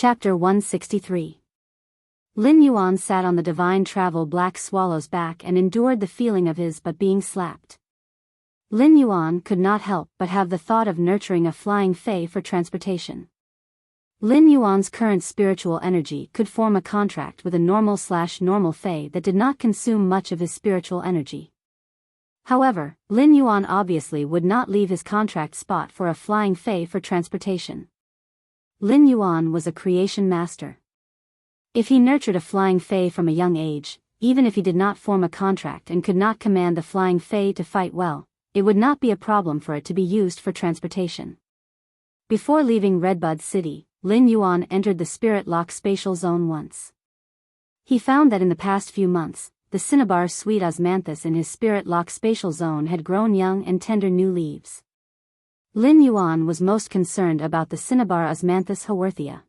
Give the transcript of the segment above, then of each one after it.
Chapter 163. Lin Yuan sat on the divine travel black swallow's back and endured the feeling of his but being slapped. Lin Yuan could not help but have the thought of nurturing a flying fae for transportation. Lin Yuan's current spiritual energy could form a contract with a normal fae that did not consume much of his spiritual energy. However, Lin Yuan obviously would not leave his contract spot for a flying fae for transportation. Lin Yuan was a creation master. If he nurtured a flying fae from a young age, even if he did not form a contract and could not command the flying fae to fight well, it would not be a problem for it to be used for transportation. Before leaving Redbud City, Lin Yuan entered the Spirit Lock spatial zone once. He found that in the past few months, the cinnabar sweet osmanthus in his Spirit Lock spatial zone had grown young and tender new leaves. Lin Yuan was most concerned about the cinnabar osmanthus haworthia.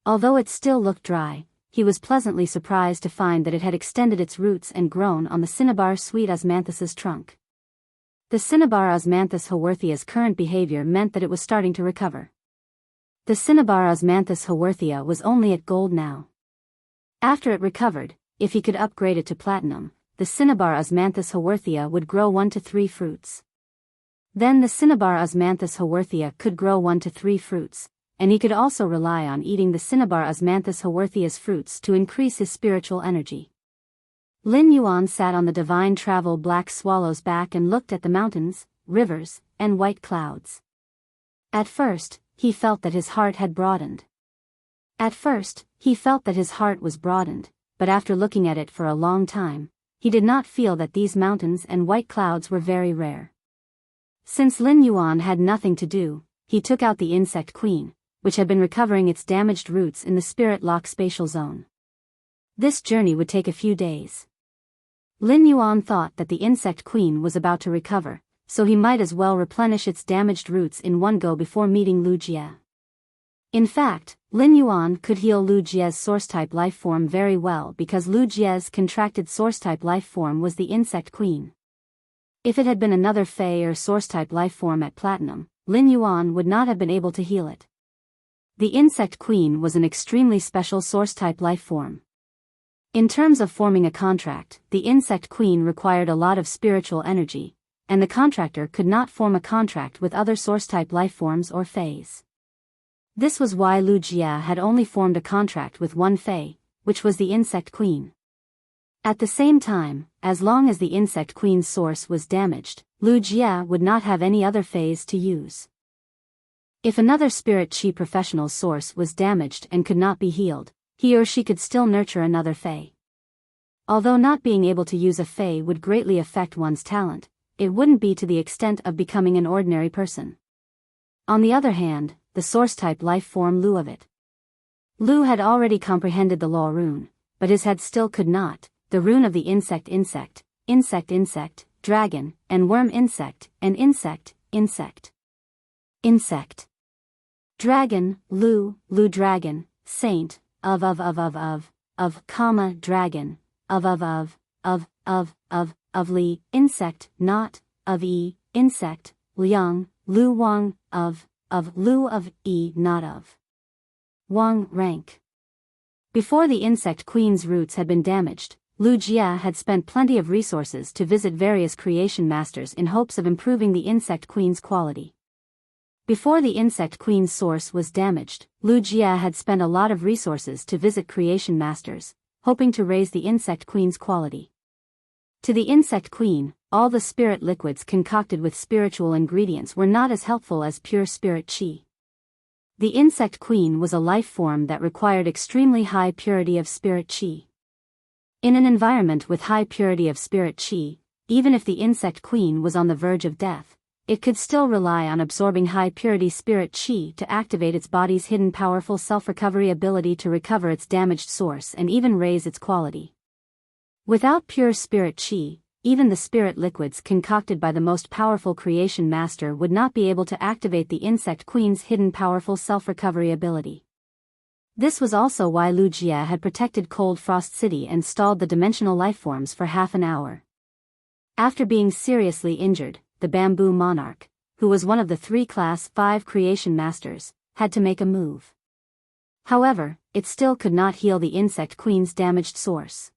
Although it still looked dry, he was pleasantly surprised to find that it had extended its roots and grown on the cinnabar sweet osmanthus's trunk. The cinnabar osmanthus haworthia's current behavior meant that it was starting to recover. The cinnabar osmanthus haworthia was only at gold now. After it recovered, if he could upgrade it to platinum, the cinnabar osmanthus haworthia would grow 1 to 3 fruits. Then the cinnabar osmanthus haworthia could grow 1 to 3 fruits, and he could also rely on eating the cinnabar osmanthus haworthia's fruits to increase his spiritual energy. Lin Yuan sat on the divine travel black swallow's back and looked at the mountains, rivers, and white clouds. At first, he felt that his heart had broadened. But after looking at it for a long time, he did not feel that these mountains and white clouds were very rare. Since Lin Yuan had nothing to do, he took out the insect queen, which had been recovering its damaged roots in the Spirit Lock spatial zone. This journey would take a few days. Lin Yuan thought that the insect queen was about to recover, so he might as well replenish its damaged roots in one go before meeting Lu Jie. In fact, Lin Yuan could heal Lu Jie's source-type life form very well because Lu Jie's contracted source-type life form was the insect queen. If it had been another fae or source-type life form at platinum, Lin Yuan would not have been able to heal it. The insect queen was an extremely special source-type life form. In terms of forming a contract, the insect queen required a lot of spiritual energy, and the contractor could not form a contract with other source-type life forms or faes. This was why Lu Jie had only formed a contract with one fae, which was the insect queen. At the same time, as long as the insect queen's source was damaged, Lu Jie would not have any other faes to use. If another spirit chi professional's source was damaged and could not be healed, he or she could still nurture another fae. Although not being able to use a fae would greatly affect one's talent, it wouldn't be to the extent of becoming an ordinary person. On the other hand, the source-type life form Lu of it. Lu had already comprehended the law rune, but his head still could not, the rune of the insect, dragon, and worm insect, and insect. Dragon, Lu dragon, saint, comma, dragon, of li, insect, not, of e, insect, liang, Lu wang, of Lu of e, not of Wang, rank. Before the insect queen's roots had been damaged, Lu Jie had spent plenty of resources to visit various creation masters in hopes of improving the insect queen's quality. Before the insect queen's source was damaged, Lu Jie had spent a lot of resources to visit creation masters, hoping to raise the insect queen's quality. To the insect queen, all the spirit liquids concocted with spiritual ingredients were not as helpful as pure spirit chi. The insect queen was a life form that required extremely high purity of spirit chi. In an environment with high purity of spirit chi, even if the insect queen was on the verge of death, it could still rely on absorbing high purity spirit chi to activate its body's hidden powerful self-recovery ability to recover its damaged source and even raise its quality. Without pure spirit chi, even the spirit liquids concocted by the most powerful creation master would not be able to activate the insect queen's hidden powerful self-recovery ability. This was also why Lu Jie had protected Cold Frost City and stalled the dimensional lifeforms for half an hour. After being seriously injured, the Bamboo Monarch, who was one of the 3 Class 5 creation masters, had to make a move. However, it still could not heal the insect queen's damaged source.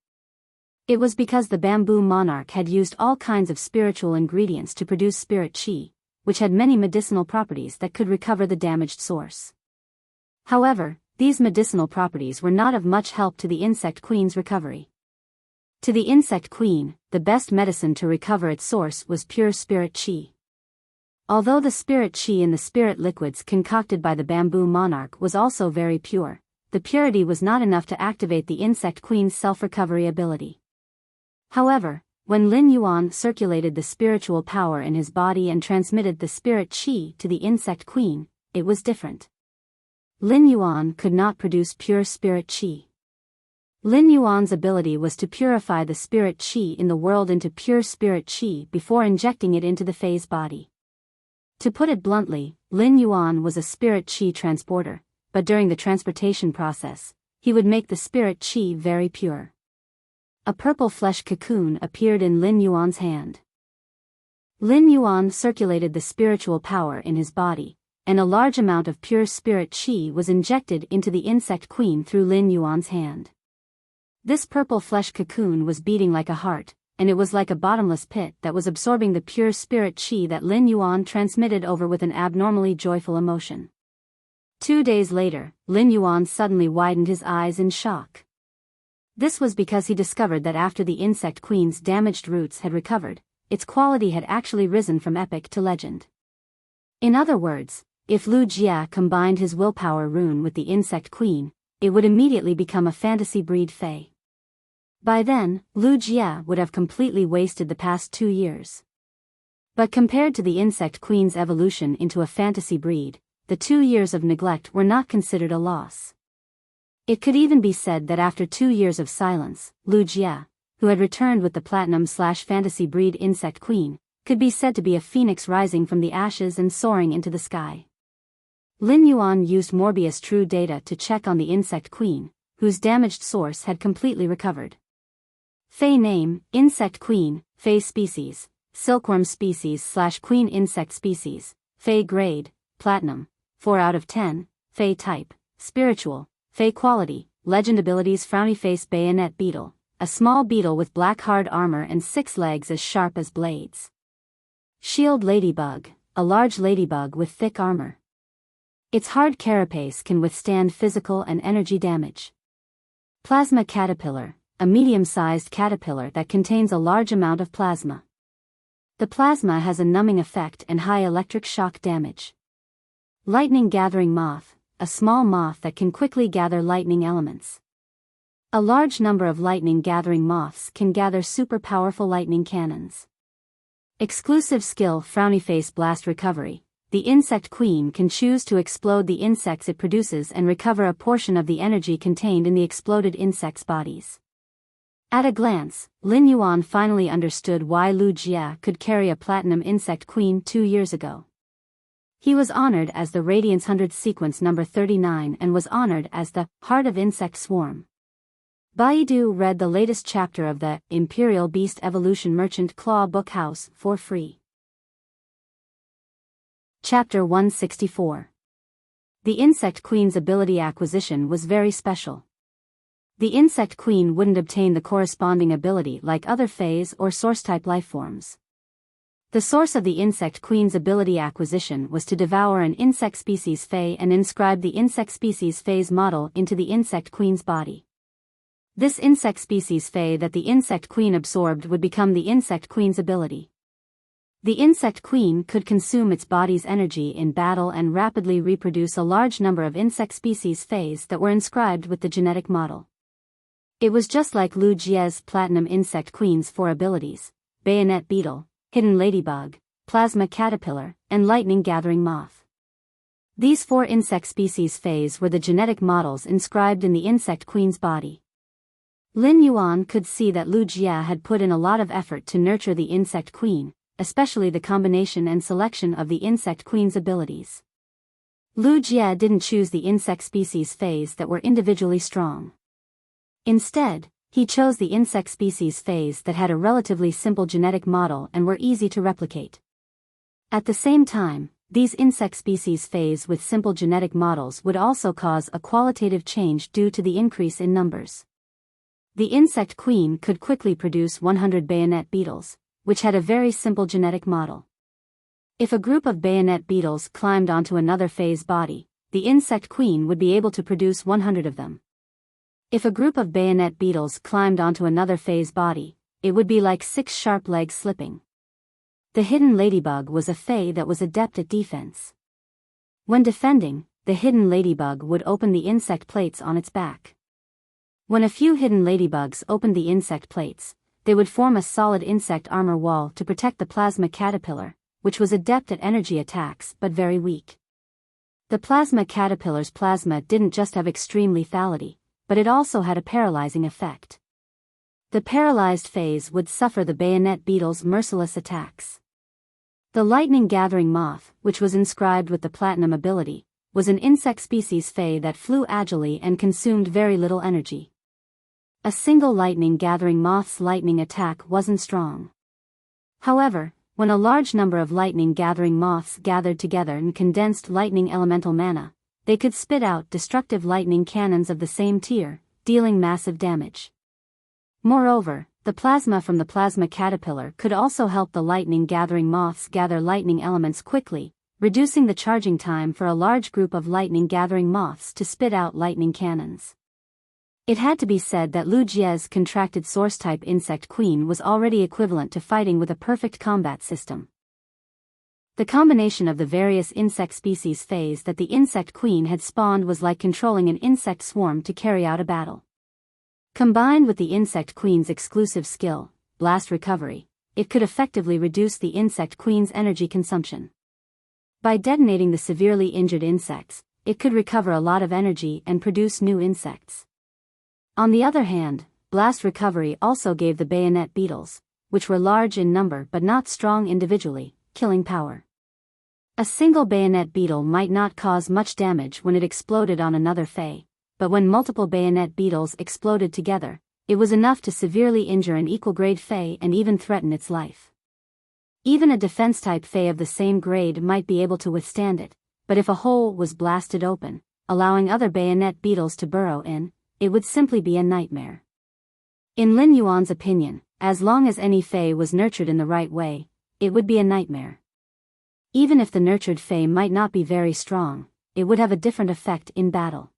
It was because the bamboo monarch had used all kinds of spiritual ingredients to produce spirit chi, which had many medicinal properties that could recover the damaged source. However, these medicinal properties were not of much help to the insect queen's recovery. To the insect queen, the best medicine to recover its source was pure spirit chi. Although the spirit chi in the spirit liquids concocted by the bamboo monarch was also very pure, the purity was not enough to activate the insect queen's self-recovery ability. However, when Lin Yuan circulated the spiritual power in his body and transmitted the spirit chi to the insect queen, it was different. Lin Yuan could not produce pure spirit chi. Lin Yuan's ability was to purify the spirit chi in the world into pure spirit chi before injecting it into the phase body. To put it bluntly, Lin Yuan was a spirit chi transporter, but during the transportation process, he would make the spirit chi very pure. A purple flesh cocoon appeared in Lin Yuan's hand. Lin Yuan circulated the spiritual power in his body, and a large amount of pure spirit chi was injected into the insect queen through Lin Yuan's hand. This purple flesh cocoon was beating like a heart, and it was like a bottomless pit that was absorbing the pure spirit chi that Lin Yuan transmitted over with an abnormally joyful emotion. 2 days later, Lin Yuan suddenly widened his eyes in shock. This was because he discovered that after the insect queen's damaged roots had recovered, its quality had actually risen from epic to legend. In other words, if Lu Jia combined his willpower rune with the insect queen, it would immediately become a fantasy breed fae. By then, Lu Jia would have completely wasted the past 2 years. But compared to the insect queen's evolution into a fantasy breed, the 2 years of neglect were not considered a loss. It could even be said that after 2 years of silence, Lu Jia, who had returned with the platinum/fantasy breed insect queen, could be said to be a phoenix rising from the ashes and soaring into the sky. Lin Yuan used Morbius True data to check on the insect queen, whose damaged source had completely recovered. Fae name, insect queen, Fae species, silkworm species/queen insect species, Fae grade, platinum, 4 out of 10, Fae type, spiritual, Fae quality, legend abilities frowny face bayonet beetle, a small beetle with black hard armor and 6 legs as sharp as blades. Shield ladybug, a large ladybug with thick armor. Its hard carapace can withstand physical and energy damage. Plasma caterpillar, a medium-sized caterpillar that contains a large amount of plasma. The plasma has a numbing effect and high electric shock damage. Lightning gathering moth, a small moth that can quickly gather lightning elements. A large number of lightning gathering moths can gather super powerful lightning cannons. Exclusive skill frowny face blast recovery. The insect queen can choose to explode the insects it produces and recover a portion of the energy contained in the exploded insects' bodies. At a glance, Lin Yuan finally understood why Lu Jia could carry a platinum insect queen 2 years ago. He was honored as the Radiance 100 sequence number 39 and was honored as the Heart of Insect Swarm. Baidu read the latest chapter of the Imperial Beast Evolution Merchant Claw Book House for free. Chapter 164. The Insect Queen's ability acquisition was very special. The Insect Queen wouldn't obtain the corresponding ability like other phase or source-type lifeforms. The source of the Insect Queen's ability acquisition was to devour an insect species Fae and inscribe the insect species Fae's model into the Insect Queen's body. This insect species Fae that the Insect Queen absorbed would become the Insect Queen's ability. The Insect Queen could consume its body's energy in battle and rapidly reproduce a large number of insect species Faes that were inscribed with the genetic model. It was just like Lu Jia's Platinum Insect Queen's 4 abilities: Bayonet Beetle, Hidden Ladybug, Plasma Caterpillar, and Lightning Gathering Moth. These 4 insect species Faes were the genetic models inscribed in the Insect Queen's body. Lin Yuan could see that Lu Jia had put in a lot of effort to nurture the Insect Queen, especially the combination and selection of the Insect Queen's abilities. Lu Jia didn't choose the insect species Faes that were individually strong. Instead, he chose the insect species Faes that had a relatively simple genetic model and were easy to replicate. At the same time, these insect species phase with simple genetic models would also cause a qualitative change due to the increase in numbers. The insect queen could quickly produce 100 bayonet beetles, which had a very simple genetic model. If a group of bayonet beetles climbed onto another phase body, the insect queen would be able to produce 100 of them. If a group of bayonet beetles climbed onto another phase body, it would be like 6 sharp legs slipping. The hidden ladybug was a fae that was adept at defense. When defending, the hidden ladybug would open the insect plates on its back. When a few hidden ladybugs opened the insect plates, they would form a solid insect armor wall to protect the plasma caterpillar, which was adept at energy attacks but very weak. The plasma caterpillar's plasma didn't just have extreme lethality, but it also had a paralyzing effect. The paralyzed phase would suffer the bayonet beetle's merciless attacks. The lightning-gathering moth, which was inscribed with the platinum ability, was an insect species fae that flew agilely and consumed very little energy. A single lightning-gathering moth's lightning attack wasn't strong. However, when a large number of lightning-gathering moths gathered together and condensed lightning elemental mana, they could spit out destructive lightning cannons of the same tier, dealing massive damage. Moreover, the plasma from the plasma caterpillar could also help the lightning-gathering moths gather lightning elements quickly, reducing the charging time for a large group of lightning-gathering moths to spit out lightning cannons. It had to be said that Lu Jie's contracted source-type insect queen was already equivalent to fighting with a perfect combat system. The combination of the various insect species phase that the insect queen had spawned was like controlling an insect swarm to carry out a battle. Combined with the insect queen's exclusive skill, blast recovery, it could effectively reduce the insect queen's energy consumption. By detonating the severely injured insects, it could recover a lot of energy and produce new insects. On the other hand, blast recovery also gave the bayonet beetles, which were large in number but not strong individually, killing power. A single bayonet beetle might not cause much damage when it exploded on another fae, but when multiple bayonet beetles exploded together, it was enough to severely injure an equal-grade fae and even threaten its life. Even a defense-type fae of the same grade might be able to withstand it, but if a hole was blasted open, allowing other bayonet beetles to burrow in, it would simply be a nightmare. In Lin Yuan's opinion, as long as any fae was nurtured in the right way, it would be a nightmare. Even if the nurtured fae might not be very strong, it would have a different effect in battle.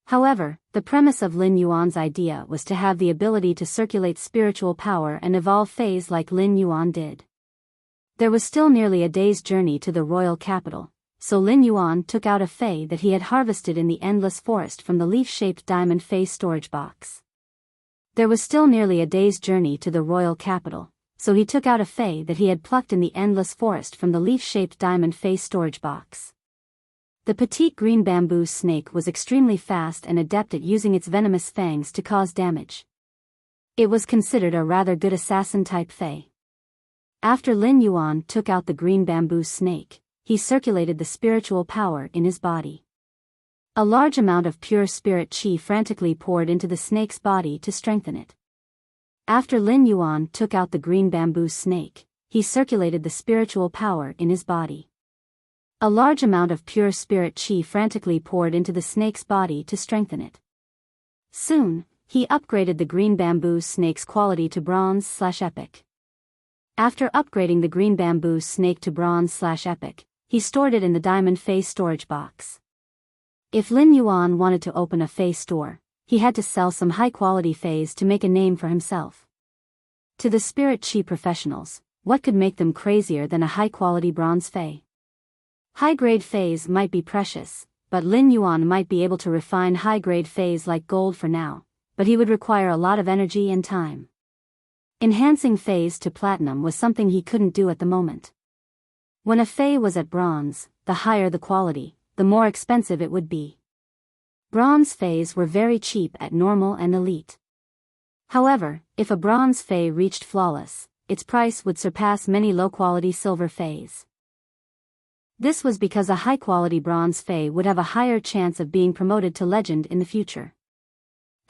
However, the premise of Lin Yuan's idea was to have the ability to circulate spiritual power and evolve faes like Lin Yuan did. There was still nearly a day's journey to the royal capital, so Lin Yuan took out a fae that he had harvested in the endless forest from the leaf-shaped diamond fae storage box. There was still nearly a day's journey to the royal capital, so he took out a fae that he had plucked in the endless forest from the leaf-shaped diamond fae storage box. The petite green bamboo snake was extremely fast and adept at using its venomous fangs to cause damage. It was considered a rather good assassin-type fae. After Lin Yuan took out the green bamboo snake, he circulated the spiritual power in his body. A large amount of pure spirit qi frantically poured into the snake's body to strengthen it. After Lin Yuan took out the green bamboo snake, he circulated the spiritual power in his body. A large amount of pure spirit qi frantically poured into the snake's body to strengthen it. Soon, he upgraded the green bamboo snake's quality to bronze/epic. After upgrading the green bamboo snake to bronze/epic, he stored it in the diamond fae storage box. If Lin Yuan wanted to open a fae store, he had to sell some high-quality faes to make a name for himself. To the spirit qi professionals, what could make them crazier than a high-quality bronze fae? High-grade faes might be precious, but Lin Yuan might be able to refine high-grade faes like gold for now, but he would require a lot of energy and time. Enhancing faes to platinum was something he couldn't do at the moment. When a fae was at bronze, the higher the quality, the more expensive it would be. Bronze faes were very cheap at normal and elite. However, if a bronze fae reached flawless, its price would surpass many low-quality silver faes. This was because a high-quality bronze fae would have a higher chance of being promoted to legend in the future.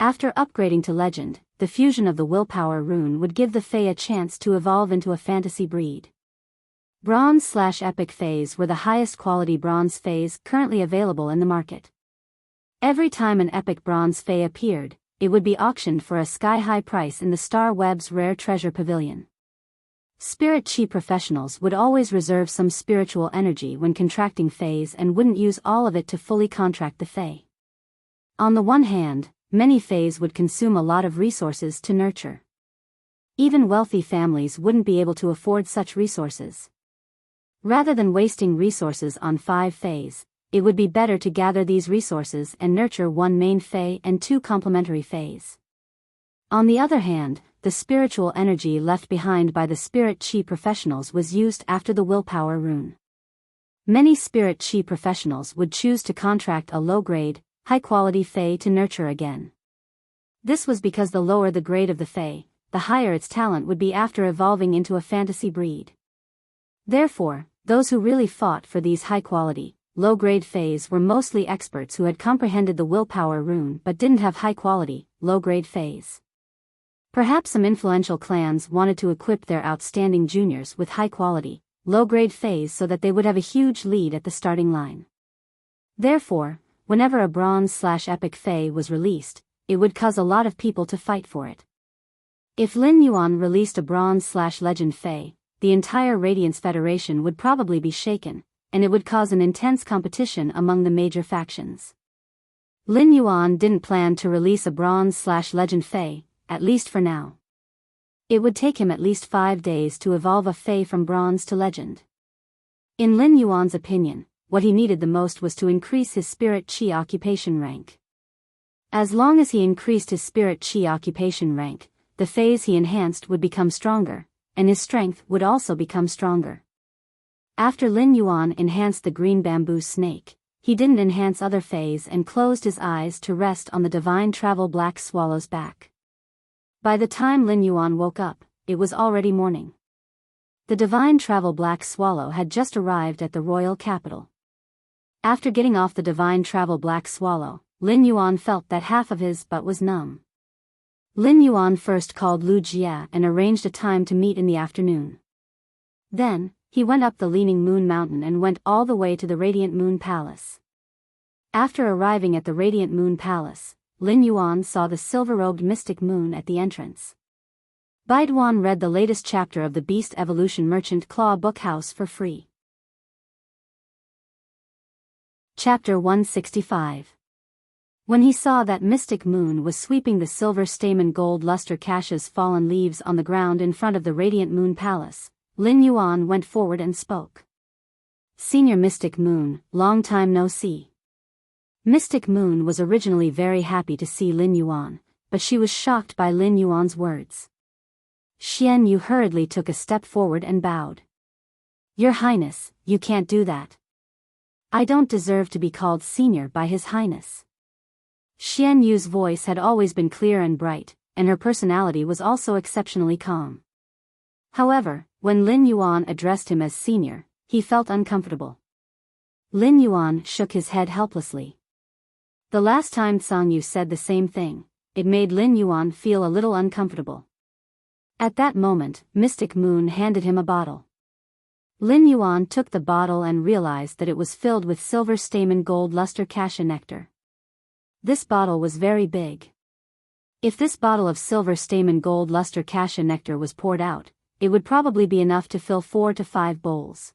After upgrading to legend, the fusion of the willpower rune would give the fae a chance to evolve into a fantasy breed. Bronze/Epic Phase were the highest quality bronze phase currently available in the market. Every time an epic bronze phase appeared, it would be auctioned for a sky-high price in the Star Web's Rare Treasure Pavilion. Spirit chi professionals would always reserve some spiritual energy when contracting phase and wouldn't use all of it to fully contract the phase. On the one hand, many phase would consume a lot of resources to nurture. Even wealthy families wouldn't be able to afford such resources. Rather than wasting resources on 5 phase, it would be better to gather these resources and nurture 1 main phase and 2 complementary phase. On the other hand, the spiritual energy left behind by the spirit chi professionals was used after the willpower rune. Many spirit chi professionals would choose to contract a low-grade, high-quality phase to nurture again. This was because the lower the grade of the phase, the higher its talent would be after evolving into a fantasy breed. Therefore, those who really fought for these high-quality, low-grade phase were mostly experts who had comprehended the willpower rune but didn't have high-quality, low-grade phase. Perhaps some influential clans wanted to equip their outstanding juniors with high-quality, low-grade phase so that they would have a huge lead at the starting line. Therefore, whenever a bronze/epic phase was released, it would cause a lot of people to fight for it. If Lin Yuan released a bronze/legend phase, the entire Radiance Federation would probably be shaken, and it would cause an intense competition among the major factions. Lin Yuan didn't plan to release a bronze/legend phase, at least for now. It would take him at least 5 days to evolve a phase from bronze to legend. In Lin Yuan's opinion, what he needed the most was to increase his spirit chi occupation rank. As long as he increased his spirit chi occupation rank, the phase he enhanced would become stronger, and his strength would also become stronger. After Lin Yuan enhanced the green bamboo snake, he didn't enhance other phase and closed his eyes to rest on the divine travel black swallow's back. By the time Lin Yuan woke up, it was already morning. The divine travel black swallow had just arrived at the royal capital. After getting off the divine travel black swallow, Lin Yuan felt that half of his butt was numb. Lin Yuan first called Lu Jia and arranged a time to meet in the afternoon. Then, he went up the Leaning Moon Mountain and went all the way to the Radiant Moon Palace. After arriving at the Radiant Moon Palace, Lin Yuan saw the silver-robed mystic moon at the entrance. Baiduan read the latest chapter of the Beast Evolution Merchant Claw Bookhouse for free. Chapter 165. When he saw that mystic moon was sweeping the silver stamen gold luster cache's fallen leaves on the ground in front of the Radiant Moon Palace, Lin Yuan went forward and spoke. Senior Mystic Moon, long time no see. Mystic Moon was originally very happy to see Lin Yuan, but she was shocked by Lin Yuan's words. Xian Yu hurriedly took a step forward and bowed. Your Highness, you can't do that. I don't deserve to be called senior by His Highness. Xian Yu's voice had always been clear and bright, and her personality was also exceptionally calm. However, when Lin Yuan addressed him as senior, he felt uncomfortable. Lin Yuan shook his head helplessly. The last time Tsang Yu said the same thing, it made Lin Yuan feel a little uncomfortable. At that moment, Mystic Moon handed him a bottle. Lin Yuan took the bottle and realized that it was filled with silver stamen gold luster cassia nectar. This bottle was very big. If this bottle of silver stamen gold luster cassia nectar was poured out, it would probably be enough to fill 4 to 5 bowls.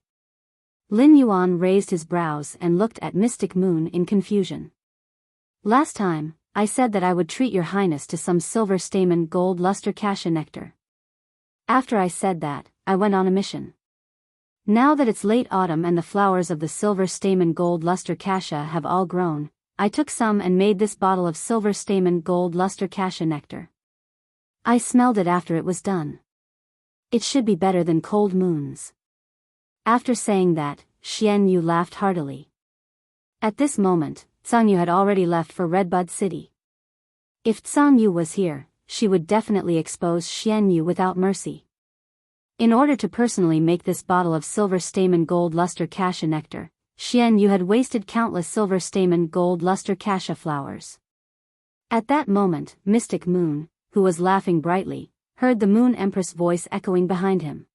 Lin Yuan raised his brows and looked at Mystic Moon in confusion. Last time, I said that I would treat your highness to some silver stamen gold luster cassia nectar. After I said that, I went on a mission. Now that it's late autumn and the flowers of the silver stamen gold luster cassia have all grown, I took some and made this bottle of silver stamen gold luster cassia nectar. I smelled it after it was done. It should be better than cold moons. After saying that, Xian Yu laughed heartily. At this moment, Tsang Yu had already left for Redbud City. If Tsang Yu was here, she would definitely expose Xian Yu without mercy. In order to personally make this bottle of silver stamen gold luster cassia nectar, Xian Yu had wasted countless silver stamen gold luster cassia flowers. At that moment, Mystic Moon, who was laughing brightly, heard the Moon Empress voice echoing behind him.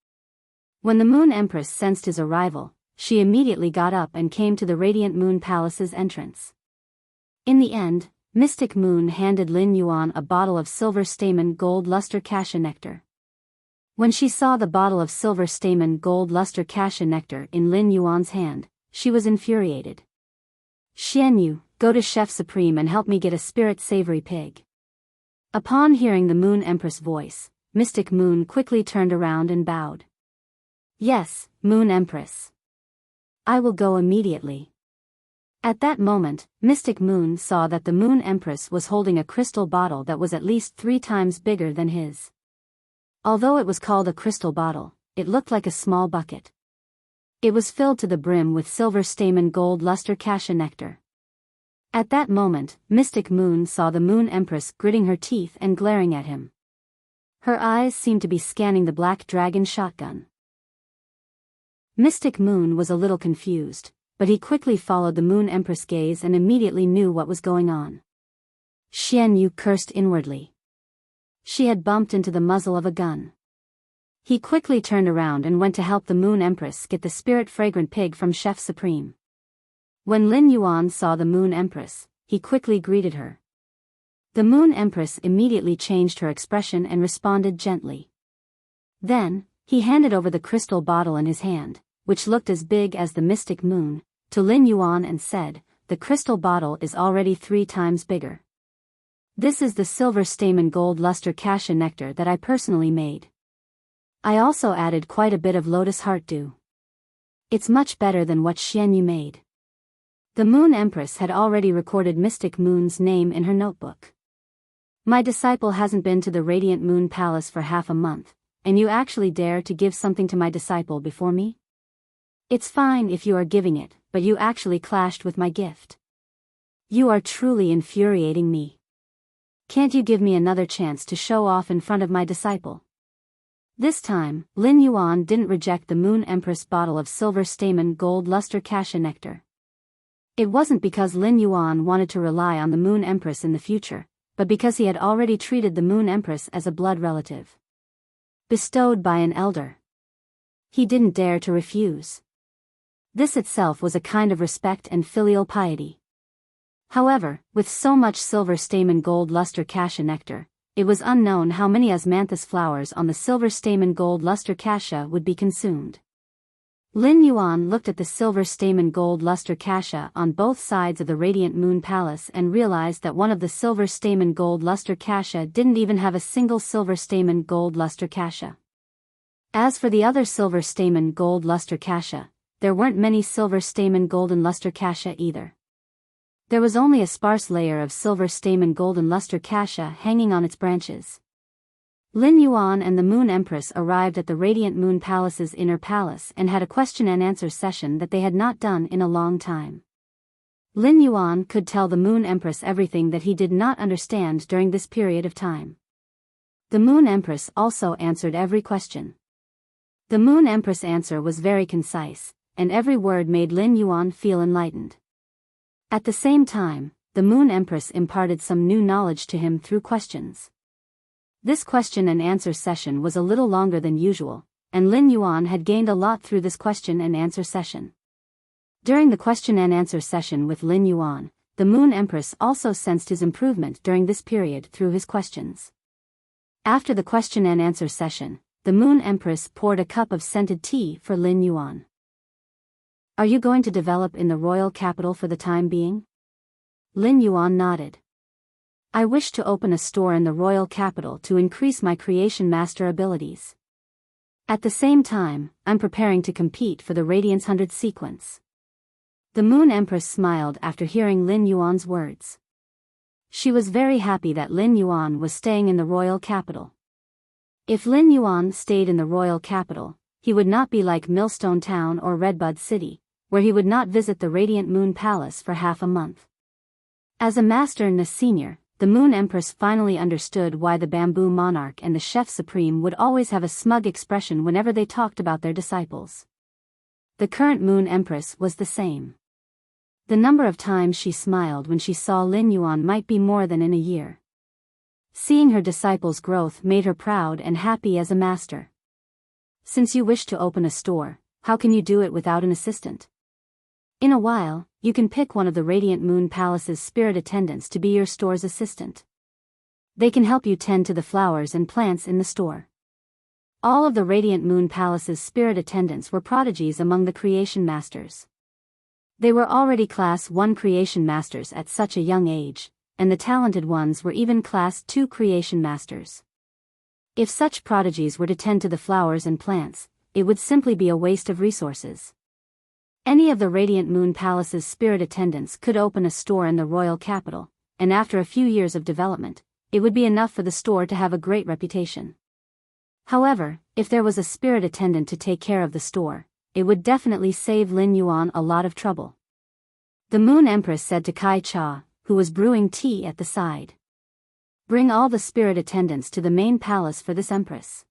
When the Moon Empress sensed his arrival, she immediately got up and came to the Radiant Moon Palace's entrance. In the end, Mystic Moon handed Lin Yuan a bottle of silver stamen gold luster cassia nectar. When she saw the bottle of silver stamen gold luster cassia nectar in Lin Yuan's hand, she was infuriated. "Xian Yu, go to Chef Supreme and help me get a spirit savory pig." Upon hearing the Moon Empress' voice, Mystic Moon quickly turned around and bowed. "Yes, Moon Empress. I will go immediately." At that moment, Mystic Moon saw that the Moon Empress was holding a crystal bottle that was at least 3 times bigger than his. Although it was called a crystal bottle, it looked like a small bucket. It was filled to the brim with silver stamen gold luster cassia nectar. At that moment, Mystic Moon saw the Moon Empress gritting her teeth and glaring at him. Her eyes seemed to be scanning the black dragon shotgun. Mystic Moon was a little confused, but he quickly followed the Moon Empress' gaze and immediately knew what was going on. Xian Yu cursed inwardly. She had bumped into the muzzle of a gun. He quickly turned around and went to help the Moon Empress get the spirit fragrant pig from Chef Supreme. When Lin Yuan saw the Moon Empress, he quickly greeted her. The Moon Empress immediately changed her expression and responded gently. Then, he handed over the crystal bottle in his hand, which looked as big as the Mystic Moon, to Lin Yuan and said, "The crystal bottle is already 3 times bigger. This is the silver stamen gold luster cassia nectar that I personally made. I also added quite a bit of lotus heart dew. It's much better than what Xian Yu made." The Moon Empress had already recorded Mystic Moon's name in her notebook. "My disciple hasn't been to the Radiant Moon Palace for half a month, and you actually dare to give something to my disciple before me? It's fine if you are giving it, but you actually clashed with my gift. You are truly infuriating me. Can't you give me another chance to show off in front of my disciple?" This time, Lin Yuan didn't reject the Moon Empress' bottle of silver stamen gold luster cassia nectar. It wasn't because Lin Yuan wanted to rely on the Moon Empress in the future, but because he had already treated the Moon Empress as a blood relative, bestowed by an elder. He didn't dare to refuse. This itself was a kind of respect and filial piety. However, with so much silver stamen gold luster cassia nectar, it was unknown how many osmanthus flowers on the silver stamen gold luster cassia would be consumed. Lin Yuan looked at the silver stamen gold luster cassia on both sides of the Radiant Moon Palace and realized that one of the silver stamen gold luster cassia didn't even have a single silver stamen gold luster cassia. As for the other silver stamen gold luster cassia, there weren't many silver stamen golden luster cassia either. There was only a sparse layer of silver stamen golden luster cassia hanging on its branches. Lin Yuan and the Moon Empress arrived at the Radiant Moon Palace's inner palace and had a question and answer session that they had not done in a long time. Lin Yuan could tell the Moon Empress everything that he did not understand during this period of time. The Moon Empress also answered every question. The Moon Empress' answer was very concise, and every word made Lin Yuan feel enlightened. At the same time, the Moon Empress imparted some new knowledge to him through questions. This question and answer session was a little longer than usual, and Lin Yuan had gained a lot through this question and answer session. During the question and answer session with Lin Yuan, the Moon Empress also sensed his improvement during this period through his questions. After the question and answer session, the Moon Empress poured a cup of scented tea for Lin Yuan. "Are you going to develop in the royal capital for the time being?" Lin Yuan nodded. "I wish to open a store in the royal capital to increase my creation master abilities. At the same time, I'm preparing to compete for the Radiance 100 sequence." The Moon Empress smiled after hearing Lin Yuan's words. She was very happy that Lin Yuan was staying in the royal capital. If Lin Yuan stayed in the royal capital, he would not be like Millstone Town or Redbud City, where he would not visit the Radiant Moon Palace for half a month. As a master and a senior, the Moon Empress finally understood why the Bamboo Monarch and the Chef Supreme would always have a smug expression whenever they talked about their disciples. The current Moon Empress was the same. The number of times she smiled when she saw Lin Yuan might be more than in a year. Seeing her disciples' growth made her proud and happy as a master. Since you wish to open a store, how can you do it without an assistant? In a while, you can pick one of the Radiant Moon Palace's spirit attendants to be your store's assistant. They can help you tend to the flowers and plants in the store. All of the Radiant Moon Palace's spirit attendants were prodigies among the creation masters. They were already Class 1 creation masters at such a young age, and the talented ones were even Class 2 creation masters. If such prodigies were to tend to the flowers and plants, it would simply be a waste of resources. Any of the Radiant Moon Palace's spirit attendants could open a store in the royal capital, and after a few years of development, it would be enough for the store to have a great reputation. However, if there was a spirit attendant to take care of the store, it would definitely save Lin Yuan a lot of trouble. The Moon Empress said to Kai Cha, who was brewing tea at the side. Bring all the spirit attendants to the main palace for this empress.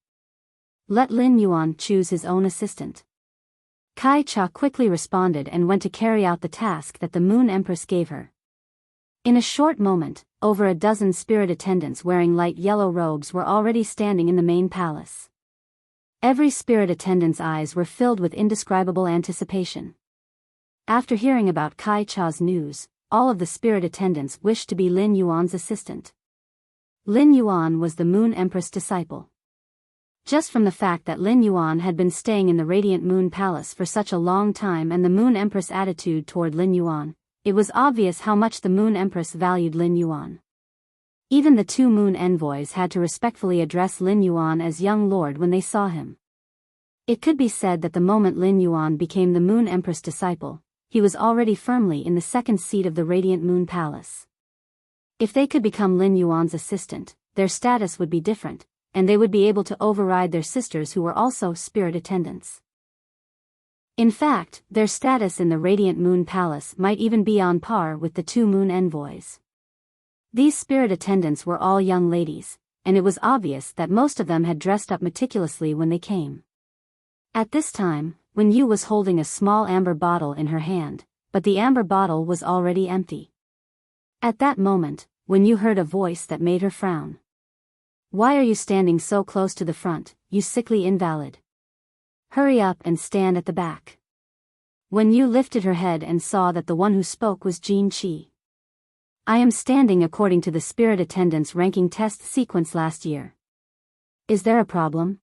Let Lin Yuan choose his own assistant. Kai Cha quickly responded and went to carry out the task that the Moon Empress gave her. In a short moment, over a dozen spirit attendants wearing light yellow robes were already standing in the main palace. Every spirit attendant's eyes were filled with indescribable anticipation. After hearing about Kai Cha's news, all of the spirit attendants wished to be Lin Yuan's assistant. Lin Yuan was the Moon Empress' disciple. Just from the fact that Lin Yuan had been staying in the Radiant Moon Palace for such a long time and the Moon Empress' attitude toward Lin Yuan, it was obvious how much the Moon Empress valued Lin Yuan. Even the two Moon Envoys had to respectfully address Lin Yuan as young lord when they saw him. It could be said that the moment Lin Yuan became the Moon Empress' disciple, he was already firmly in the second seat of the Radiant Moon Palace. If they could become Lin Yuan's assistant, their status would be different, and they would be able to override their sisters who were also spirit attendants. In fact, their status in the Radiant Moon Palace might even be on par with the two Moon Envoys. These spirit attendants were all young ladies, and it was obvious that most of them had dressed up meticulously when they came. At this time, Wen Yu was holding a small amber bottle in her hand, but the amber bottle was already empty. At that moment, Wen Yu heard a voice that made her frown. Why are you standing so close to the front, you sickly invalid? Hurry up and stand at the back. Wen Yu lifted her head and saw that the one who spoke was Jin Qi. I am standing according to the spirit attendant's ranking test sequence last year. Is there a problem?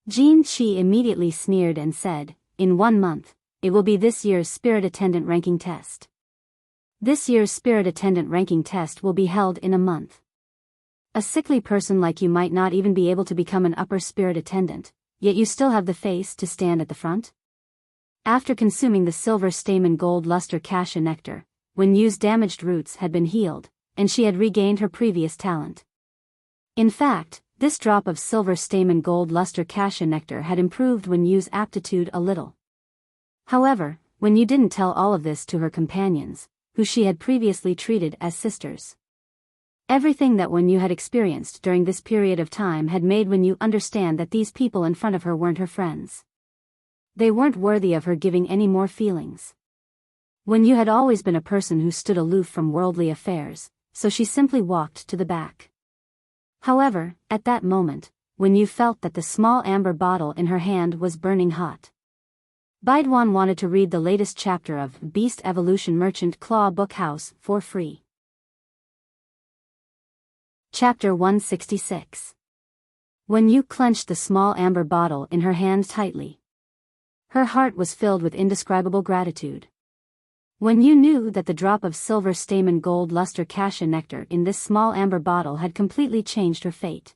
Jin Qi immediately sneered and said, in 1 month, it will be this year's spirit attendant ranking test. This year's spirit attendant ranking test will be held in a month. A sickly person like you might not even be able to become an upper spirit attendant, yet you still have the face to stand at the front? After consuming the silver stamen gold luster cassia nectar, Wen Yu's damaged roots had been healed, and she had regained her previous talent. In fact, this drop of silver stamen gold luster cassia nectar had improved Wen Yu's aptitude a little. However, Wen Yu didn't tell all of this to her companions, who she had previously treated as sisters. Everything that Wen Yu had experienced during this period of time had made Wen Yu understand that these people in front of her weren't her friends. They weren't worthy of her giving any more feelings. Wen Yu had always been a person who stood aloof from worldly affairs, so she simply walked to the back. However, at that moment, Wen Yu felt that the small amber bottle in her hand was burning hot. Baiduan wanted to read the latest chapter of Beast Evolution Merchant Claw Book House for free. Chapter 166. Wen Yu clenched the small amber bottle in her hand tightly. Her heart was filled with indescribable gratitude. Wen Yu knew that the drop of silver stamen gold luster cassia nectar in this small amber bottle had completely changed her fate.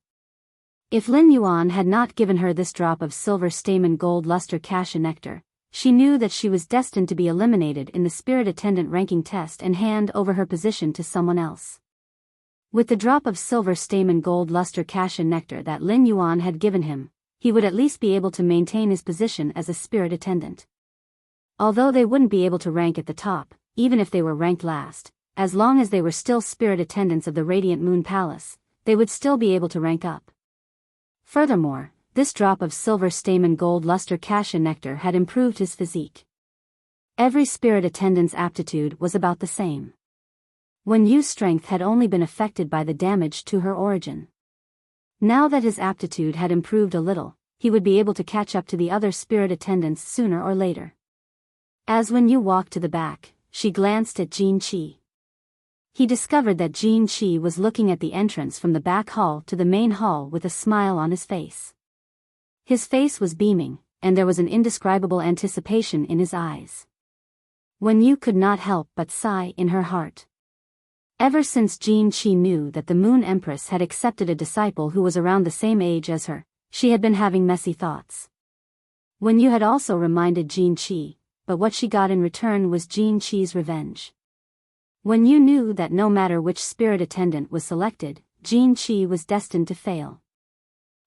If Lin Yuan had not given her this drop of silver stamen gold luster cassia nectar, she knew that she was destined to be eliminated in the spirit attendant ranking test and hand over her position to someone else. With the drop of silver stamen gold luster cassia nectar that Lin Yuan had given him, he would at least be able to maintain his position as a spirit attendant. Although they wouldn't be able to rank at the top, even if they were ranked last, as long as they were still spirit attendants of the Radiant Moon Palace, they would still be able to rank up. Furthermore, this drop of silver stamen gold luster cassia nectar had improved his physique. Every spirit attendant's aptitude was about the same. Wen Yu's strength had only been affected by the damage to her origin. Now that his aptitude had improved a little, he would be able to catch up to the other spirit attendants sooner or later. As Wen Yu walked to the back, she glanced at Jin Qi. He discovered that Jin Qi was looking at the entrance from the back hall to the main hall with a smile on his face. His face was beaming, and there was an indescribable anticipation in his eyes. Wen Yu could not help but sigh in her heart. Ever since Jin Qi knew that the Moon Empress had accepted a disciple who was around the same age as her, she had been having messy thoughts. Wen Yu had also reminded Jin Qi, but what she got in return was Jin Qi's revenge. Wen Yu knew that no matter which spirit attendant was selected, Jin Qi was destined to fail.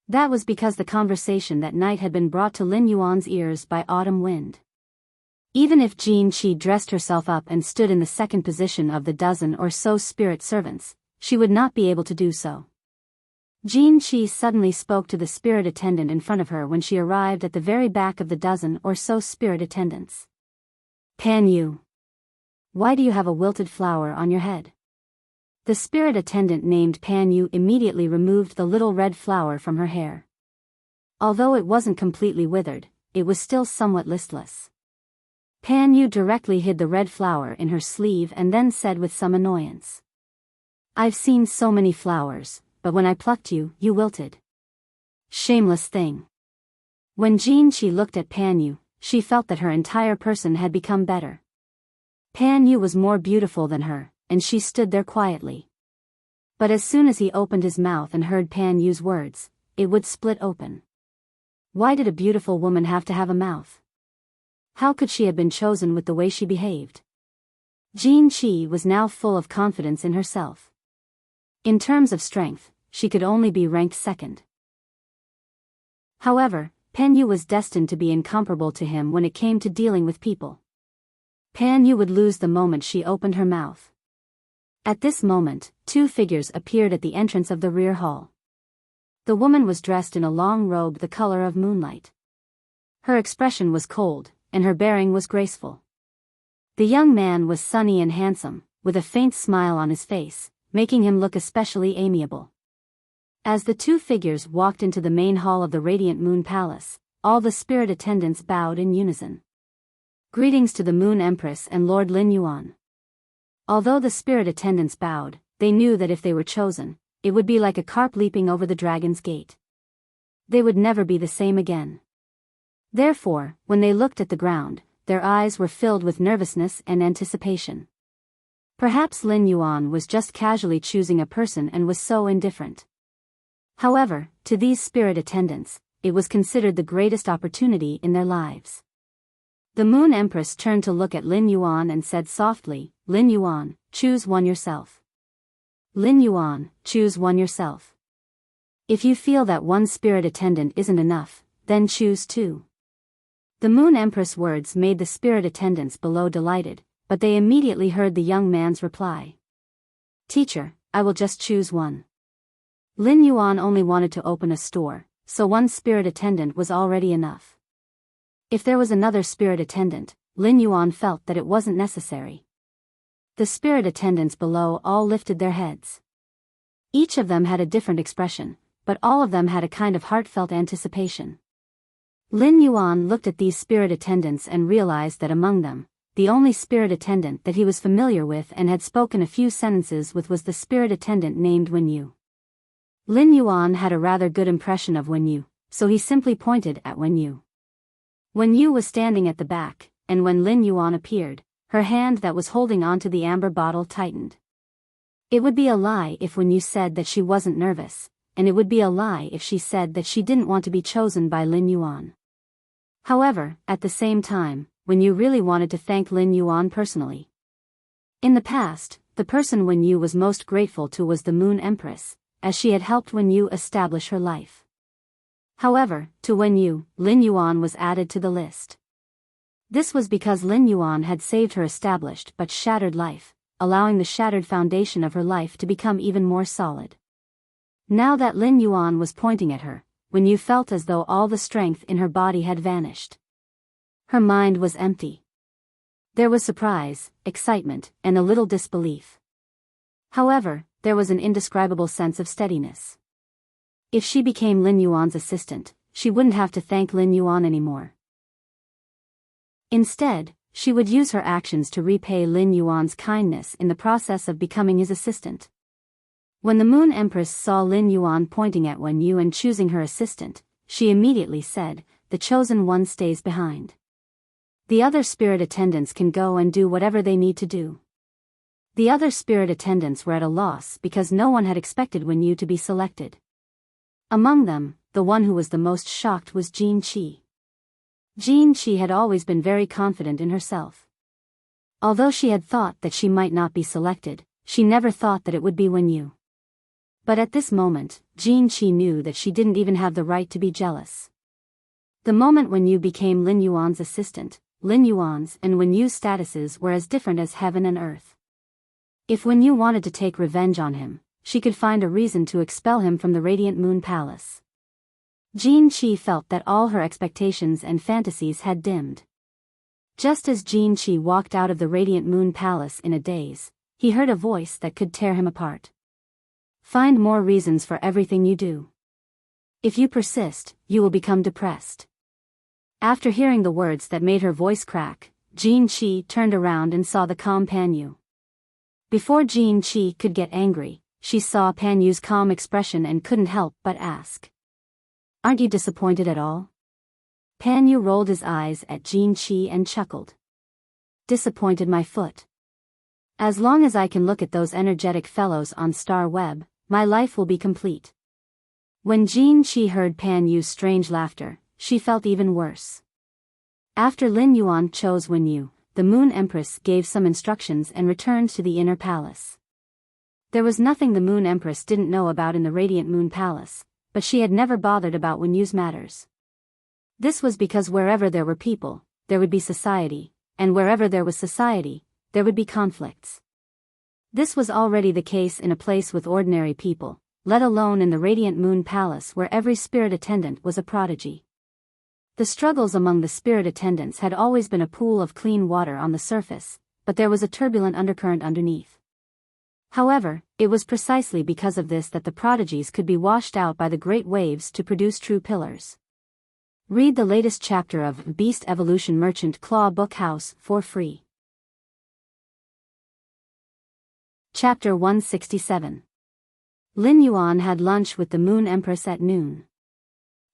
That was because the conversation that night had been brought to Lin Yuan's ears by Autumn Wind. Even if Jin Qi dressed herself up and stood in the second position of the dozen or so spirit servants, she would not be able to do so. Jin Qi suddenly spoke to the spirit attendant in front of her when she arrived at the very back of the dozen or so spirit attendants. Pan Yu. Why do you have a wilted flower on your head? The spirit attendant named Pan Yu immediately removed the little red flower from her hair. Although it wasn't completely withered, it was still somewhat listless. Pan Yu directly hid the red flower in her sleeve and then said with some annoyance. I've seen so many flowers, but when I plucked you, you wilted. Shameless thing. When Jin Qi looked at Pan Yu, she felt that her entire person had become better. Pan Yu was more beautiful than her, and she stood there quietly. But as soon as he opened his mouth and heard Pan Yu's words, it would split open. Why did a beautiful woman have to have a mouth? How could she have been chosen with the way she behaved? Jin Qi was now full of confidence in herself. In terms of strength, she could only be ranked second. However, Pan Yu was destined to be incomparable to him when it came to dealing with people. Pan Yu would lose the moment she opened her mouth. At this moment, two figures appeared at the entrance of the rear hall. The woman was dressed in a long robe the color of moonlight. Her expression was cold, and her bearing was graceful. The young man was sunny and handsome, with a faint smile on his face, making him look especially amiable. As the two figures walked into the main hall of the Radiant Moon Palace, all the spirit attendants bowed in unison. Greetings to the Moon Empress and Lord Lin Yuan. Although the spirit attendants bowed, they knew that if they were chosen, it would be like a carp leaping over the dragon's gate. They would never be the same again. Therefore, when they looked at the ground, their eyes were filled with nervousness and anticipation. Perhaps Lin Yuan was just casually choosing a person and was so indifferent. However, to these spirit attendants, it was considered the greatest opportunity in their lives. The Moon Empress turned to look at Lin Yuan and said softly, Lin Yuan, choose one yourself. Lin Yuan, choose one yourself. If you feel that one spirit attendant isn't enough, then choose two. The Moon Empress' words made the spirit attendants below delighted, but they immediately heard the young man's reply. Teacher, I will just choose one. Lin Yuan only wanted to open a store, so one spirit attendant was already enough. If there was another spirit attendant, Lin Yuan felt that it wasn't necessary. The spirit attendants below all lifted their heads. Each of them had a different expression, but all of them had a kind of heartfelt anticipation. Lin Yuan looked at these spirit attendants and realized that among them, the only spirit attendant that he was familiar with and had spoken a few sentences with was the spirit attendant named Wen Yu. Lin Yuan had a rather good impression of Wen Yu, so he simply pointed at Wen Yu. Wen Yu was standing at the back, and when Lin Yuan appeared, her hand that was holding onto the amber bottle tightened. It would be a lie if Wen Yu said that she wasn't nervous, and it would be a lie if she said that she didn't want to be chosen by Lin Yuan. However, at the same time, Wen Yu really wanted to thank Lin Yuan personally. In the past, the person Wen Yu was most grateful to was the Moon Empress, as she had helped Wen Yu establish her life. However, to Wen Yu, Lin Yuan was added to the list. This was because Lin Yuan had saved her established but shattered life, allowing the shattered foundation of her life to become even more solid. Now that Lin Yuan was pointing at her, Wen Yu felt as though all the strength in her body had vanished. Her mind was empty. There was surprise, excitement, and a little disbelief. However, there was an indescribable sense of steadiness. If she became Lin Yuan's assistant, she wouldn't have to thank Lin Yuan anymore. Instead, she would use her actions to repay Lin Yuan's kindness in the process of becoming his assistant. When the Moon Empress saw Lin Yuan pointing at Wen Yu and choosing her assistant, she immediately said, "The chosen one stays behind. The other spirit attendants can go and do whatever they need to do." The other spirit attendants were at a loss because no one had expected Wen Yu to be selected. Among them, the one who was the most shocked was Jin Qi. Jin Qi had always been very confident in herself. Although she had thought that she might not be selected, she never thought that it would be Wen Yu. But at this moment, Jin Qi knew that she didn't even have the right to be jealous. The moment Wen Yu became Lin Yuan's assistant, Lin Yuan's and Wen Yu's statuses were as different as heaven and earth. If Wen Yu wanted to take revenge on him, she could find a reason to expel him from the Radiant Moon Palace. Jin Qi felt that all her expectations and fantasies had dimmed. Just as Jin Qi walked out of the Radiant Moon Palace in a daze, he heard a voice that could tear him apart. "Find more reasons for everything you do. If you persist, you will become depressed." After hearing the words that made her voice crack, Jin Qi turned around and saw the calm Pan Yu. Before Jin Qi could get angry, she saw Pan Yu's calm expression and couldn't help but ask, "Aren't you disappointed at all?" Pan Yu rolled his eyes at Jin Qi and chuckled. "Disappointed my foot. As long as I can look at those energetic fellows on Star Web, my life will be complete." When Jin Qi heard Pan Yu's strange laughter, she felt even worse. After Lin Yuan chose Wen Yu, the Moon Empress gave some instructions and returned to the inner palace. There was nothing the Moon Empress didn't know about in the Radiant Moon Palace, but she had never bothered about Wen Yu's matters. This was because wherever there were people, there would be society, and wherever there was society, there would be conflicts. This was already the case in a place with ordinary people, let alone in the Radiant Moon Palace where every spirit attendant was a prodigy. The struggles among the spirit attendants had always been a pool of clean water on the surface, but there was a turbulent undercurrent underneath. However, it was precisely because of this that the prodigies could be washed out by the great waves to produce true pillars. Read the latest chapter of Beast Evolution Merchant Claw Book House for free. Chapter 167. Lin Yuan had lunch with the Moon Empress at noon.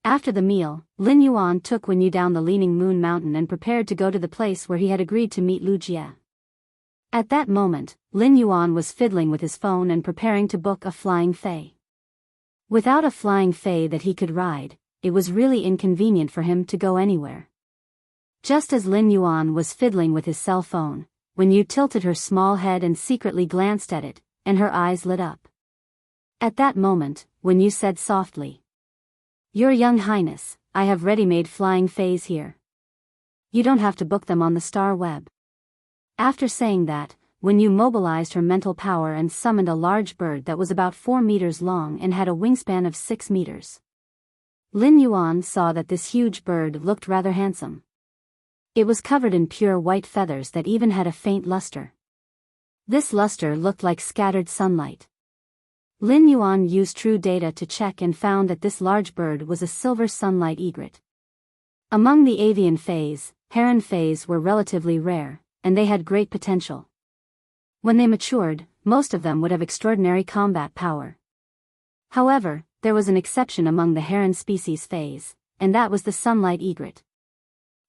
After the meal, Lin Yuan took Wen Yu down the Leaning Moon Mountain and prepared to go to the place where he had agreed to meet Lu Jie. At that moment, Lin Yuan was fiddling with his phone and preparing to book a flying fei. Without a flying fei that he could ride, it was really inconvenient for him to go anywhere. Just as Lin Yuan was fiddling with his cell phone, Wen Yu tilted her small head and secretly glanced at it, and her eyes lit up. At that moment, Wen Yu said softly, "Your Young Highness, I have ready-made flying feis here. You don't have to book them on the Star Web." After saying that, Wen Yu mobilized her mental power and summoned a large bird that was about 4 meters long and had a wingspan of 6 meters. Lin Yuan saw that this huge bird looked rather handsome. It was covered in pure white feathers that even had a faint luster. This luster looked like scattered sunlight. Lin Yuan used true data to check and found that this large bird was a silver sunlight egret. Among the avian feis, heron feis were relatively rare, and they had great potential. When they matured, most of them would have extraordinary combat power. However, there was an exception among the heron species feis, and that was the sunlight egret.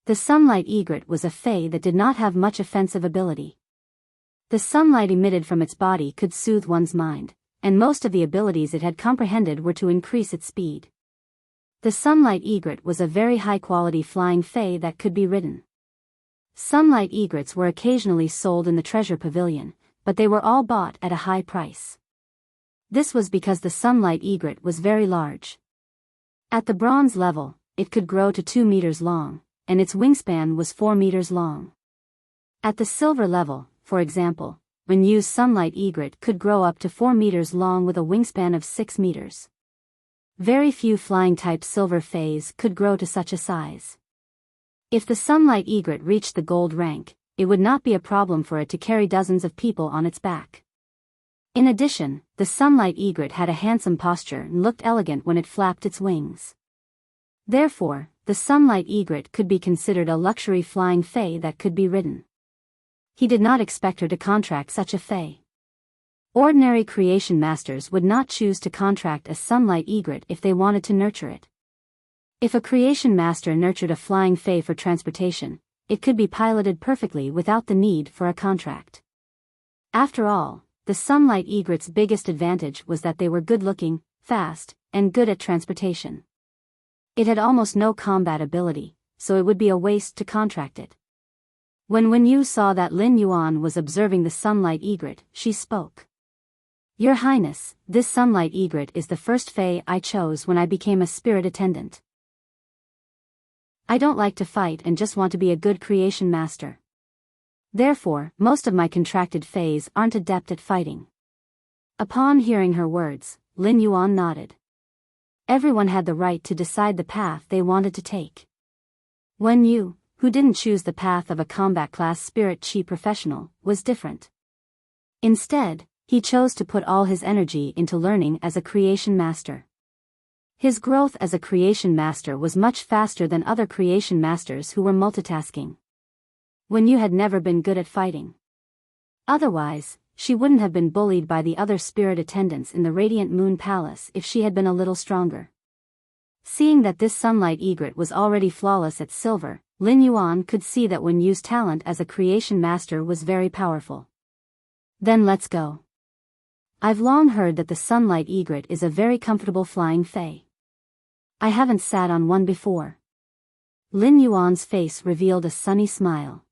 The sunlight egret was a fei that did not have much offensive ability. The sunlight emitted from its body could soothe one's mind, and most of the abilities it had comprehended were to increase its speed. The sunlight egret was a very high-quality flying fei that could be ridden. Sunlight egrets were occasionally sold in the treasure pavilion, but they were all bought at a high price. This was because the sunlight egret was very large. At the bronze level, it could grow to 2 meters long, and its wingspan was 4 meters long. At the silver level, for example, Wen Yu's sunlight egret could grow up to 4 meters long with a wingspan of 6 meters. Very few flying-type silver feis could grow to such a size. If the sunlight egret reached the gold rank, it would not be a problem for it to carry dozens of people on its back. In addition, the sunlight egret had a handsome posture and looked elegant when it flapped its wings. Therefore, the sunlight egret could be considered a luxury flying fae that could be ridden. He did not expect her to contract such a fae. Ordinary creation masters would not choose to contract a sunlight egret if they wanted to nurture it. If a creation master nurtured a flying fae for transportation, it could be piloted perfectly without the need for a contract. After all, the sunlight egret's biggest advantage was that they were good-looking, fast, and good at transportation. It had almost no combat ability, so it would be a waste to contract it. When Wen-yu saw that Lin Yuan was observing the sunlight egret, she spoke. Your Highness, this sunlight egret is the first fae I chose when I became a spirit attendant. I don't like to fight and just want to be a good creation master. Therefore, most of my contracted faes aren't adept at fighting. Upon hearing her words, Lin Yuan nodded. Everyone had the right to decide the path they wanted to take. Wen-yu, who didn't choose the path of a combat class spirit chi professional, was different. Instead, he chose to put all his energy into learning as a creation master. His growth as a creation master was much faster than other creation masters who were multitasking. Wen-yu had never been good at fighting. Otherwise, she wouldn't have been bullied by the other spirit attendants in the Radiant Moon Palace if she had been a little stronger. Seeing that this sunlight egret was already flawless at silver, Lin Yuan could see that Wen-yu's talent as a creation master was very powerful. Then let's go. I've long heard that the sunlight egret is a very comfortable flying fae. I haven't sat on one before. Lin Yuan's face revealed a sunny smile.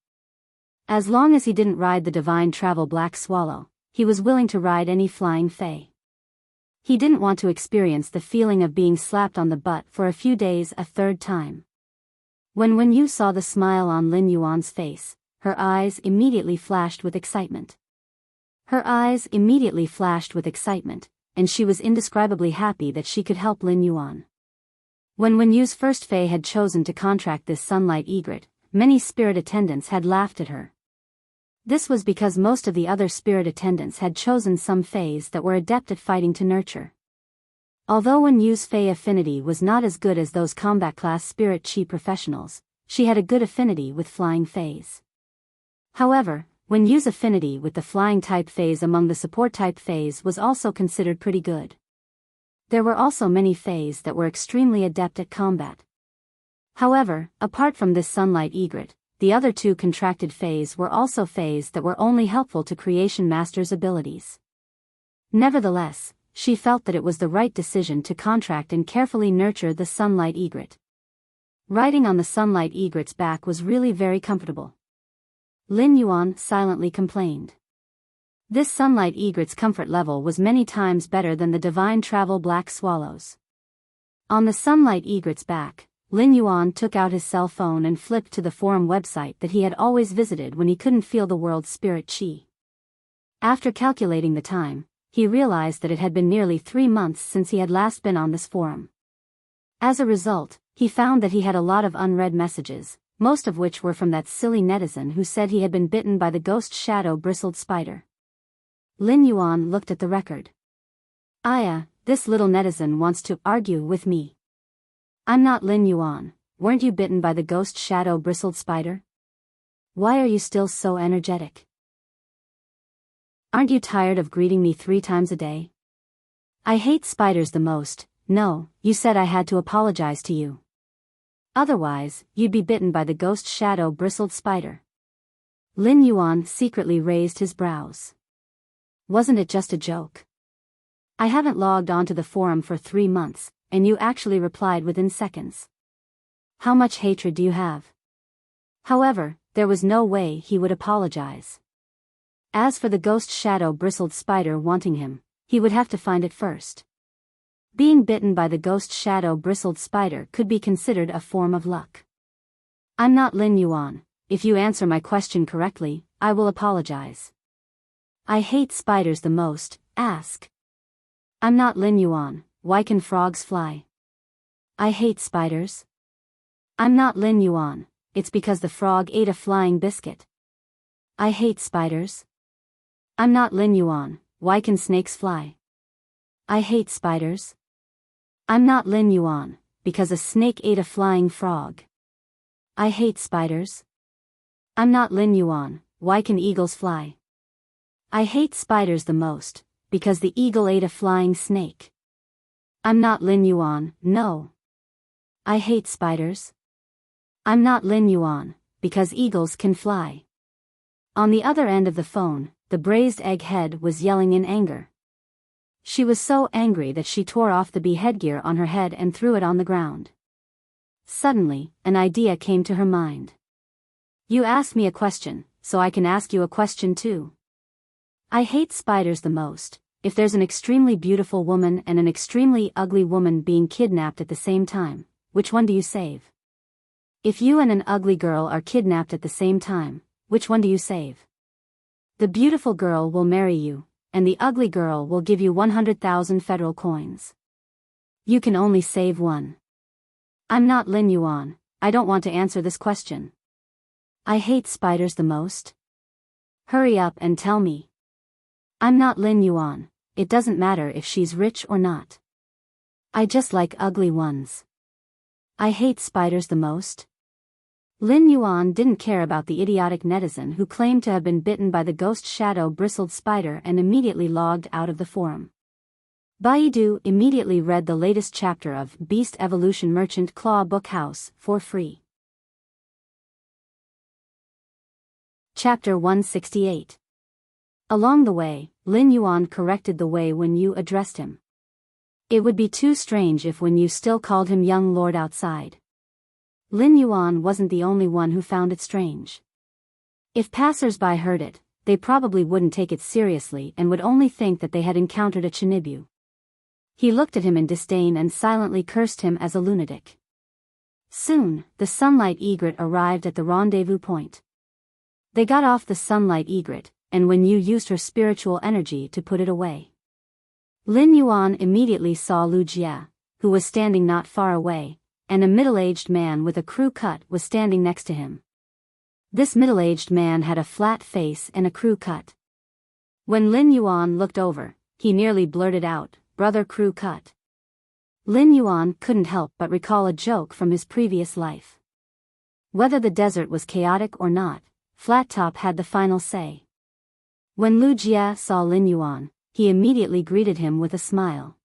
As long as he didn't ride the divine travel black swallow, he was willing to ride any flying fae. He didn't want to experience the feeling of being slapped on the butt for a few days a third time. When Wen-yu saw the smile on Lin Yuan's face, her eyes immediately flashed with excitement. And she was indescribably happy that she could help Lin Yuan. When Wen-yu's first fae had chosen to contract this sunlight egret, many spirit attendants had laughed at her. This was because most of the other spirit attendants had chosen some faes that were adept at fighting to nurture. Although Wen-yu's fae affinity was not as good as those combat class spirit chi professionals, she had a good affinity with flying faes. However, Wen-yu's affinity with the flying type faes among the support type faes was also considered pretty good. There were also many faes that were extremely adept at combat. However, apart from this sunlight egret, the other two contracted faes were also faes that were only helpful to creation master's abilities. Nevertheless, she felt that it was the right decision to contract and carefully nurture the sunlight egret. Riding on the sunlight egret's back was really very comfortable. Lin Yuan silently complained. This sunlight egret's comfort level was many times better than the divine travel black swallows. On the sunlight egret's back, Lin Yuan took out his cell phone and flipped to the forum website that he had always visited when he couldn't feel the world's spirit chi. After calculating the time, he realized that it had been nearly 3 months since he had last been on this forum. As a result, he found that he had a lot of unread messages, most of which were from that silly netizen who said he had been bitten by the ghost shadow bristled spider. Lin Yuan looked at the record. This little netizen wants to argue with me. I'm not Lin Yuan. Weren't you bitten by the ghost shadow bristled spider? Why are you still so energetic? Aren't you tired of greeting me 3 times a day? I hate spiders the most. No, you said I had to apologize to you. Otherwise, you'd be bitten by the ghost shadow bristled spider. Lin Yuan secretly raised his brows. Wasn't it just a joke? I haven't logged onto the forum for 3 months, and you actually replied within seconds. How much hatred do you have? However, there was no way he would apologize. As for the ghost shadow bristled spider wanting him, he would have to find it first. Being bitten by the ghost shadow bristled spider could be considered a form of luck. I'm not Lin Yuan. If you answer my question correctly, I will apologize. I hate spiders the most. Ask. I'm not Lin Yuan. Why can frogs fly? I hate spiders. I'm not Lin Yuan. It's because the frog ate a flying biscuit. I hate spiders. I'm not Lin Yuan. Why can snakes fly? I hate spiders. I'm not Lin Yuan. because a snake ate a flying frog. I hate spiders. I'm not Lin Yuan, why can eagles fly? I hate spiders the most, because the eagle ate a flying snake. I'm not Lin Yuan, no. I hate spiders. I'm not Lin Yuan, because eagles can fly. On the other end of the phone, the braised egg head was yelling in anger. She was so angry that she tore off the bee headgear on her head and threw it on the ground. Suddenly, an idea came to her mind. You asked me a question, so I can ask you a question too. I hate spiders the most. If there's an extremely beautiful woman and an extremely ugly woman being kidnapped at the same time, which one do you save? If you and an ugly girl are kidnapped at the same time, which one do you save? The beautiful girl will marry you, and the ugly girl will give you 100,000 federal coins. You can only save one. I'm not Lin Yuan, I don't want to answer this question. I hate spiders the most. Hurry up and tell me. I'm not Lin Yuan, it doesn't matter if she's rich or not. I just like ugly ones. I hate spiders the most. Lin Yuan didn't care about the idiotic netizen who claimed to have been bitten by the ghost shadow-bristled spider and immediately logged out of the forum. Baidu immediately read the latest chapter of Beast Evolution Merchant Claw Book House for free. Chapter 168. Along the way, Lin Yuan corrected the way Wen Yu addressed him. It would be too strange if Wen Yu still called him young lord outside. Lin Yuan wasn't the only one who found it strange. If passers-by heard it, they probably wouldn't take it seriously and would only think that they had encountered a Chinibu. He looked at him in disdain and silently cursed him as a lunatic. Soon, the sunlight egret arrived at the rendezvous point. They got off the sunlight egret, and Wen Yu used her spiritual energy to put it away. Lin Yuan immediately saw Lu Jia, who was standing not far away, and a middle-aged man with a crew cut was standing next to him. This middle-aged man had a flat face and a crew cut. When Lin Yuan looked over, he nearly blurted out, "Brother crew cut." Lin Yuan couldn't help but recall a joke from his previous life. Whether the desert was chaotic or not, Flat Top had the final say. When Lu Jia saw Lin Yuan, he immediately greeted him with a smile.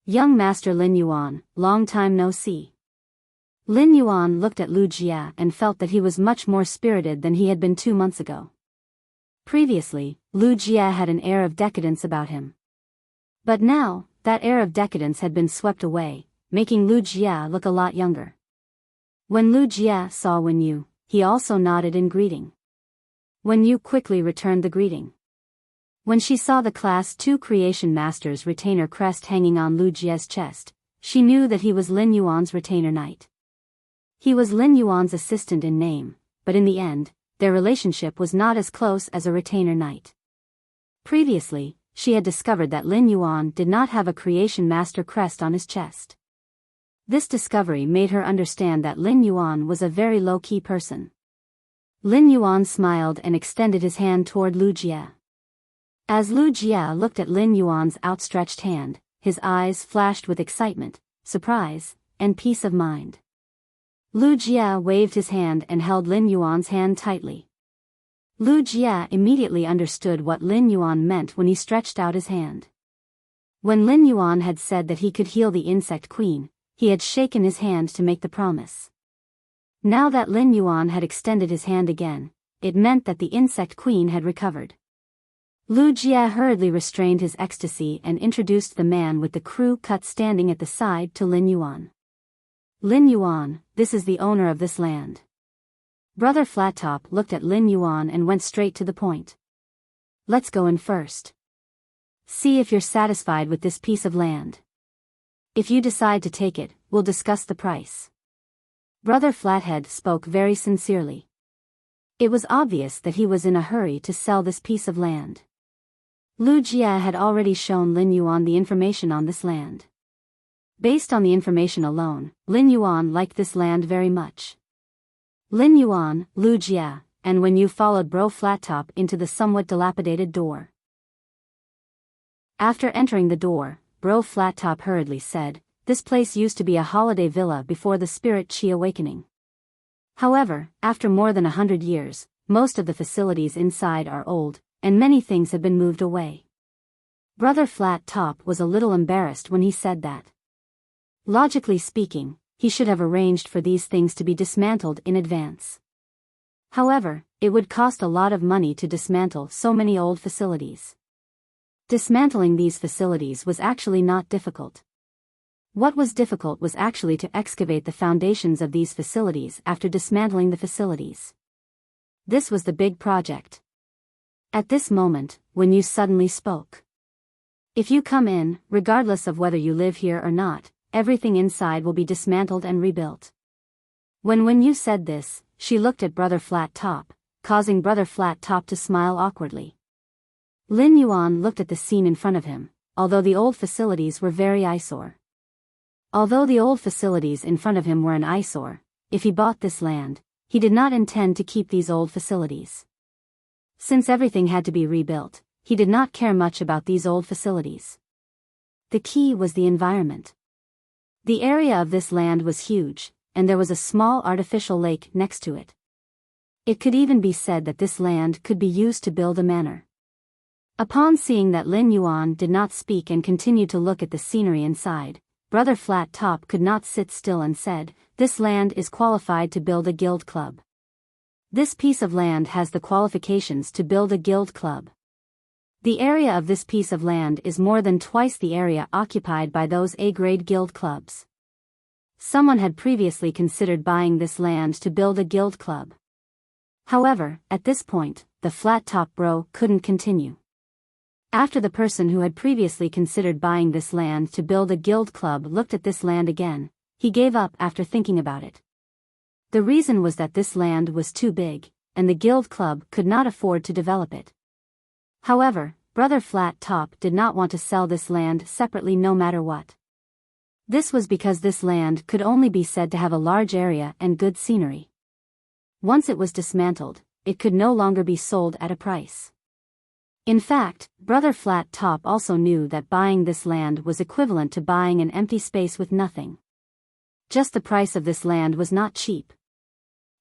"Young Master Lin Yuan, long time no see." Lin Yuan looked at Lu Jia and felt that he was much more spirited than he had been 2 months ago. Previously, Lu Jia had an air of decadence about him. But now, that air of decadence had been swept away, making Lu Jia look a lot younger. When Lu Jia saw Wen Yu, he also nodded in greeting. Wen Yu quickly returned the greeting. When she saw the Class 2 Creation Master's retainer crest hanging on Lu Jia's chest, she knew that he was Lin Yuan's retainer knight. He was Lin Yuan's assistant in name, but in the end, their relationship was not as close as a retainer knight. Previously, she had discovered that Lin Yuan did not have a Creation Master crest on his chest. This discovery made her understand that Lin Yuan was a very low-key person. Lin Yuan smiled and extended his hand toward Lu Jia. As Lu Jia looked at Lin Yuan's outstretched hand, his eyes flashed with excitement, surprise, and peace of mind. Lu Jia waved his hand and held Lin Yuan's hand tightly. Lu Jia immediately understood what Lin Yuan meant when he stretched out his hand. When Lin Yuan had said that he could heal the insect queen, he had shaken his hand to make the promise. Now that Lin Yuan had extended his hand again, it meant that the insect queen had recovered. Lu Jia hurriedly restrained his ecstasy and introduced the man with the crew cut standing at the side to Lin Yuan. "Lin Yuan, this is the owner of this land." Brother Flattop looked at Lin Yuan and went straight to the point. "Let's go in first. See if you're satisfied with this piece of land. If you decide to take it, we'll discuss the price." Brother Flathead spoke very sincerely. It was obvious that he was in a hurry to sell this piece of land. Lu Jia had already shown Lin Yuan the information on this land. Based on the information alone, Lin Yuan liked this land very much. Lin Yuan, Lu Jia, and Wen Yu followed Bro Flattop into the somewhat dilapidated door. After entering the door, Bro Flattop hurriedly said, this place used to be a holiday villa before the spirit chi awakening. However, after more than 100 years, most of the facilities inside are old, and many things have been moved away. Brother Flat Top was a little embarrassed when he said that. Logically speaking, he should have arranged for these things to be dismantled in advance. However, it would cost a lot of money to dismantle so many old facilities. Dismantling these facilities was actually not difficult. What was difficult was actually to excavate the foundations of these facilities after dismantling the facilities. This was the big project. At this moment, when you suddenly spoke. If you come in, regardless of whether you live here or not, everything inside will be dismantled and rebuilt. When you said this, she looked at Brother Flat Top, causing Brother Flat Top to smile awkwardly. Lin Yuan looked at the scene in front of him, although the old facilities were very eyesore. Although the old facilities in front of him were an eyesore, if he bought this land, he did not intend to keep these old facilities. Since everything had to be rebuilt, he did not care much about these old facilities. The key was the environment. The area of this land was huge, and there was a small artificial lake next to it. It could even be said that this land could be used to build a manor. Upon seeing that Lin Yuan did not speak and continued to look at the scenery inside, Brother Flat Top could not sit still and said, "This land is qualified to build a guild club. This piece of land has the qualifications to build a guild club. The area of this piece of land is more than twice the area occupied by those A-grade guild clubs." Someone had previously considered buying this land to build a guild club. However, at this point, the Flat Top Bro couldn't continue. After the person who had previously considered buying this land to build a guild club looked at this land again, he gave up after thinking about it. The reason was that this land was too big, and the guild club could not afford to develop it. However, Brother Flat Top did not want to sell this land separately no matter what. This was because this land could only be said to have a large area and good scenery. Once it was dismantled, it could no longer be sold at a price. In fact, Brother Flat Top also knew that buying this land was equivalent to buying an empty space with nothing. Just the price of this land was not cheap.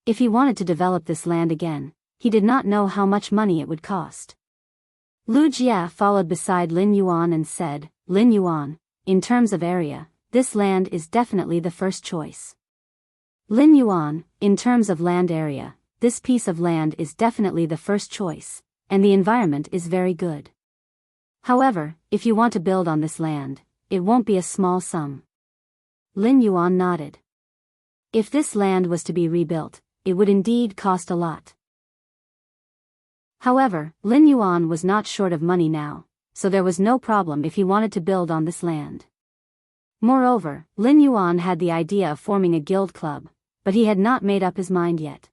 If he wanted to develop this land again, he did not know how much money it would cost. Lu Jia followed beside Lin Yuan and said, "Lin Yuan, in terms of area, this land is definitely the first choice. Lin Yuan, in terms of land area, this piece of land is definitely the first choice, and the environment is very good. However, if you want to build on this land, it won't be a small sum." Lin Yuan nodded. If this land was to be rebuilt, it would indeed cost a lot. However, Lin Yuan was not short of money now, so there was no problem if he wanted to build on this land. Moreover, Lin Yuan had the idea of forming a guild club, but he had not made up his mind yet.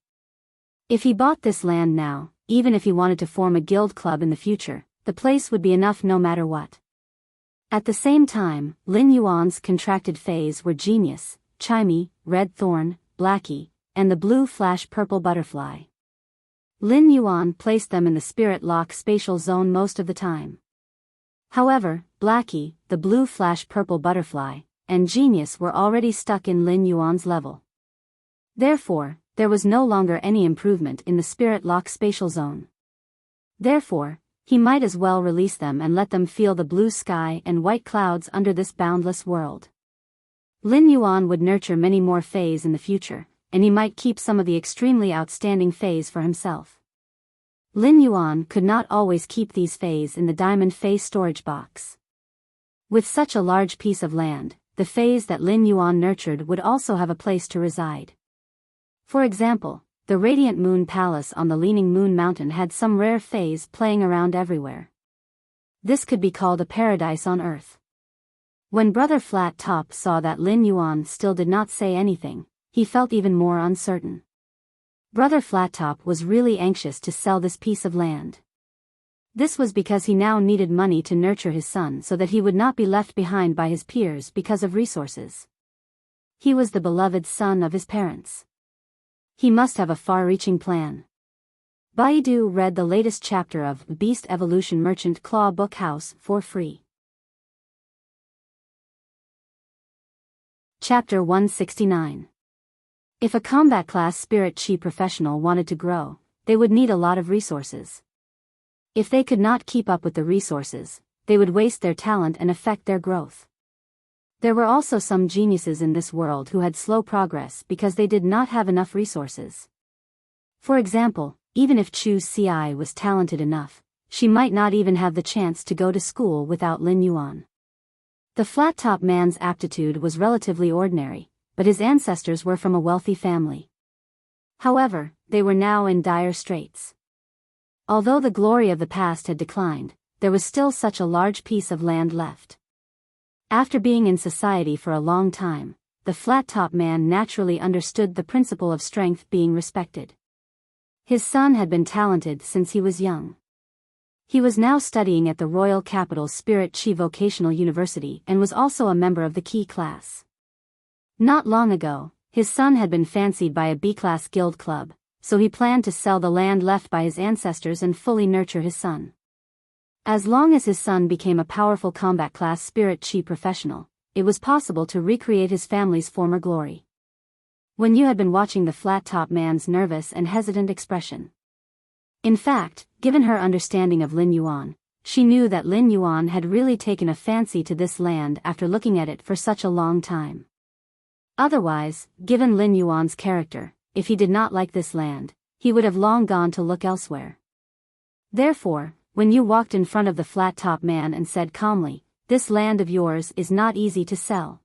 If he bought this land now, even if he wanted to form a guild club in the future, the place would be enough no matter what. At the same time, Lin Yuan's contracted phase were Genius, Chimey, Red Thorn, Blackie, and the Blue Flash Purple Butterfly. Lin Yuan placed them in the Spirit Lock spatial zone most of the time. However, Blackie, the Blue Flash Purple Butterfly, and Genius were already stuck in Lin Yuan's level. Therefore, there was no longer any improvement in the Spirit Lock spatial zone. Therefore, he might as well release them and let them feel the blue sky and white clouds under this boundless world. Lin Yuan would nurture many more Fays in the future, and he might keep some of the extremely outstanding Fays for himself. Lin Yuan could not always keep these Fays in the Diamond Fay storage box. With such a large piece of land, the Fays that Lin Yuan nurtured would also have a place to reside. For example, the Radiant Moon Palace on the Leaning Moon Mountain had some rare Fays playing around everywhere. This could be called a paradise on Earth. When Brother Flat Top saw that Lin Yuan still did not say anything, he felt even more uncertain. Brother Flat Top was really anxious to sell this piece of land. This was because he now needed money to nurture his son so that he would not be left behind by his peers because of resources. He was the beloved son of his parents. He must have a far-reaching plan. Baidu read the latest chapter of Beast Evolution Merchant Claw Book House for free. Chapter 169. If a combat class spirit chi professional wanted to grow, they would need a lot of resources. If they could not keep up with the resources, they would waste their talent and affect their growth. There were also some geniuses in this world who had slow progress because they did not have enough resources. For example, even if Chu Ci was talented enough, she might not even have the chance to go to school without Lin Yuan. The flat-top man's aptitude was relatively ordinary, but his ancestors were from a wealthy family. However, they were now in dire straits. Although the glory of the past had declined, there was still such a large piece of land left. After being in society for a long time, the flat-top man naturally understood the principle of strength being respected. His son had been talented since he was young. He was now studying at the Royal Capital Spirit Chi Vocational University and was also a member of the Key class. Not long ago, his son had been fancied by a B-class guild club, so he planned to sell the land left by his ancestors and fully nurture his son. As long as his son became a powerful combat class spirit chi professional, it was possible to recreate his family's former glory. Wen Yu had been watching the flat-top man's nervous and hesitant expression. In fact, given her understanding of Lin Yuan, she knew that Lin Yuan had really taken a fancy to this land after looking at it for such a long time. Otherwise, given Lin Yuan's character, if he did not like this land, he would have long gone to look elsewhere. Therefore, Wen Yu walked in front of the flat-top man and said calmly, "This land of yours is not easy to sell.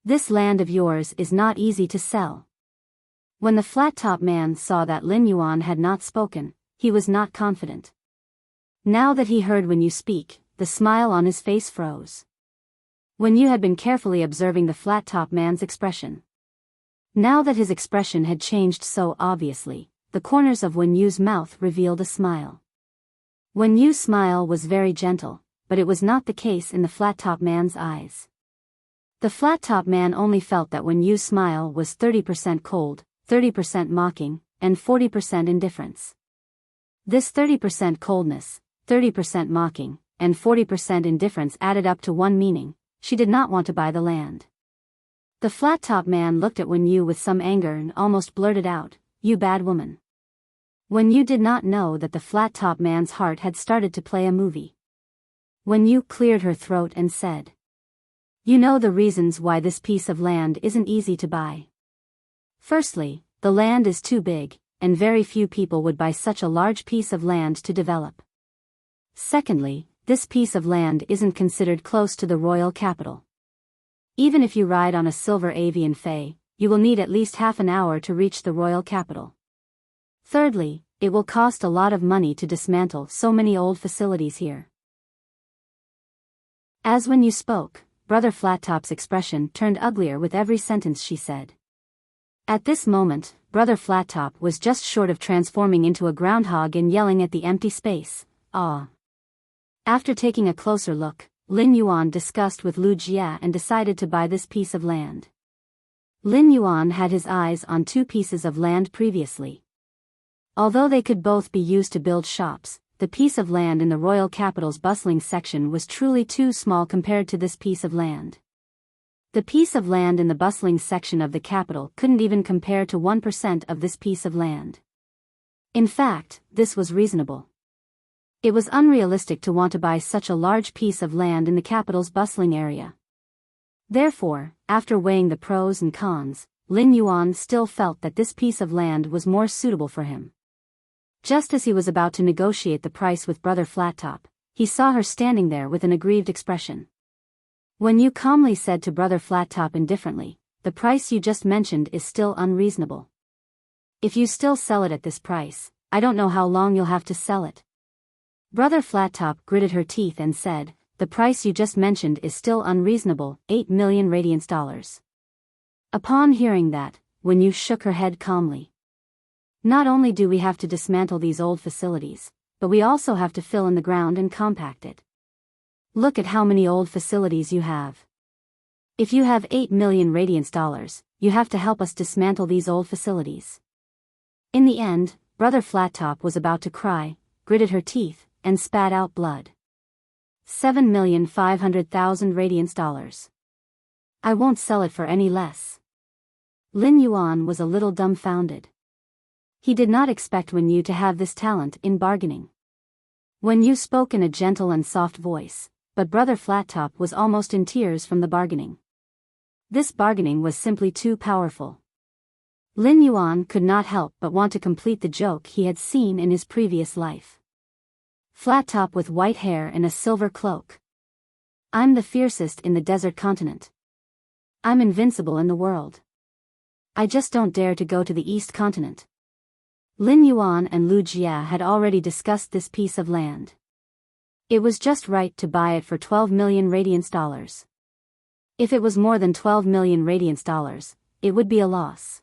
This land of yours is not easy to sell." When the flat-top man saw that Lin Yuan had not spoken, he was not confident. Now that he heard Wen Yu speak, the smile on his face froze. Wen Yu had been carefully observing the flat-top man's expression. Now that his expression had changed so obviously, the corners of Wen Yu's mouth revealed a smile. Wen Yu's smile was very gentle, but it was not the case in the flat-top man's eyes. The flat-top man only felt that Wen Yu's smile was 30% cold, 30% mocking, and 40% indifference. This 30% coldness, 30% mocking, and 40% indifference added up to one meaning: she did not want to buy the land. The flat-top man looked at Wen Yu with some anger and almost blurted out, "You bad woman." Wen Yu did not know that the flat-top man's heart had started to play a movie. Wen Yu cleared her throat and said, "You know the reasons why this piece of land isn't easy to buy. Firstly, the land is too big, and very few people would buy such a large piece of land to develop. Secondly, this piece of land isn't considered close to the royal capital. Even if you ride on a silver avian fei, you will need at least half an hour to reach the royal capital. Thirdly, it will cost a lot of money to dismantle so many old facilities here." As when you spoke, Brother Flattop's expression turned uglier with every sentence she said. At this moment, Brother Flattop was just short of transforming into a groundhog and yelling at the empty space, "Ah!" After taking a closer look, Lin Yuan discussed with Lu Jia and decided to buy this piece of land. Lin Yuan had his eyes on two pieces of land previously. Although they could both be used to build shops, the piece of land in the royal capital's bustling section was truly too small compared to this piece of land. The piece of land in the bustling section of the capital couldn't even compare to 1% of this piece of land. In fact, this was reasonable. It was unrealistic to want to buy such a large piece of land in the capital's bustling area. Therefore, after weighing the pros and cons, Lin Yuan still felt that this piece of land was more suitable for him. Just as he was about to negotiate the price with Brother Flattop, he saw her standing there with an aggrieved expression. Wen Yu calmly said to Brother Flattop indifferently, "The price you just mentioned is still unreasonable. If you still sell it at this price, I don't know how long you'll have to sell it." Brother Flattop gritted her teeth and said, "The price you just mentioned is still unreasonable, 8 million radiance dollars." Upon hearing that, Wen Yu shook her head calmly. "Not only do we have to dismantle these old facilities, but we also have to fill in the ground and compact it. Look at how many old facilities you have. If you have 8 million radiance dollars, you have to help us dismantle these old facilities." In the end, Brother Flattop was about to cry, gritted her teeth, and spat out blood. 7,500,000 radiance dollars. I won't sell it for any less. Lin Yuan was a little dumbfounded. He did not expect Wen Yu to have this talent in bargaining. Wen Yu spoke in a gentle and soft voice, but Brother Flattop was almost in tears from the bargaining. This bargaining was simply too powerful. Lin Yuan could not help but want to complete the joke he had seen in his previous life. Flattop with white hair and a silver cloak. I'm the fiercest in the desert continent. I'm invincible in the world. I just don't dare to go to the East Continent. Lin Yuan and Lu Jia had already discussed this piece of land. It was just right to buy it for 12 million radiance dollars. If it was more than 12 million radiance dollars, it would be a loss.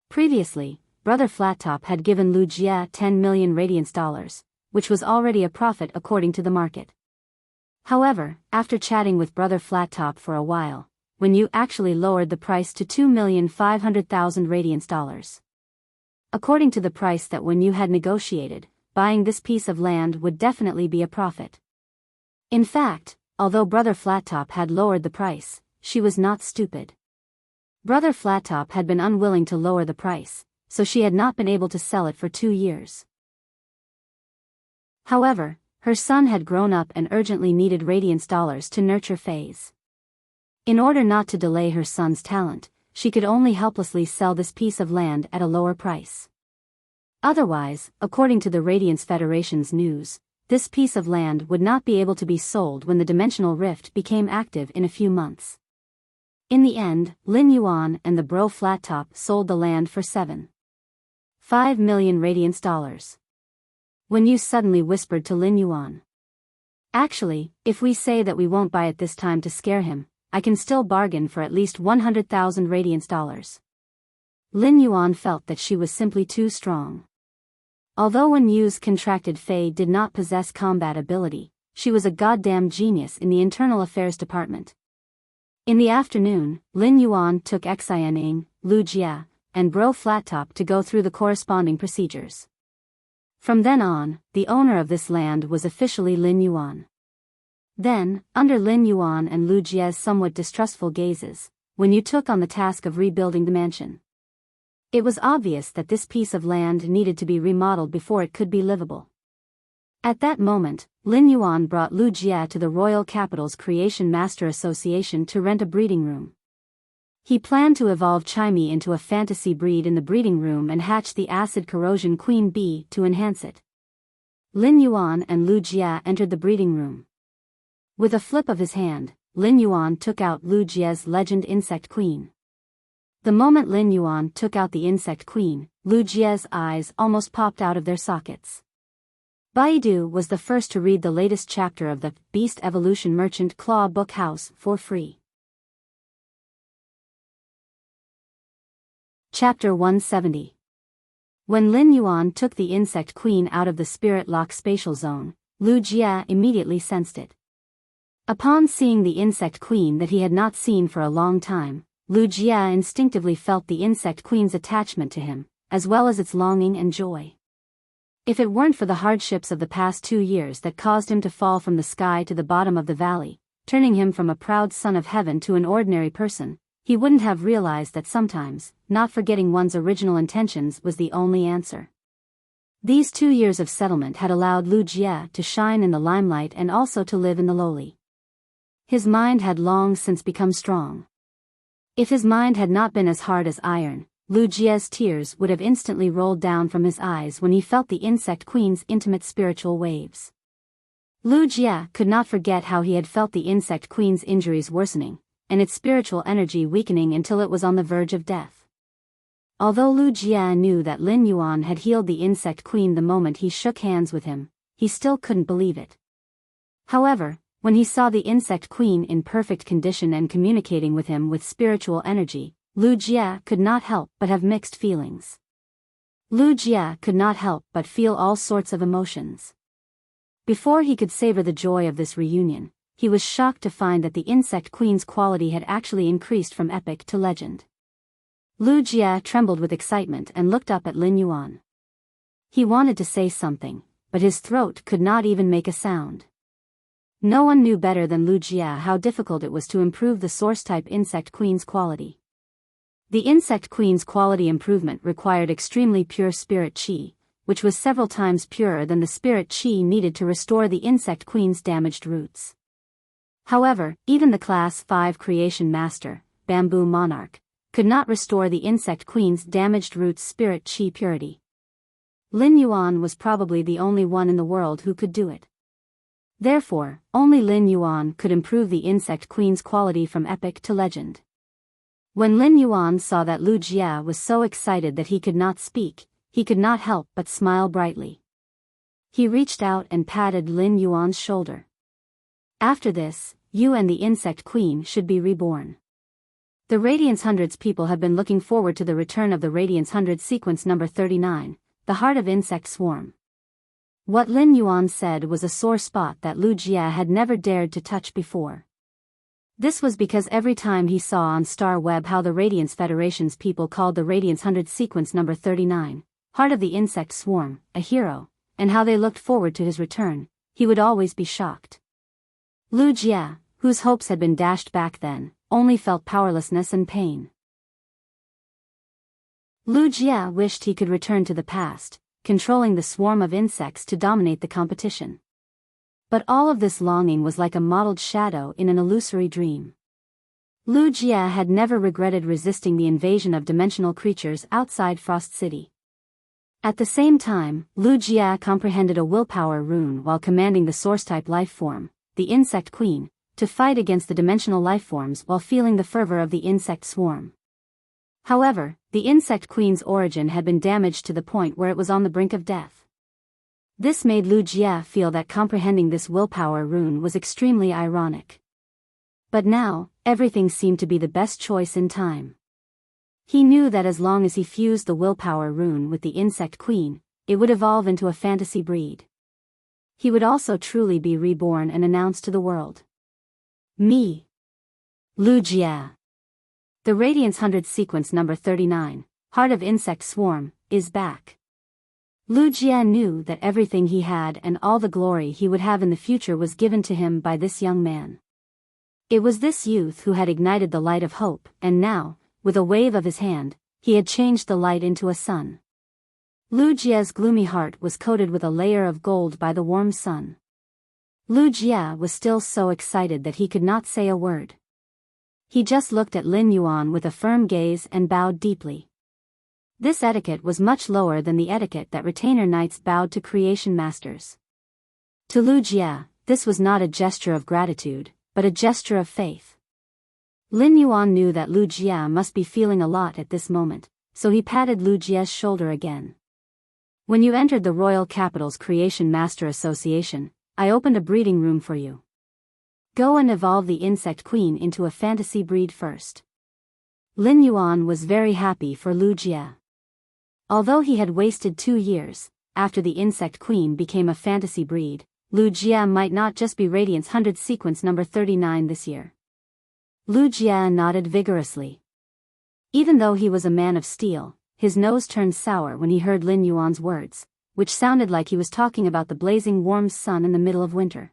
Previously, Brother Flattop had given Lu Jia 10 million radiance dollars, which was already a profit according to the market. However, after chatting with Brother Flattop for a while, Wen Yu actually lowered the price to 2,500,000 radiance dollars. According to the price that Wen Yu had negotiated, buying this piece of land would definitely be a profit. In fact, although Brother Flattop had lowered the price, she was not stupid. Brother Flattop had been unwilling to lower the price, so she had not been able to sell it for 2 years. However, her son had grown up and urgently needed radiance dollars to nurture phase. In order not to delay her son's talent, she could only helplessly sell this piece of land at a lower price. Otherwise, according to the Radiance Federation's news, this piece of land would not be able to be sold when the dimensional rift became active in a few months. In the end, Lin Yuan and the bro Flattop sold the land for 7.5 million radiance dollars. Wen Yu suddenly whispered to Lin Yuan. Actually, if we say that we won't buy it this time to scare him, I can still bargain for at least 100,000 radiance dollars. Lin Yuan felt that she was simply too strong. Although Wen Yu's contracted Fae did not possess combat ability, she was a goddamn genius in the internal affairs department. In the afternoon, Lin Yuan took Xianing, Lu Jia, and Bro Flattop to go through the corresponding procedures. From then on, the owner of this land was officially Lin Yuan. Then, under Lin Yuan and Lu Jia's somewhat distrustful gazes, Wen Yu took on the task of rebuilding the mansion. It was obvious that this piece of land needed to be remodeled before it could be livable. At that moment, Lin Yuan brought Lu Jia to the Royal Capital's Creation Master Association to rent a breeding room. He planned to evolve Chimey into a fantasy breed in the breeding room and hatch the acid corrosion queen bee to enhance it. Lin Yuan and Lu Jia entered the breeding room. With a flip of his hand, Lin Yuan took out Lu Jia's legend insect queen. The moment Lin Yuan took out the insect queen, Lu Jia's eyes almost popped out of their sockets. Baidu was the first to read the latest chapter of the Beast Evolution Merchant Claw Book House for free. Chapter 170. When Lin Yuan took the insect queen out of the spirit lock spatial zone, Lu Jia immediately sensed it. Upon seeing the insect queen that he had not seen for a long time, Lu Jia instinctively felt the insect queen's attachment to him, as well as its longing and joy. If it weren't for the hardships of the past 2 years that caused him to fall from the sky to the bottom of the valley, turning him from a proud son of heaven to an ordinary person, he wouldn't have realized that sometimes, not forgetting one's original intentions was the only answer. These 2 years of settlement had allowed Lu Jia to shine in the limelight and also to live in the lowly. His mind had long since become strong. If his mind had not been as hard as iron, Lu Jia's tears would have instantly rolled down from his eyes when he felt the insect queen's intimate spiritual waves. Lu Jia could not forget how he had felt the insect queen's injuries worsening, and its spiritual energy weakening until it was on the verge of death. Although Lu Jia knew that Lin Yuan had healed the insect queen the moment he shook hands with him, he still couldn't believe it. However, when he saw the insect queen in perfect condition and communicating with him with spiritual energy, Lu Jia could not help but have mixed feelings. Lu Jia could not help but feel all sorts of emotions. Before he could savor the joy of this reunion, he was shocked to find that the insect queen's quality had actually increased from epic to legend. Lu Jia trembled with excitement and looked up at Lin Yuan. He wanted to say something, but his throat could not even make a sound. No one knew better than Wuxia how difficult it was to improve the source-type insect queen's quality. The insect queen's quality improvement required extremely pure spirit qi, which was several times purer than the spirit qi needed to restore the insect queen's damaged roots. However, even the Class 5 Creation Master, Bamboo Monarch, could not restore the insect queen's damaged roots' spirit qi purity. Lin Yuan was probably the only one in the world who could do it. Therefore, only Lin Yuan could improve the insect queen's quality from epic to legend. When Lin Yuan saw that Wuxia was so excited that he could not speak, he could not help but smile brightly. He reached out and patted Lin Yuan's shoulder. After this, you and the insect queen should be reborn. The Radiance Hundreds people have been looking forward to the return of the Radiance Hundreds sequence number 39, the Heart of Insect Swarm. What Lin Yuan said was a sore spot that Wuxia had never dared to touch before. This was because every time he saw on Star Web how the Radiance Federation's people called the Radiance Hundreds sequence number 39, Heart of the Insect Swarm, a hero, and how they looked forward to his return, he would always be shocked. Wuxia, whose hopes had been dashed back then, only felt powerlessness and pain. Wuxia wished he could return to the past, controlling the swarm of insects to dominate the competition. But all of this longing was like a mottled shadow in an illusory dream. Wuxia had never regretted resisting the invasion of dimensional creatures outside Frost City. At the same time, Wuxia comprehended a willpower rune while commanding the source-type life form, the Insect Queen, to fight against the dimensional life forms while feeling the fervor of the insect swarm. However, the Insect Queen's origin had been damaged to the point where it was on the brink of death. This made Wuxia feel that comprehending this willpower rune was extremely ironic. But now, everything seemed to be the best choice in time. He knew that as long as he fused the willpower rune with the Insect Queen, it would evolve into a fantasy breed. He would also truly be reborn and announced to the world. Me. Wuxia. The Radiance Hundreds sequence number 39, Heart of Insect Swarm, is back. Wuxia knew that everything he had and all the glory he would have in the future was given to him by this young man. It was this youth who had ignited the light of hope, and now, with a wave of his hand, he had changed the light into a sun. Wuxia's gloomy heart was coated with a layer of gold by the warm sun. Wuxia was still so excited that he could not say a word. He just looked at Lin Yuan with a firm gaze and bowed deeply. This etiquette was much lower than the etiquette that retainer knights bowed to creation masters. To Wuxia, this was not a gesture of gratitude, but a gesture of faith. Lin Yuan knew that Wuxia must be feeling a lot at this moment, so he patted Wuxia's shoulder again. When you entered the Royal Capital's Creation Master Association, I opened a breeding room for you. Go and evolve the Insect Queen into a fantasy breed first. Lin Yuan was very happy for Wuxia. Although he had wasted 2 years, after the Insect Queen became a fantasy breed, Wuxia might not just be Radiance Hundreds sequence number 39 this year. Wuxia nodded vigorously. Even though he was a man of steel, his nose turned sour when he heard Lin Yuan's words, which sounded like he was talking about the blazing warm sun in the middle of winter.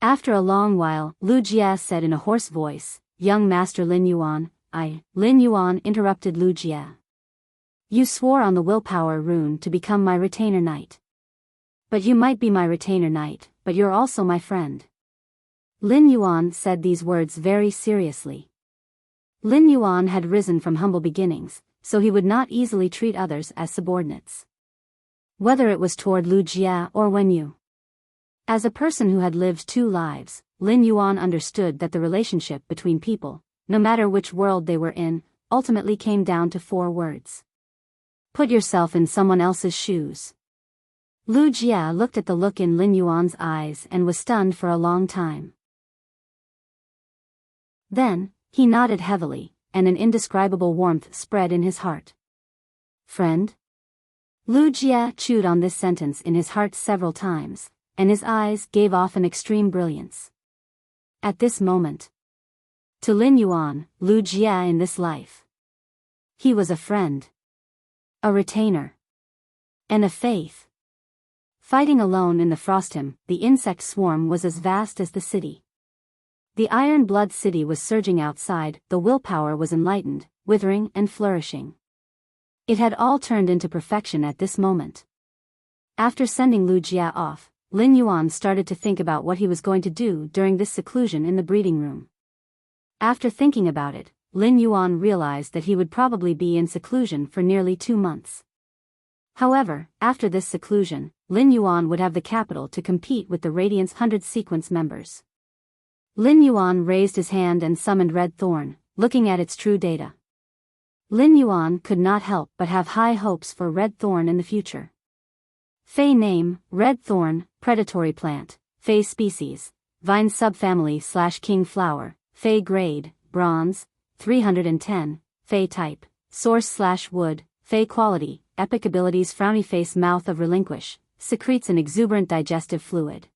After a long while, Wuxia said in a hoarse voice, "Young Master Lin Yuan." Lin Yuan interrupted Wuxia. "You swore on the willpower rune to become my retainer knight. But you might be my retainer knight, but you're also my friend." Lin Yuan said these words very seriously. Lin Yuan had risen from humble beginnings, so he would not easily treat others as subordinates. Whether it was toward Wuxia or Wenyu. As a person who had lived 2 lives, Lin Yuan understood that the relationship between people, no matter which world they were in, ultimately came down to 4 words. Put yourself in someone else's shoes. Wuxia looked at the look in Lin Yuan's eyes and was stunned for a long time. Then, he nodded heavily, and an indescribable warmth spread in his heart. Friend? Wuxia chewed on this sentence in his heart several times, and his eyes gave off an extreme brilliance. At this moment, to Lin Yuan, Wuxia in this life, he was a friend, a retainer, and a faith. Fighting alone in the frostim, the insect swarm was as vast as the city. The Iron Blood City was surging outside, the willpower was enlightened, withering and flourishing. It had all turned into perfection at this moment. After sending Lu Jia off, Lin Yuan started to think about what he was going to do during this seclusion in the breeding room. After thinking about it, Lin Yuan realized that he would probably be in seclusion for nearly 2 months. However, after this seclusion, Lin Yuan would have the capital to compete with the Radiance 100 sequence members. Lin Yuan raised his hand and summoned Red Thorn, looking at its true data. Lin Yuan could not help but have high hopes for Red Thorn in the future. Fei name, Red Thorn, predatory plant, Fei species, vine subfamily/king flower, Fei grade, bronze, 310, Fei type, source/wood, Fei quality, epic abilities frowny face mouth of relinquish, secretes an exuberant digestive fluid.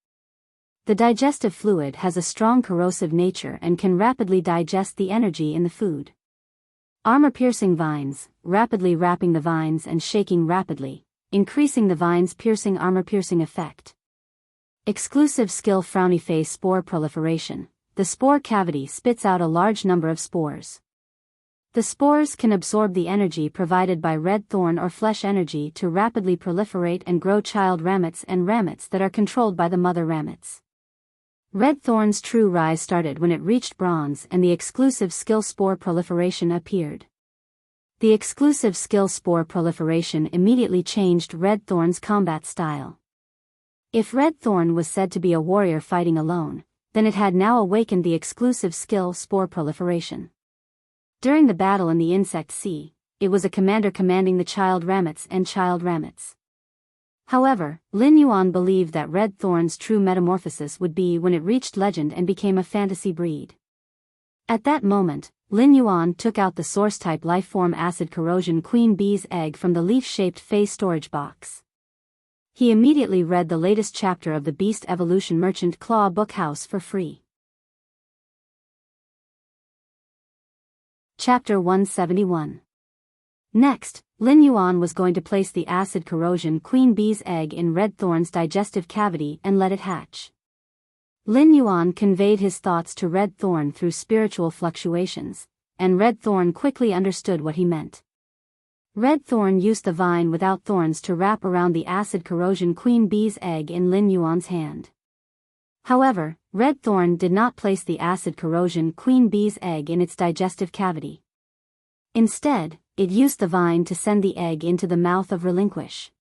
The digestive fluid has a strong corrosive nature and can rapidly digest the energy in the food. Armor-piercing vines, rapidly wrapping the vines and shaking rapidly, increasing the vine's piercing armor-piercing effect. Exclusive skill frowny face spore proliferation, the spore cavity spits out a large number of spores. The spores can absorb the energy provided by red thorn or flesh energy to rapidly proliferate and grow child ramets and ramets that are controlled by the mother ramets. Red Thorn's true rise started when it reached bronze and the exclusive skill spore proliferation appeared. The exclusive skill spore proliferation immediately changed Red Thorn's combat style. If Red Thorn was said to be a warrior fighting alone, then it had now awakened the exclusive skill spore proliferation. During the battle in the Insect Sea, it was a commander commanding the child ramets and child ramets. However, Lin Yuan believed that Red Thorn's true metamorphosis would be when it reached legend and became a fantasy breed. At that moment, Lin Yuan took out the source-type lifeform acid corrosion queen bee's egg from the leaf-shaped Fey storage box. He immediately read the latest chapter of the Beast Evolution Merchant Claw Bookhouse for free. Chapter 171. Next, Lin Yuan was going to place the acid corrosion queen bee's egg in Red Thorn's digestive cavity and let it hatch. Lin Yuan conveyed his thoughts to Red Thorn through spiritual fluctuations, and Red Thorn quickly understood what he meant. Red Thorn used the vine without thorns to wrap around the acid corrosion queen bee's egg in Lin Yuan's hand. However, Red Thorn did not place the acid corrosion queen bee's egg in its digestive cavity. Instead, it used the vine to send the egg into the mouth of Relinquish.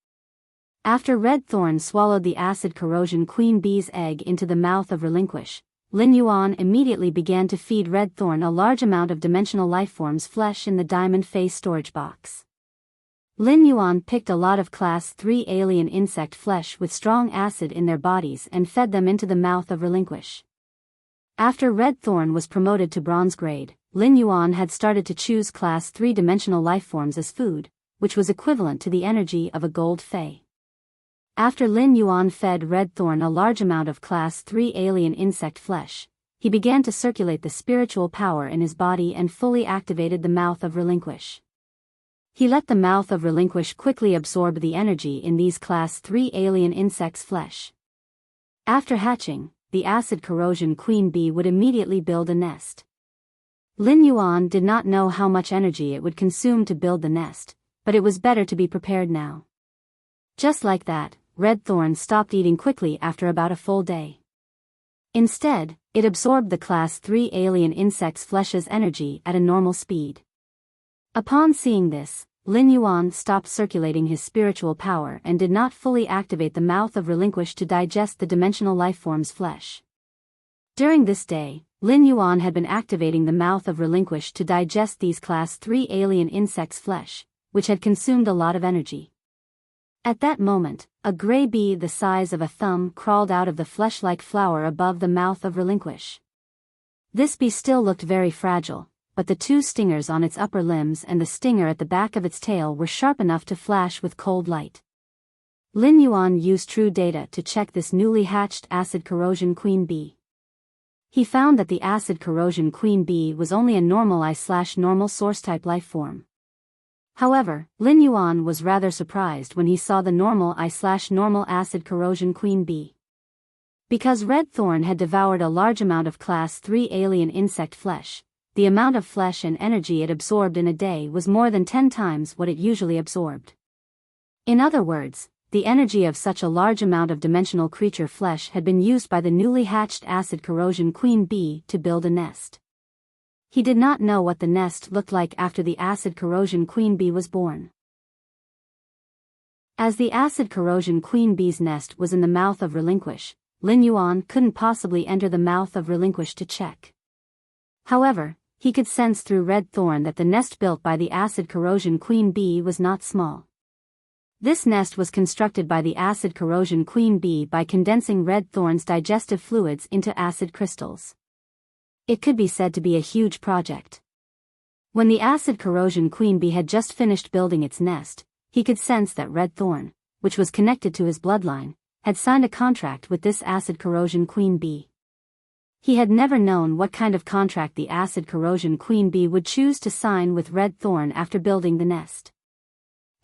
After Red Thorn swallowed the acid corrosion queen bee's egg into the mouth of Relinquish, Lin Yuan immediately began to feed Red Thorn a large amount of dimensional lifeforms flesh in the diamond face storage box. Lin Yuan picked a lot of class 3 alien insect flesh with strong acid in their bodies and fed them into the mouth of Relinquish. After Red Thorn was promoted to bronze grade, Lin Yuan had started to choose class 3-dimensional lifeforms as food, which was equivalent to the energy of a gold fey. After Lin Yuan fed Red Thorn a large amount of class 3 alien insect flesh, he began to circulate the spiritual power in his body and fully activated the mouth of Relinquish. He let the mouth of Relinquish quickly absorb the energy in these class 3 alien insects' flesh. After hatching, the acid corrosion queen bee would immediately build a nest. Lin Yuan did not know how much energy it would consume to build the nest, but it was better to be prepared now. Just like that, Red Thorn stopped eating quickly after about a full day. Instead, it absorbed the class 3 alien insect's flesh's energy at a normal speed. Upon seeing this, Lin Yuan stopped circulating his spiritual power and did not fully activate the mouth of Relinquish to digest the dimensional lifeform's flesh. During this day, Lin Yuan had been activating the mouth of Relinquish to digest these class 3 alien insects' flesh, which had consumed a lot of energy. At that moment, a gray bee the size of a thumb crawled out of the flesh-like flower above the mouth of Relinquish. This bee still looked very fragile, but the 2 stingers on its upper limbs and the stinger at the back of its tail were sharp enough to flash with cold light. Lin Yuan used true data to check this newly hatched acid corrosion queen bee. He found that the acid corrosion queen bee was only a normal I/normal source-type life form. However, Lin Yuan was rather surprised when he saw the normal I/normal acid corrosion queen bee. Because red thorn had devoured a large amount of class 3 alien insect flesh, the amount of flesh and energy it absorbed in a day was more than 10 times what it usually absorbed. In other words, the energy of such a large amount of dimensional creature flesh had been used by the newly hatched acid corrosion queen bee to build a nest. He did not know what the nest looked like after the acid corrosion queen bee was born. As the acid corrosion queen bee's nest was in the mouth of Relinquish, Lin Yuan couldn't possibly enter the mouth of Relinquish to check. However, he could sense through red thorn that the nest built by the acid corrosion queen bee was not small. This nest was constructed by the acid corrosion queen bee by condensing red thorn's digestive fluids into acid crystals. It could be said to be a huge project. When the acid corrosion queen bee had just finished building its nest, he could sense that red thorn, which was connected to his bloodline, had signed a contract with this acid corrosion queen bee. He had never known what kind of contract the acid corrosion queen bee would choose to sign with red thorn after building the nest.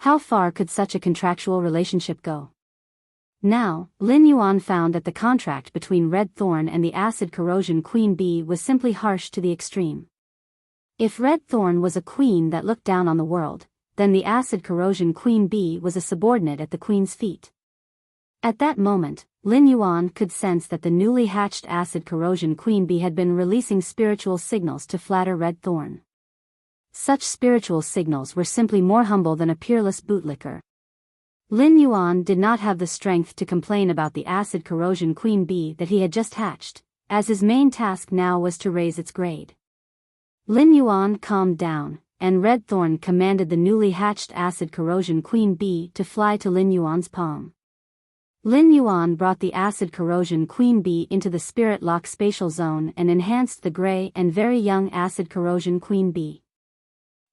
How far could such a contractual relationship go? Now, Lin Yuan found that the contract between red thorn and the acid corrosion queen bee was simply harsh to the extreme. If red thorn was a queen that looked down on the world, then the acid corrosion queen bee was a subordinate at the queen's feet. At that moment, Lin Yuan could sense that the newly hatched acid corrosion queen bee had been releasing spiritual signals to flatter red thorn. Such spiritual signals were simply more humble than a peerless bootlicker. Lin Yuan did not have the strength to complain about the acid corrosion queen bee that he had just hatched, as his main task now was to raise its grade. Lin Yuan calmed down, and red thorn commanded the newly hatched acid corrosion queen bee to fly to Lin Yuan's palm. Lin Yuan brought the acid corrosion queen bee into the spirit lock spatial zone and enhanced the gray and very young acid corrosion queen bee.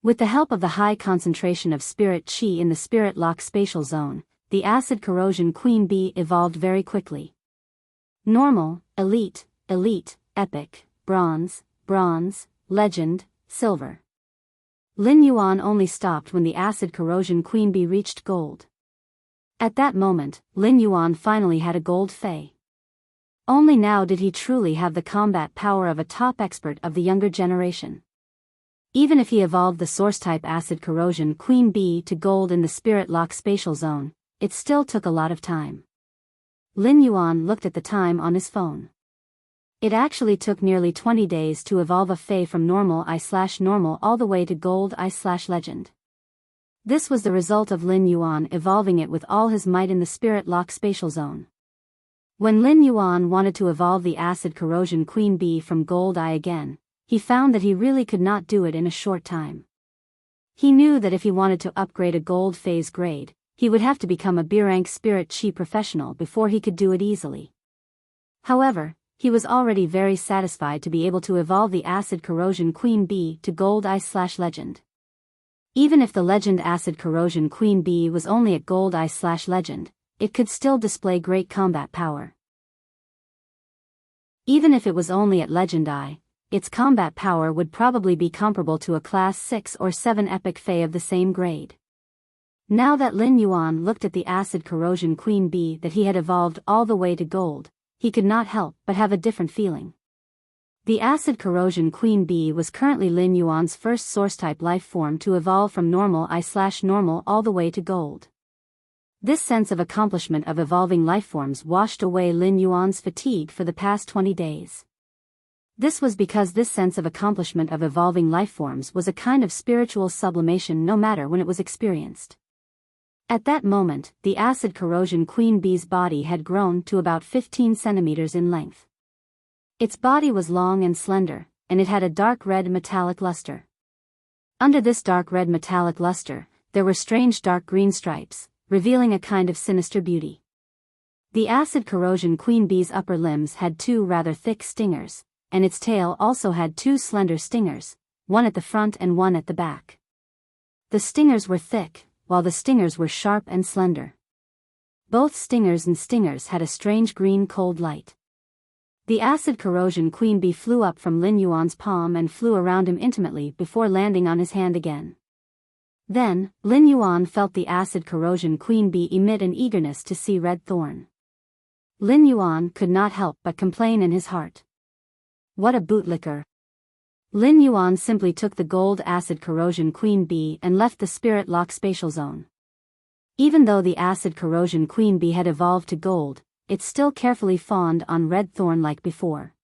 With the help of the high concentration of spirit chi in the spirit lock spatial zone, the acid corrosion queen bee evolved very quickly. Normal, elite, elite, epic, bronze, bronze, legend, silver. Lin Yuan only stopped when the acid corrosion queen bee reached gold. At that moment, Lin Yuan finally had a gold fei. Only now did he truly have the combat power of a top expert of the younger generation. Even if he evolved the source-type acid corrosion queen bee to gold in the spirit lock spatial zone, it still took a lot of time. Lin Yuan looked at the time on his phone. It actually took nearly 20 days to evolve a fei from normal I/normal all the way to gold I/legend. This was the result of Lin Yuan evolving it with all his might in the spirit lock spatial zone. When Lin Yuan wanted to evolve the acid corrosion queen bee from gold I again, he found that he really could not do it in a short time. He knew that if he wanted to upgrade a gold phase grade, he would have to become a B-rank spirit chi professional before he could do it easily. However, he was already very satisfied to be able to evolve the acid corrosion queen bee to gold I/legend. Even if the legend acid corrosion queen bee was only at gold I/legend, it could still display great combat power. Even if it was only at legend I, its combat power would probably be comparable to a class 6 or 7 epic fei of the same grade. Now that Lin Yuan looked at the acid corrosion queen bee that he had evolved all the way to gold, he could not help but have a different feeling. The acid corrosion queen bee was currently Lin Yuan's first source-type life form to evolve from normal I/normal all the way to gold. This sense of accomplishment of evolving lifeforms washed away Lin Yuan's fatigue for the past 20 days. This was because this sense of accomplishment of evolving lifeforms was a kind of spiritual sublimation no matter when it was experienced. At that moment, the acid corrosion queen bee's body had grown to about 15 centimeters in length. Its body was long and slender, and it had a dark red metallic luster. Under this dark red metallic luster, there were strange dark green stripes, revealing a kind of sinister beauty. The acid corrosion queen bee's upper limbs had 2 rather thick stingers, and its tail also had 2 slender stingers, one at the front and one at the back. The stingers were thick, while the stingers were sharp and slender. Both stingers had a strange green cold light. The acid corrosion queen bee flew up from Lin Yuan's palm and flew around him intimately before landing on his hand again. Then, Lin Yuan felt the acid corrosion queen bee emit an eagerness to see Red Thorn. Lin Yuan could not help but complain in his heart. What a bootlicker. Lin Yuan simply took the gold acid corrosion queen bee and left the spirit lock spatial zone. Even though the acid corrosion queen bee had evolved to gold, it still carefully fawned on Red Thorn like before.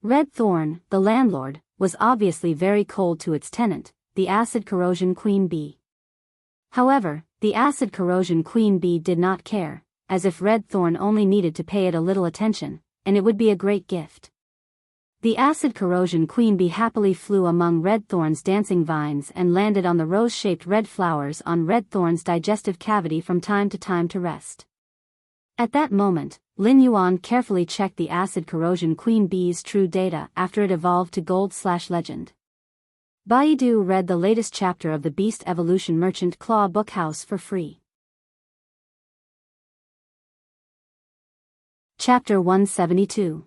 Red Thorn, the landlord, was obviously very cold to its tenant, the acid corrosion queen bee. However, the acid corrosion queen bee did not care, as if Red Thorn only needed to pay it a little attention, and it would be a great gift. The acid corrosion queen bee happily flew among Red Thorn's dancing vines and landed on the rose-shaped red flowers on Red Thorn's digestive cavity from time to rest. At that moment, Lin Yuan carefully checked the acid corrosion queen bee's true data after it evolved to gold/legend. Biyao read the latest chapter of the Beast Evolution Merchant Claw Bookhouse for free. Chapter 172.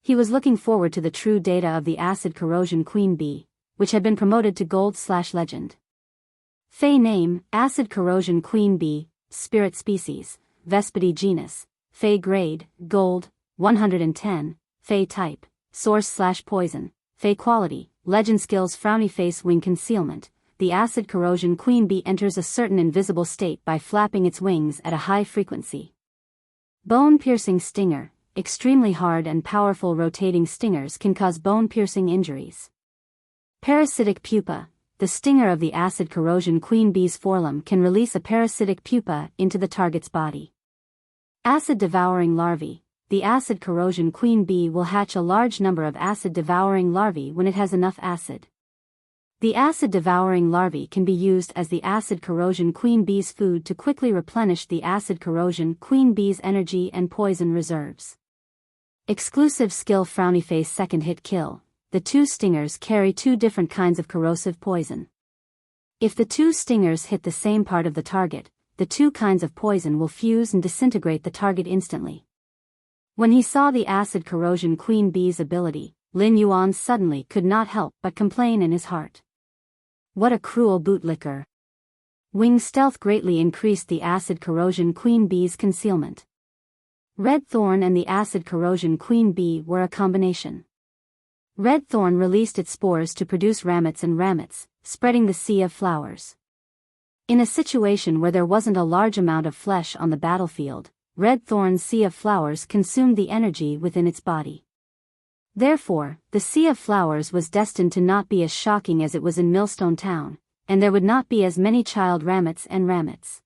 He was looking forward to the true data of the acid corrosion queen bee, which had been promoted to gold/legend. Fey name, acid corrosion queen bee, spirit species, Vespidi genus, Fey grade, gold, 110, Fey type, source/poison, Fey quality, legend skills frowny face wing concealment. The acid corrosion queen bee enters a certain invisible state by flapping its wings at a high frequency. Bone-piercing stinger. Extremely hard and powerful rotating stingers can cause bone-piercing injuries. Parasitic pupa. The stinger of the acid corrosion queen bee's forelimb can release a parasitic pupa into the target's body. Acid-devouring larvae. The acid corrosion queen bee will hatch a large number of acid-devouring larvae when it has enough acid. The acid-devouring larvae can be used as the acid corrosion queen bee's food to quickly replenish the acid corrosion queen bee's energy and poison reserves. Exclusive skill frowny face second hit kill. The two stingers carry two different kinds of corrosive poison. If the two stingers hit the same part of the target, the two kinds of poison will fuse and disintegrate the target instantly. When he saw the acid corrosion queen bee's ability, Lin Yuan suddenly could not help but complain in his heart. What a cruel bootlicker. Wing stealth greatly increased the acid corrosion queen bee's concealment. Red Thorn and the acid corrosion queen bee were a combination. Red Thorn released its spores to produce ramets and ramets, spreading the sea of flowers. In a situation where there wasn't a large amount of flesh on the battlefield, Red Thorn's sea of flowers consumed the energy within its body. Therefore, the sea of flowers was destined to not be as shocking as it was in Millstone Town, and there would not be as many child ramets and ramets.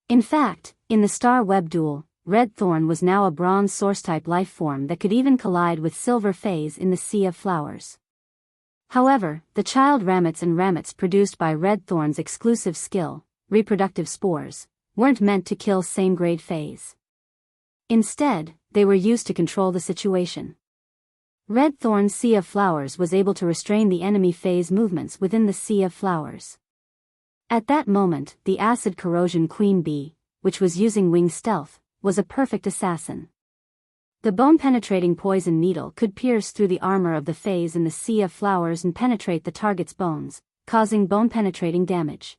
In fact, in the Star Web duel, Red Thorn was now a bronze source-type life form that could even collide with silver phase in the sea of flowers. However, the child ramets and ramets produced by Red Thorn's exclusive skill, reproductive spores, weren't meant to kill same-grade phase. Instead, they were used to control the situation. Red Thorn's sea of flowers was able to restrain the enemy phase movements within the sea of flowers. At that moment, the acid corrosion queen bee, which was using wing stealth, was a perfect assassin. The bone-penetrating poison needle could pierce through the armor of the phase in the sea of flowers and penetrate the target's bones, causing bone-penetrating damage.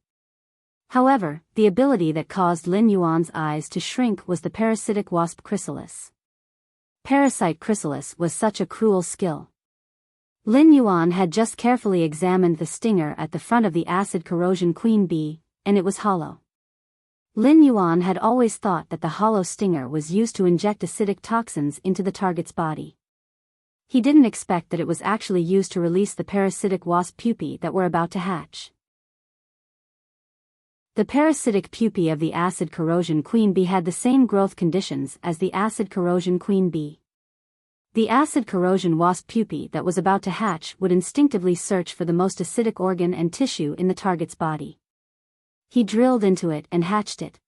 However, the ability that caused Lin Yuan's eyes to shrink was the parasitic wasp chrysalis. Parasite chrysalis was such a cruel skill. Lin Yuan had just carefully examined the stinger at the front of the acid corrosion queen bee, and it was hollow. Lin Yuan had always thought that the hollow stinger was used to inject acidic toxins into the target's body. He didn't expect that it was actually used to release the parasitic wasp pupae that were about to hatch. The parasitic pupae of the acid corrosion queen bee had the same growth conditions as the acid corrosion queen bee. The acid corrosion wasp pupae that was about to hatch would instinctively search for the most acidic organ and tissue in the target's body. He drilled into it and hatched it.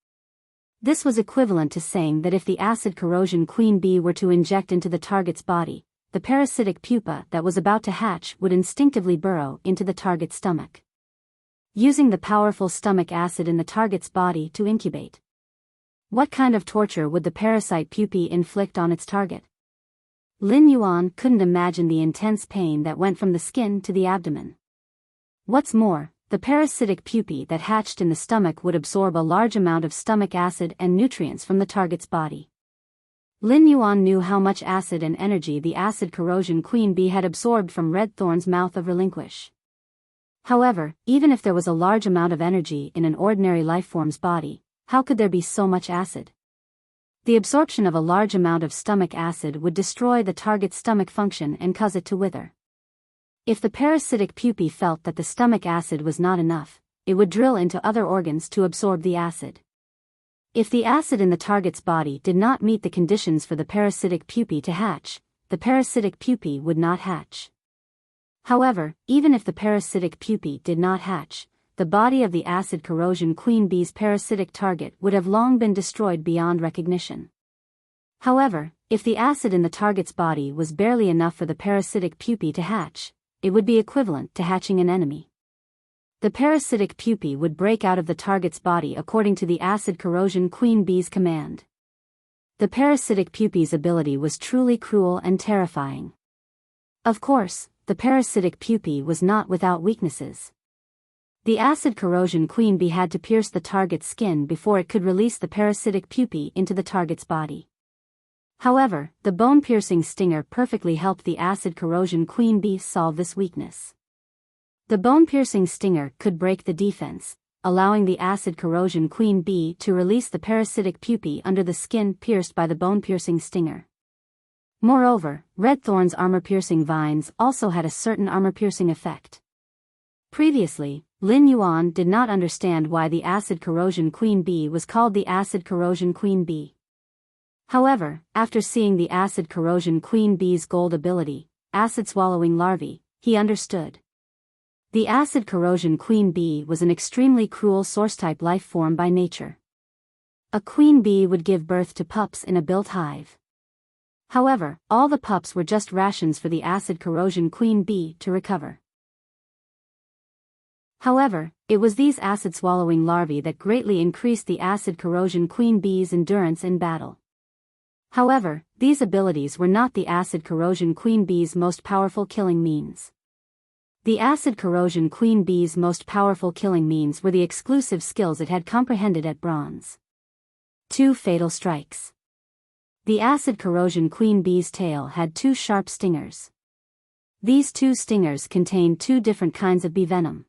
This was equivalent to saying that if the acid corrosion queen bee were to inject into the target's body, the parasitic pupa that was about to hatch would instinctively burrow into the target's stomach, using the powerful stomach acid in the target's body to incubate. What kind of torture would the parasite pupae inflict on its target? Lin Yuan couldn't imagine the intense pain that went from the skin to the abdomen. What's more, the parasitic pupae that hatched in the stomach would absorb a large amount of stomach acid and nutrients from the target's body. Lin Yuan knew how much acid and energy the acid corrosion queen bee had absorbed from Red Thorn's mouth of relinquish. However, even if there was a large amount of energy in an ordinary lifeform's body, how could there be so much acid? The absorption of a large amount of stomach acid would destroy the target's stomach function and cause it to wither. If the parasitic pupae felt that the stomach acid was not enough, it would drill into other organs to absorb the acid. If the acid in the target's body did not meet the conditions for the parasitic pupae to hatch, the parasitic pupae would not hatch. However, even if the parasitic pupae did not hatch, the body of the acid corrosion queen bee's parasitic target would have long been destroyed beyond recognition. However, if the acid in the target's body was barely enough for the parasitic pupae to hatch, it would be equivalent to hatching an enemy. The parasitic pupae would break out of the target's body according to the acid corrosion queen bee's command. The parasitic pupae's ability was truly cruel and terrifying. Of course, the parasitic pupae was not without weaknesses. The acid corrosion queen bee had to pierce the target's skin before it could release the parasitic pupae into the target's body. However, the bone-piercing stinger perfectly helped the acid corrosion queen bee solve this weakness. The bone-piercing stinger could break the defense, allowing the acid corrosion queen bee to release the parasitic pupae under the skin pierced by the bone-piercing stinger. Moreover, Red Thorn's armor-piercing vines also had a certain armor-piercing effect. Previously, Lin Yuan did not understand why the acid corrosion queen bee was called the acid corrosion queen bee. However, after seeing the acid corrosion queen bee's gold ability, acid-swallowing larvae, he understood. The acid corrosion queen bee was an extremely cruel source-type life form by nature. A queen bee would give birth to pups in a built hive. However, all the pups were just rations for the acid corrosion queen bee to recover. However, it was these acid-swallowing larvae that greatly increased the acid corrosion queen bee's endurance in battle. However, these abilities were not the acid corrosion queen bee's most powerful killing means. The acid corrosion queen bee's most powerful killing means were the exclusive skills it had comprehended at bronze. 2 fatal strikes. The acid corrosion queen bee's tail had 2 sharp stingers. These 2 stingers contained 2 different kinds of bee venom.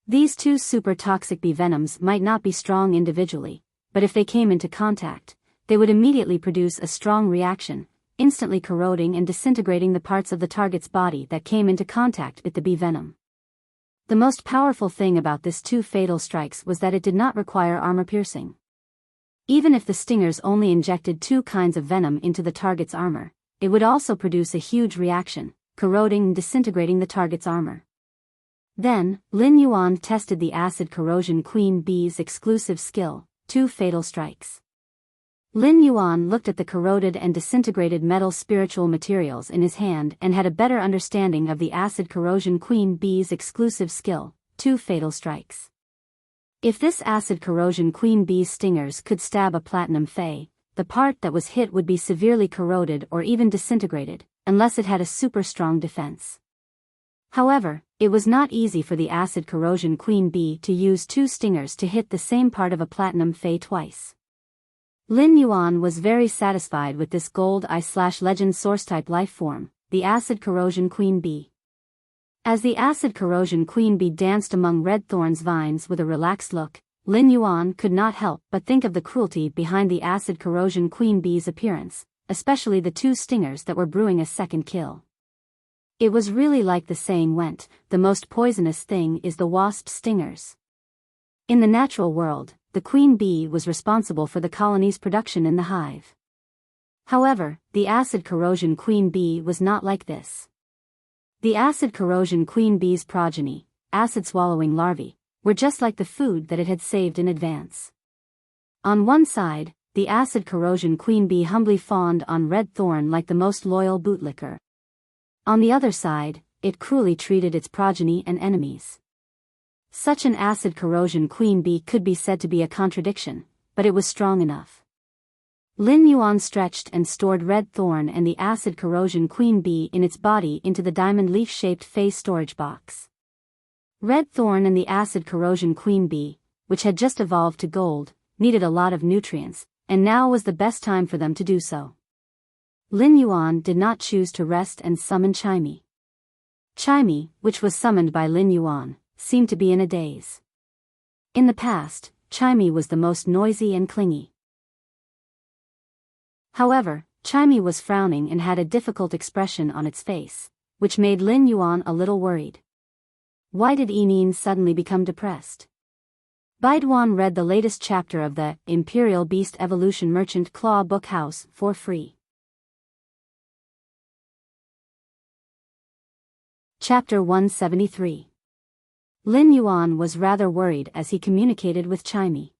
These 2 super toxic bee venoms might not be strong individually, but if they came into contact, they would immediately produce a strong reaction, instantly corroding and disintegrating the parts of the target's body that came into contact with the bee venom. The most powerful thing about this 2 fatal strikes was that it did not require armor piercing. Even if the stingers only injected 2 kinds of venom into the target's armor, it would also produce a huge reaction, corroding and disintegrating the target's armor. Then, Lin Yuan tested the acid corrosion queen bee's exclusive skill, 2 fatal strikes. Lin Yuan looked at the corroded and disintegrated metal spiritual materials in his hand and had a better understanding of the acid corrosion queen bee's exclusive skill, 2 fatal strikes. If this acid corrosion queen bee's stingers could stab a platinum fey, the part that was hit would be severely corroded or even disintegrated, unless it had a super strong defense. However, it was not easy for the acid corrosion queen bee to use 2 stingers to hit the same part of a platinum fey twice. Lin Yuan was very satisfied with this gold eye/legend source-type life form, the acid corrosion queen bee. As the acid corrosion queen bee danced among Red Thorn's vines with a relaxed look, Lin Yuan could not help but think of the cruelty behind the acid corrosion queen bee's appearance, especially the 2 stingers that were brewing a second kill. It was really like the saying went, the most poisonous thing is the wasp's stingers. In the natural world, the queen bee was responsible for the colony's production in the hive. However, the acid corrosion queen bee was not like this. The acid corrosion queen bee's progeny, acid-swallowing larvae, were just like the food that it had saved in advance. On one side, the acid corrosion queen bee humbly fawned on Red Thorn like the most loyal bootlicker. On the other side, it cruelly treated its progeny and enemies. Such an acid corrosion queen bee could be said to be a contradiction, but it was strong enough. Lin Yuan stretched and stored Red Thorn and the acid corrosion queen bee in its body into the diamond leaf-shaped phase storage box. Red Thorn and the acid corrosion queen bee, which had just evolved to gold, needed a lot of nutrients, and now was the best time for them to do so. Lin Yuan did not choose to rest and summon Chimey. Chimey, which was summoned by Lin Yuan, seemed to be in a daze. In the past, Chimey was the most noisy and clingy. However, Chimey was frowning and had a difficult expression on its face, which made Lin Yuan a little worried. Why did Enin suddenly become depressed? Baiduan read the latest chapter of the Imperial Beast Evolution Merchant Claw Book House for free. Chapter 173. Lin Yuan was rather worried as he communicated with Chimey.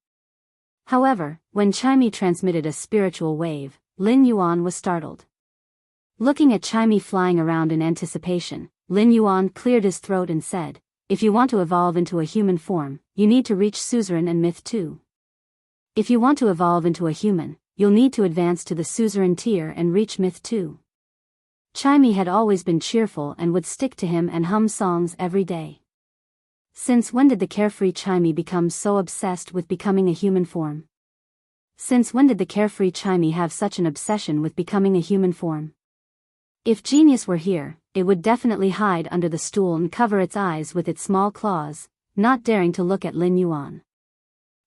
However, when Chimey transmitted a spiritual wave, Lin Yuan was startled. Looking at Chimey flying around in anticipation, Lin Yuan cleared his throat and said, "If you want to evolve into a human form, you need to reach suzerain and myth 2. If you want to evolve into a human, you'll need to advance to the suzerain tier and reach myth 2. Chimey had always been cheerful and would stick to him and hum songs every day. Since when did the carefree Chimey become so obsessed with becoming a human form? Since when did the carefree Chimey have such an obsession with becoming a human form? If genius were here, it would definitely hide under the stool and cover its eyes with its small claws, not daring to look at Lin Yuan.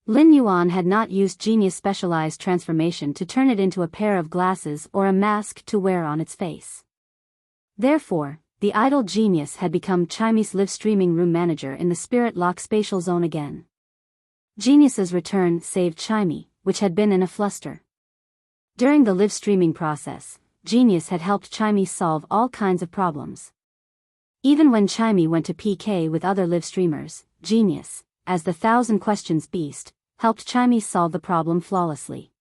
Lin Yuan had not used genius specialized transformation to turn it into a pair of glasses or a mask to wear on its face. Therefore, the idle genius had become Chimey's live streaming room manager in the Spirit Lock spatial zone again. Genius's return saved Chimey, which had been in a fluster. During the live streaming process, Genius had helped Chimey solve all kinds of problems. Even when Chimey went to PK with other live streamers, Genius, as the 1,000 questions beast, helped Chimey solve the problem flawlessly.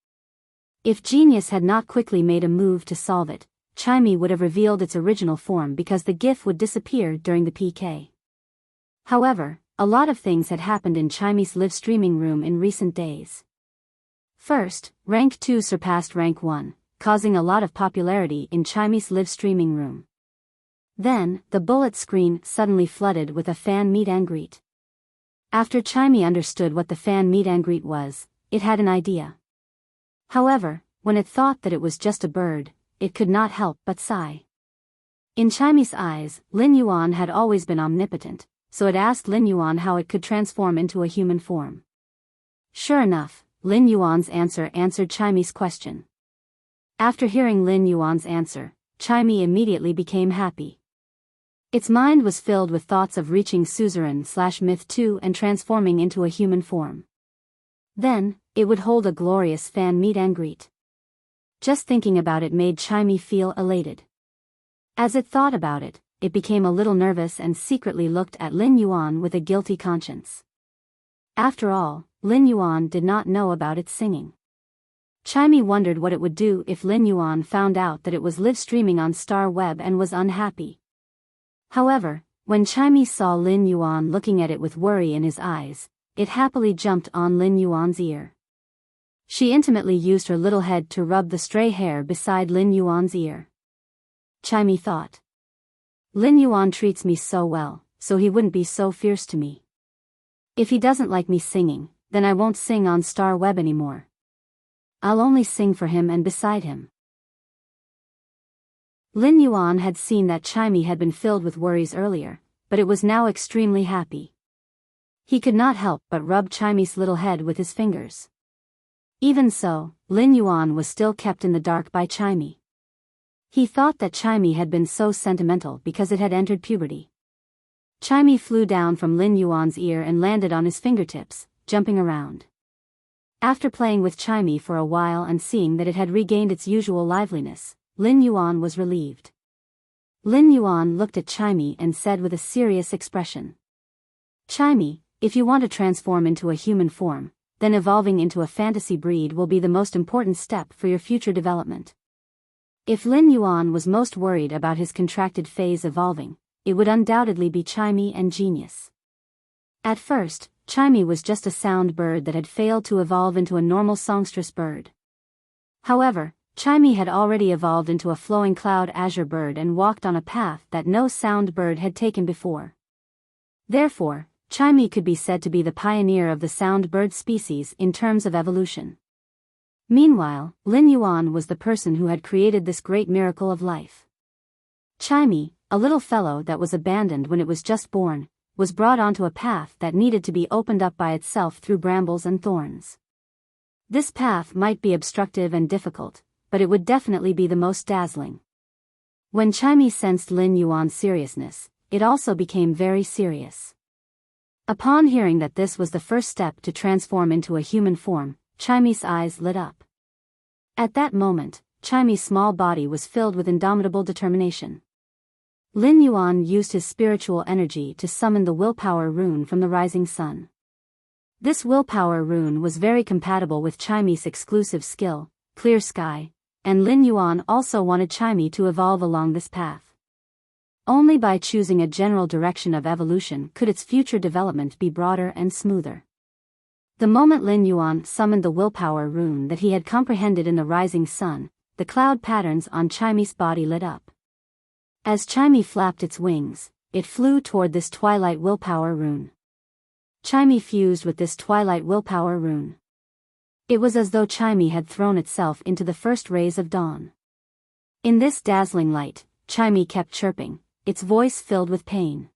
If Genius had not quickly made a move to solve it, Chimey would have revealed its original form because the GIF would disappear during the PK. However, a lot of things had happened in Chimey's live streaming room in recent days. First, Rank 2 surpassed Rank 1, causing a lot of popularity in Chimey's live streaming room. Then, the bullet screen suddenly flooded with a fan meet and greet. After Chimey understood what the fan meet and greet was, it had an idea. However, when it thought that it was just a bird, it could not help but sigh. In Chimey's eyes, Lin Yuan had always been omnipotent, so it asked Lin Yuan how it could transform into a human form. Sure enough, Lin Yuan's answer answered Chimey's question. After hearing Lin Yuan's answer, Chimey immediately became happy. Its mind was filled with thoughts of reaching suzerain/myth 2 and transforming into a human form. Then, it would hold a glorious fan meet and greet. Just thinking about it made Chimey feel elated. As it thought about it, it became a little nervous and secretly looked at Lin Yuan with a guilty conscience. After all, Lin Yuan did not know about its singing. Chimey wondered what it would do if Lin Yuan found out that it was live streaming on Star Web and was unhappy. However, when Chimey saw Lin Yuan looking at it with worry in his eyes, it happily jumped on Lin Yuan's ear. She intimately used her little head to rub the stray hair beside Lin Yuan's ear. Chimey thought. Lin Yuan treats me so well, so he wouldn't be so fierce to me. If he doesn't like me singing, then I won't sing on Star Web anymore. I'll only sing for him and beside him. Lin Yuan had seen that Chimey had been filled with worries earlier, but it was now extremely happy. He could not help but rub Chimey's little head with his fingers. Even so, Lin Yuan was still kept in the dark by Chimey. He thought that Chimey had been so sentimental because it had entered puberty. Chimey flew down from Lin Yuan's ear and landed on his fingertips, jumping around. After playing with Chimey for a while and seeing that it had regained its usual liveliness, Lin Yuan was relieved. Lin Yuan looked at Chimey and said with a serious expression. Chimey, if you want to transform into a human form, then evolving into a fantasy breed will be the most important step for your future development. If Lin Yuan was most worried about his contracted phase evolving, it would undoubtedly be Chimey and Genius. At first, Chimey was just a sound bird that had failed to evolve into a normal songstress bird. However, Chimey had already evolved into a flowing cloud azure bird and walked on a path that no sound bird had taken before. Therefore, Chimey could be said to be the pioneer of the sound bird species in terms of evolution. Meanwhile, Lin Yuan was the person who had created this great miracle of life. Chimey, a little fellow that was abandoned when it was just born, was brought onto a path that needed to be opened up by itself through brambles and thorns. This path might be obstructive and difficult, but it would definitely be the most dazzling. When Chimey sensed Lin Yuan's seriousness, it also became very serious. Upon hearing that this was the first step to transform into a human form, Chimey's eyes lit up. At that moment, Chimey's small body was filled with indomitable determination. Lin Yuan used his spiritual energy to summon the willpower rune from the rising sun. This willpower rune was very compatible with Chimey's exclusive skill, Clear Sky, and Lin Yuan also wanted Chimey to evolve along this path. Only by choosing a general direction of evolution could its future development be broader and smoother. The moment Lin Yuan summoned the willpower rune that he had comprehended in the rising sun, the cloud patterns on Chimey's body lit up. As Chimey flapped its wings, it flew toward this twilight willpower rune. Chimey fused with this twilight willpower rune. It was as though Chimey had thrown itself into the first rays of dawn. In this dazzling light, Chimey kept chirping, its voice filled with pain.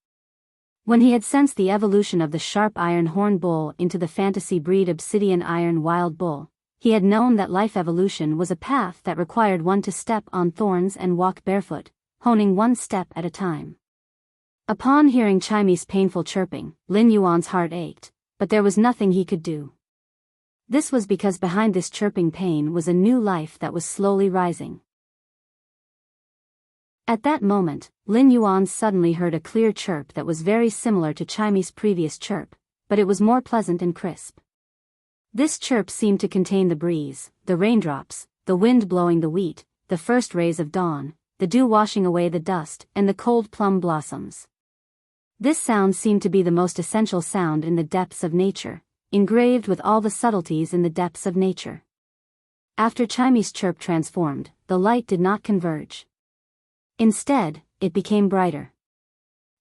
When he had sensed the evolution of the sharp iron horn bull into the fantasy breed obsidian iron wild bull, he had known that life evolution was a path that required one to step on thorns and walk barefoot, honing one step at a time. Upon hearing Chimey's painful chirping, Lin Yuan's heart ached, but there was nothing he could do. This was because behind this chirping pain was a new life that was slowly rising. At that moment, Lin Yuan suddenly heard a clear chirp that was very similar to Chimey's previous chirp, but it was more pleasant and crisp. This chirp seemed to contain the breeze, the raindrops, the wind blowing the wheat, the first rays of dawn, the dew washing away the dust, and the cold plum blossoms. This sound seemed to be the most essential sound in the depths of nature, engraved with all the subtleties in the depths of nature. After Chimey's chirp transformed, the light did not converge. Instead, it became brighter.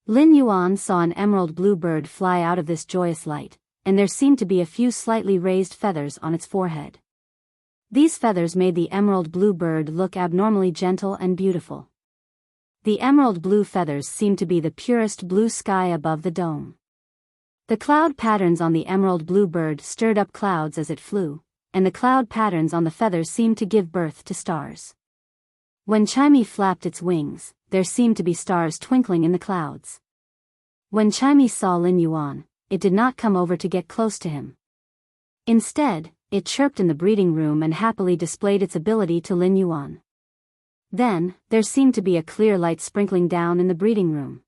Lin Yuan saw an emerald blue bird fly out of this joyous light, and there seemed to be a few slightly raised feathers on its forehead. These feathers made the emerald blue bird look abnormally gentle and beautiful. The emerald blue feathers seemed to be the purest blue sky above the dome. The cloud patterns on the emerald blue bird stirred up clouds as it flew, and the cloud patterns on the feathers seemed to give birth to stars. When Chimey flapped its wings, there seemed to be stars twinkling in the clouds. When Chimey saw Lin Yuan, it did not come over to get close to him. Instead, it chirped in the breeding room and happily displayed its ability to Lin Yuan. Then, there seemed to be a clear light sprinkling down in the breeding room.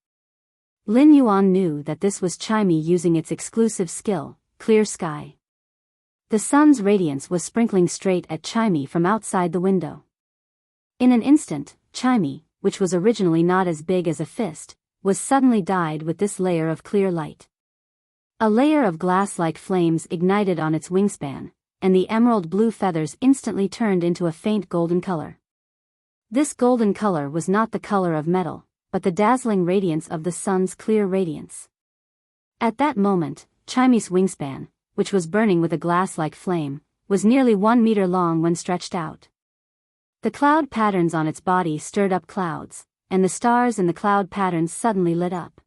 Lin Yuan knew that this was Chimey using its exclusive skill, Clear Sky. The sun's radiance was sprinkling straight at Chimey from outside the window. In an instant, Chimey, which was originally not as big as a fist, was suddenly dyed with this layer of clear light. A layer of glass-like flames ignited on its wingspan, and the emerald blue feathers instantly turned into a faint golden color. This golden color was not the color of metal, but the dazzling radiance of the sun's clear radiance. At that moment, Chimey's wingspan, which was burning with a glass-like flame, was nearly 1 meter long when stretched out. The cloud patterns on its body stirred up clouds, and the stars in the cloud patterns suddenly lit up.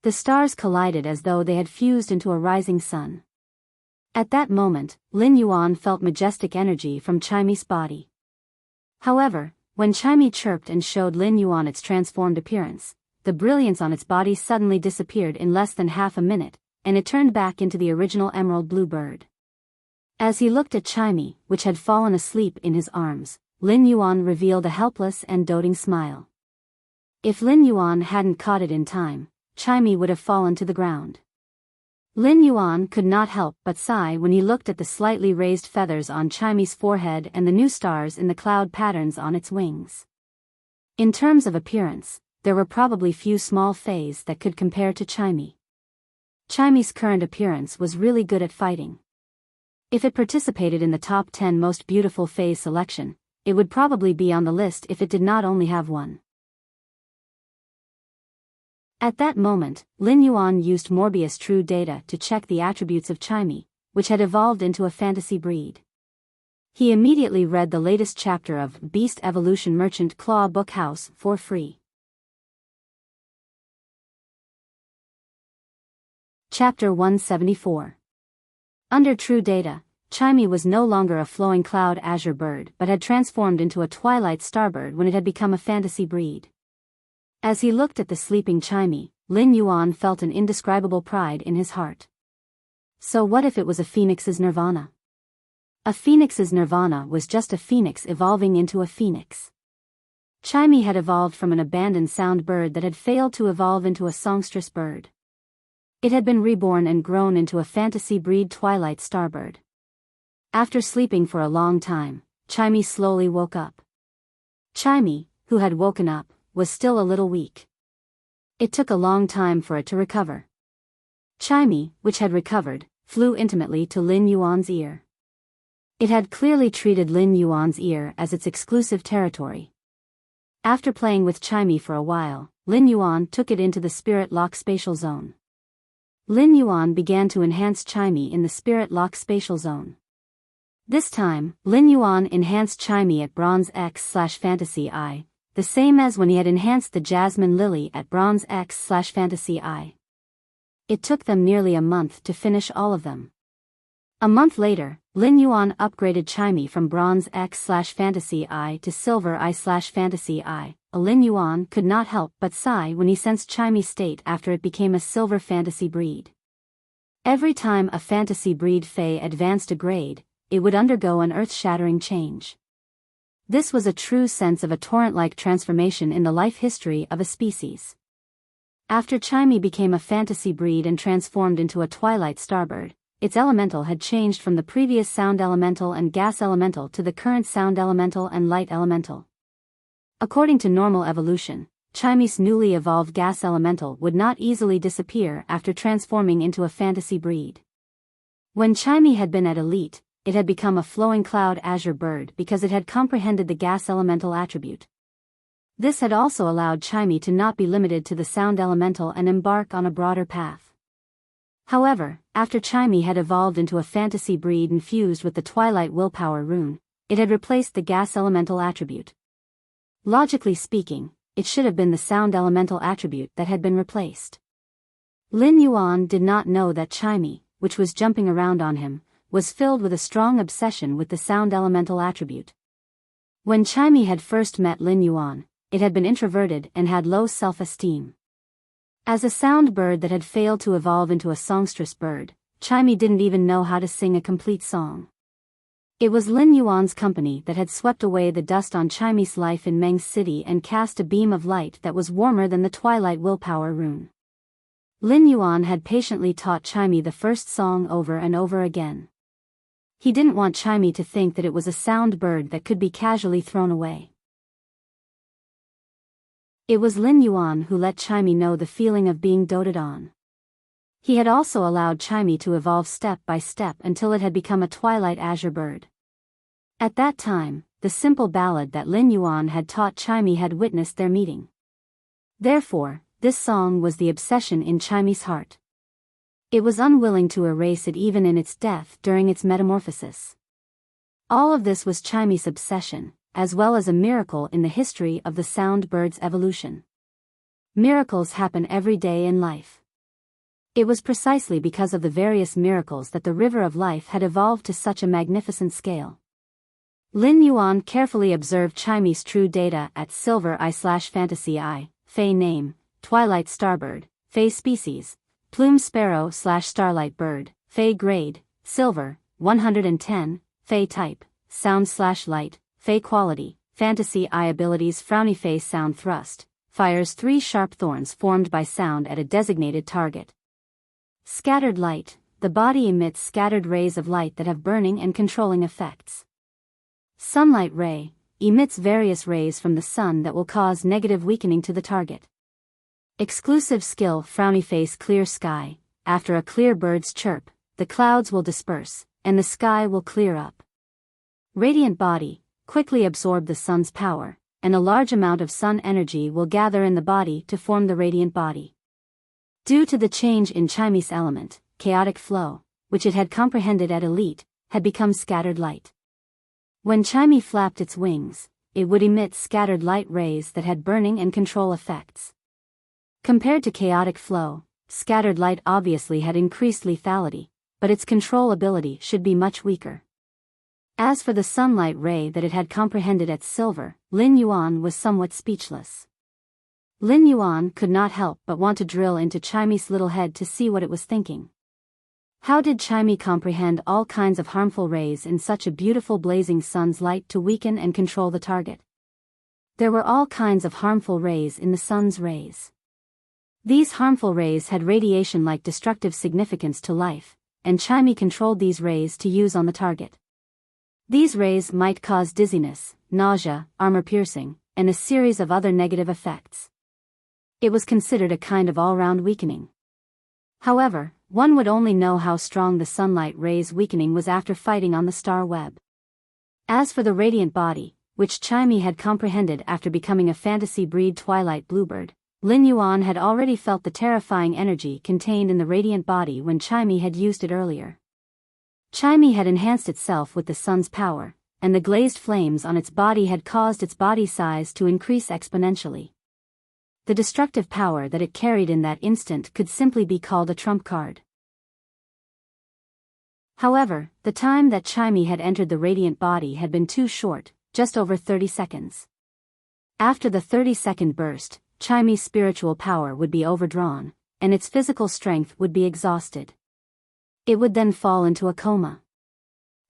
The stars collided as though they had fused into a rising sun. At that moment, Lin Yuan felt majestic energy from Chimey's body. However, when Chimey chirped and showed Lin Yuan its transformed appearance, the brilliance on its body suddenly disappeared in less than half a minute, and it turned back into the original emerald blue bird. As he looked at Chimey, which had fallen asleep in his arms, Lin Yuan revealed a helpless and doting smile. If Lin Yuan hadn't caught it in time, Chimey would have fallen to the ground. Lin Yuan could not help but sigh when he looked at the slightly raised feathers on Chimey's forehead and the new stars in the cloud patterns on its wings. In terms of appearance, there were probably few small fays that could compare to Chimey. Chimey's current appearance was really good at fighting. If it participated in the top 10 most beautiful fays selection, it would probably be on the list if it did not only have one. At that moment, Lin Yuan used Morbius True Data to check the attributes of Chimey, which had evolved into a fantasy breed. He immediately read the latest chapter of Beast Evolution Merchant Claw Bookhouse for free. Chapter 174. Under True Data, Chimey was no longer a flowing cloud azure bird but had transformed into a twilight starbird when it had become a fantasy breed. As he looked at the sleeping Chimey, Lin Yuan felt an indescribable pride in his heart. So what if it was a phoenix's nirvana? A phoenix's nirvana was just a phoenix evolving into a phoenix. Chimey had evolved from an abandoned sound bird that had failed to evolve into a songstress bird. It had been reborn and grown into a fantasy breed twilight starbird. After sleeping for a long time, Chimey slowly woke up. Chimey, who had woken up, was still a little weak. It took a long time for it to recover. Chimey, which had recovered, flew intimately to Lin Yuan's ear. It had clearly treated Lin Yuan's ear as its exclusive territory. After playing with Chimey for a while, Lin Yuan took it into the Spirit Lock spatial zone. Lin Yuan began to enhance Chimey in the Spirit Lock spatial zone. This time, Lin Yuan enhanced Chimey at Bronze X/Fantasy I, the same as when he had enhanced the Jasmine Lily at Bronze X/Fantasy I. It took them nearly a month to finish all of them. A month later, Lin Yuan upgraded Chimey from Bronze X/Fantasy I to Silver I/Fantasy I. Lin Yuan could not help but sigh when he sensed Chimey's state after it became a silver fantasy breed. Every time a fantasy breed Fae advanced a grade, it would undergo an earth-shattering change. This was a true sense of a torrent-like transformation in the life history of a species. After Chimey became a fantasy breed and transformed into a twilight starbird, its elemental had changed from the previous sound elemental and gas elemental to the current sound elemental and light elemental. According to normal evolution, Chimey's newly evolved gas elemental would not easily disappear after transforming into a fantasy breed. When Chimey had been at elite, it had become a flowing cloud azure bird because it had comprehended the gas elemental attribute. This had also allowed Chimey to not be limited to the sound elemental and embark on a broader path. However, after Chimey had evolved into a fantasy breed infused with the Twilight Willpower rune, it had replaced the gas elemental attribute. Logically speaking, it should have been the sound elemental attribute that had been replaced. Lin Yuan did not know that Chimey, which was jumping around on him, was filled with a strong obsession with the sound elemental attribute. When Chimey had first met Lin Yuan, it had been introverted and had low self-esteem. As a sound bird that had failed to evolve into a songstress bird, Chimey didn't even know how to sing a complete song. It was Lin Yuan's company that had swept away the dust on Chimey's life in Meng's city and cast a beam of light that was warmer than the Twilight Willpower rune. Lin Yuan had patiently taught Chimey the first song over and over again. He didn't want Chimey to think that it was a sound bird that could be casually thrown away. It was Lin Yuan who let Chimey know the feeling of being doted on. He had also allowed Chimey to evolve step by step until it had become a twilight azure bird. At that time, the simple ballad that Lin Yuan had taught Chimey had witnessed their meeting. Therefore, this song was the obsession in Chimey's heart. It was unwilling to erase it even in its death during its metamorphosis. All of this was Chimey's obsession, as well as a miracle in the history of the sound bird's evolution. Miracles happen every day in life. It was precisely because of the various miracles that the River of Life had evolved to such a magnificent scale. Lin Yuan carefully observed Chimey's true data at Silver I/Fantasy I, Fey name, Twilight Starbird, Fey species, Plume Sparrow/Starlight Bird, Fey grade, Silver, 110, Fey type, Sound/Light, Fey quality, Fantasy I abilities Frowny Fey sound thrust, fires 3 sharp thorns formed by sound at a designated target. Scattered light, the body emits scattered rays of light that have burning and controlling effects. Sunlight ray, emits various rays from the sun that will cause negative weakening to the target. Exclusive skill Frowny Face clear sky, after a clear bird's chirp, the clouds will disperse, and the sky will clear up. Radiant body, quickly absorb the sun's power, and a large amount of sun energy will gather in the body to form the radiant body. Due to the change in Chinese element, chaotic flow, which it had comprehended at elite, had become scattered light. When Chime flapped its wings, it would emit scattered light rays that had burning and control effects. Compared to chaotic flow, scattered light obviously had increased lethality, but its control ability should be much weaker. As for the sunlight ray that it had comprehended at silver, Lin Yuan was somewhat speechless. Lin Yuan could not help but want to drill into Chime's little head to see what it was thinking. How did Chime comprehend all kinds of harmful rays in such a beautiful blazing sun's light to weaken and control the target? There were all kinds of harmful rays in the sun's rays. These harmful rays had radiation-like destructive significance to life, and Chime controlled these rays to use on the target. These rays might cause dizziness, nausea, armor-piercing, and a series of other negative effects. It was considered a kind of all-round weakening. However, one would only know how strong the sunlight rays' weakening was after fighting on the star web. As for the radiant body, which Chime had comprehended after becoming a fantasy breed twilight bluebird, Lin Yuan had already felt the terrifying energy contained in the radiant body when Chime had used it earlier. Chime had enhanced itself with the sun's power, and the glazed flames on its body had caused its body size to increase exponentially. The destructive power that it carried in that instant could simply be called a trump card. However, the time that Chime had entered the radiant body had been too short, just over 30 seconds. After the 30-second burst, Chime's spiritual power would be overdrawn, and its physical strength would be exhausted. It would then fall into a coma.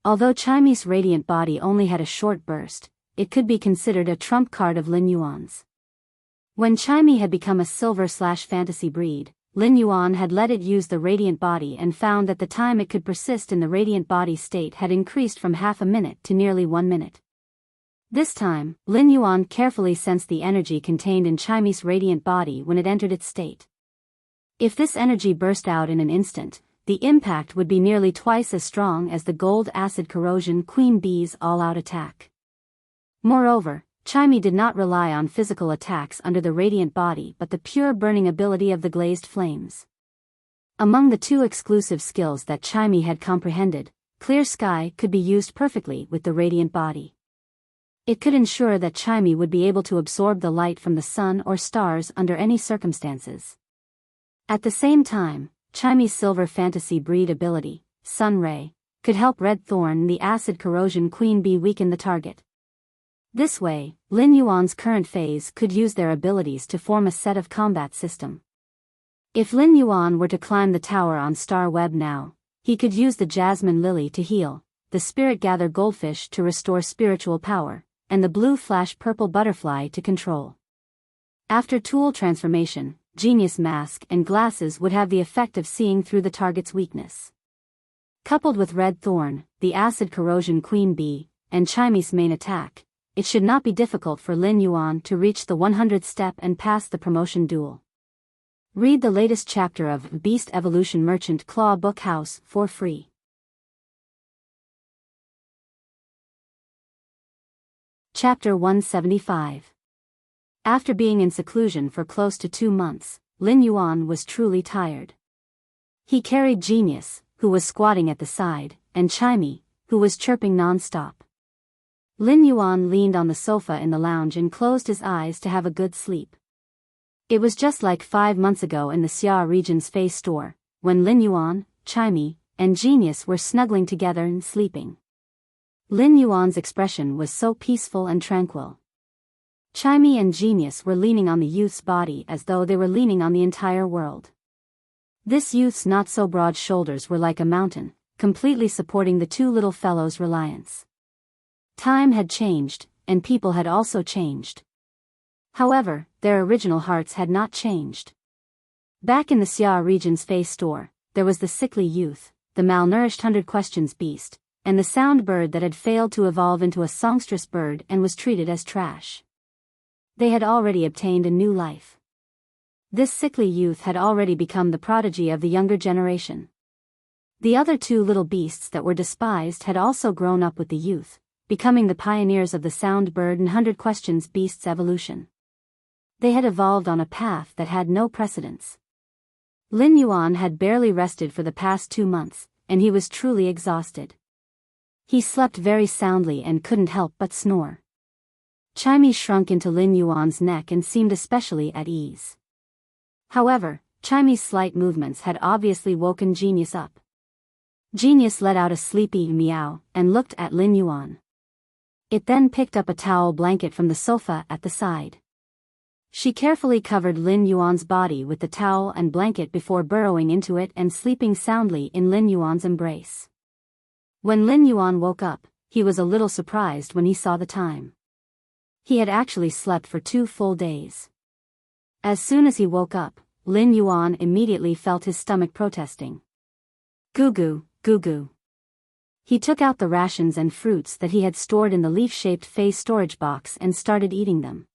Although Chime's radiant body only had a short burst, it could be considered a trump card of Lin Yuan's. When Chime had become a silver/fantasy breed, Lin Yuan had let it use the radiant body and found that the time it could persist in the radiant body state had increased from half a minute to nearly 1 minute. This time, Lin Yuan carefully sensed the energy contained in Chime's radiant body when it entered its state. If this energy burst out in an instant, the impact would be nearly twice as strong as the gold acid corrosion queen bee's all-out attack. Moreover, Chime did not rely on physical attacks under the radiant body but the pure burning ability of the glazed flames. Among the two exclusive skills that Chime had comprehended, Clear Sky could be used perfectly with the radiant body. It could ensure that Chime would be able to absorb the light from the sun or stars under any circumstances. At the same time, Chime's silver fantasy breed ability, Sun Ray, could help Red Thorn the acid corrosion queen bee weaken the target. This way, Lin Yuan's current phase could use their abilities to form a set of combat system. If Lin Yuan were to climb the tower on Star Web now, he could use the Jasmine Lily to heal, the Spirit Gather Goldfish to restore spiritual power, and the Blue Flash Purple Butterfly to control. After tool transformation, Genius Mask and Glasses would have the effect of seeing through the target's weakness. Coupled with Red Thorn, the Acid Corrosion Queen Bee, and Chime's main attack, it should not be difficult for Lin Yuan to reach the 100th step and pass the promotion duel. Read the latest chapter of Beast Evolution Merchant Claw Book House for free. Chapter 175. After being in seclusion for close to 2 months, Lin Yuan was truly tired. He carried Genius, who was squatting at the side, and Chime, who was chirping non-stop. Lin Yuan leaned on the sofa in the lounge and closed his eyes to have a good sleep. It was just like 5 months ago in the Xia region's face store, when Lin Yuan, Chime, and Genius were snuggling together and sleeping. Lin Yuan's expression was so peaceful and tranquil. Chime and Genius were leaning on the youth's body as though they were leaning on the entire world. This youth's not-so-broad shoulders were like a mountain, completely supporting the two little fellows' reliance. Time had changed, and people had also changed. However, their original hearts had not changed. Back in the Xia region's face store, there was the sickly youth, the malnourished 100 questions beast, and the sound bird that had failed to evolve into a songstress bird and was treated as trash. They had already obtained a new life. This sickly youth had already become the prodigy of the younger generation. The other two little beasts that were despised had also grown up with the youth, becoming the pioneers of the sound bird and 100 questions beast's evolution. They had evolved on a path that had no precedence. Lin Yuan had barely rested for the past 2 months, and he was truly exhausted. He slept very soundly and couldn't help but snore. Chimey shrunk into Lin Yuan's neck and seemed especially at ease. However, Chimey's slight movements had obviously woken Genius up. Genius let out a sleepy meow and looked at Lin Yuan. It then picked up a towel blanket from the sofa at the side. She carefully covered Lin Yuan's body with the towel and blanket before burrowing into it and sleeping soundly in Lin Yuan's embrace. When Lin Yuan woke up, he was a little surprised when he saw the time. He had actually slept for 2 full days. As soon as he woke up, Lin Yuan immediately felt his stomach protesting. Goo goo, goo goo. He took out the rations and fruits that he had stored in the leaf-shaped face storage box and started eating them.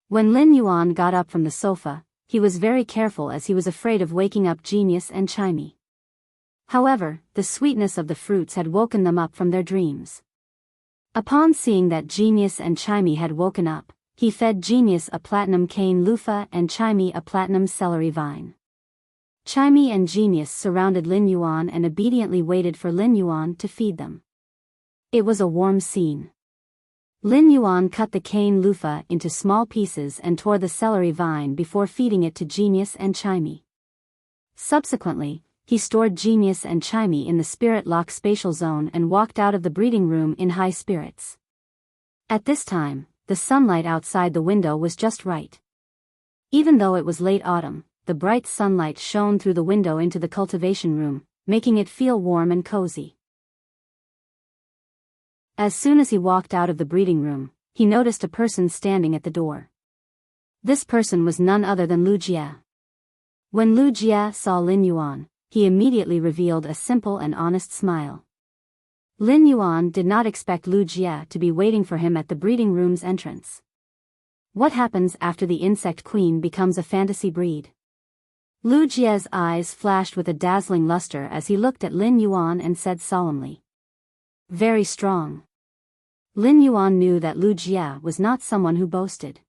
When Lin Yuan got up from the sofa, he was very careful as he was afraid of waking up Genius and Chimey. However, the sweetness of the fruits had woken them up from their dreams. Upon seeing that Genius and Chimey had woken up, he fed Genius a platinum cane loofah and Chimey a platinum celery vine. Chimey and Genius surrounded Lin Yuan and obediently waited for Lin Yuan to feed them. It was a warm scene. Lin Yuan cut the cane loofah into small pieces and tore the celery vine before feeding it to Genius and Chimey. Subsequently, he stored Genius and Chimey in the Spirit Lock spatial zone and walked out of the breeding room in high spirits. At this time, the sunlight outside the window was just right. Even though it was late autumn, the bright sunlight shone through the window into the cultivation room, making it feel warm and cozy. As soon as he walked out of the breeding room, he noticed a person standing at the door. This person was none other than Lu Jie. When Lu Jie saw Lin Yuan, he immediately revealed a simple and honest smile. Lin Yuan did not expect Lu Jie to be waiting for him at the breeding room's entrance. What happens after the insect queen becomes a fantasy breed? Lu Jie's eyes flashed with a dazzling luster as he looked at Lin Yuan and said solemnly. Very strong. Lin Yuan knew that Lu Jie was not someone who boasted.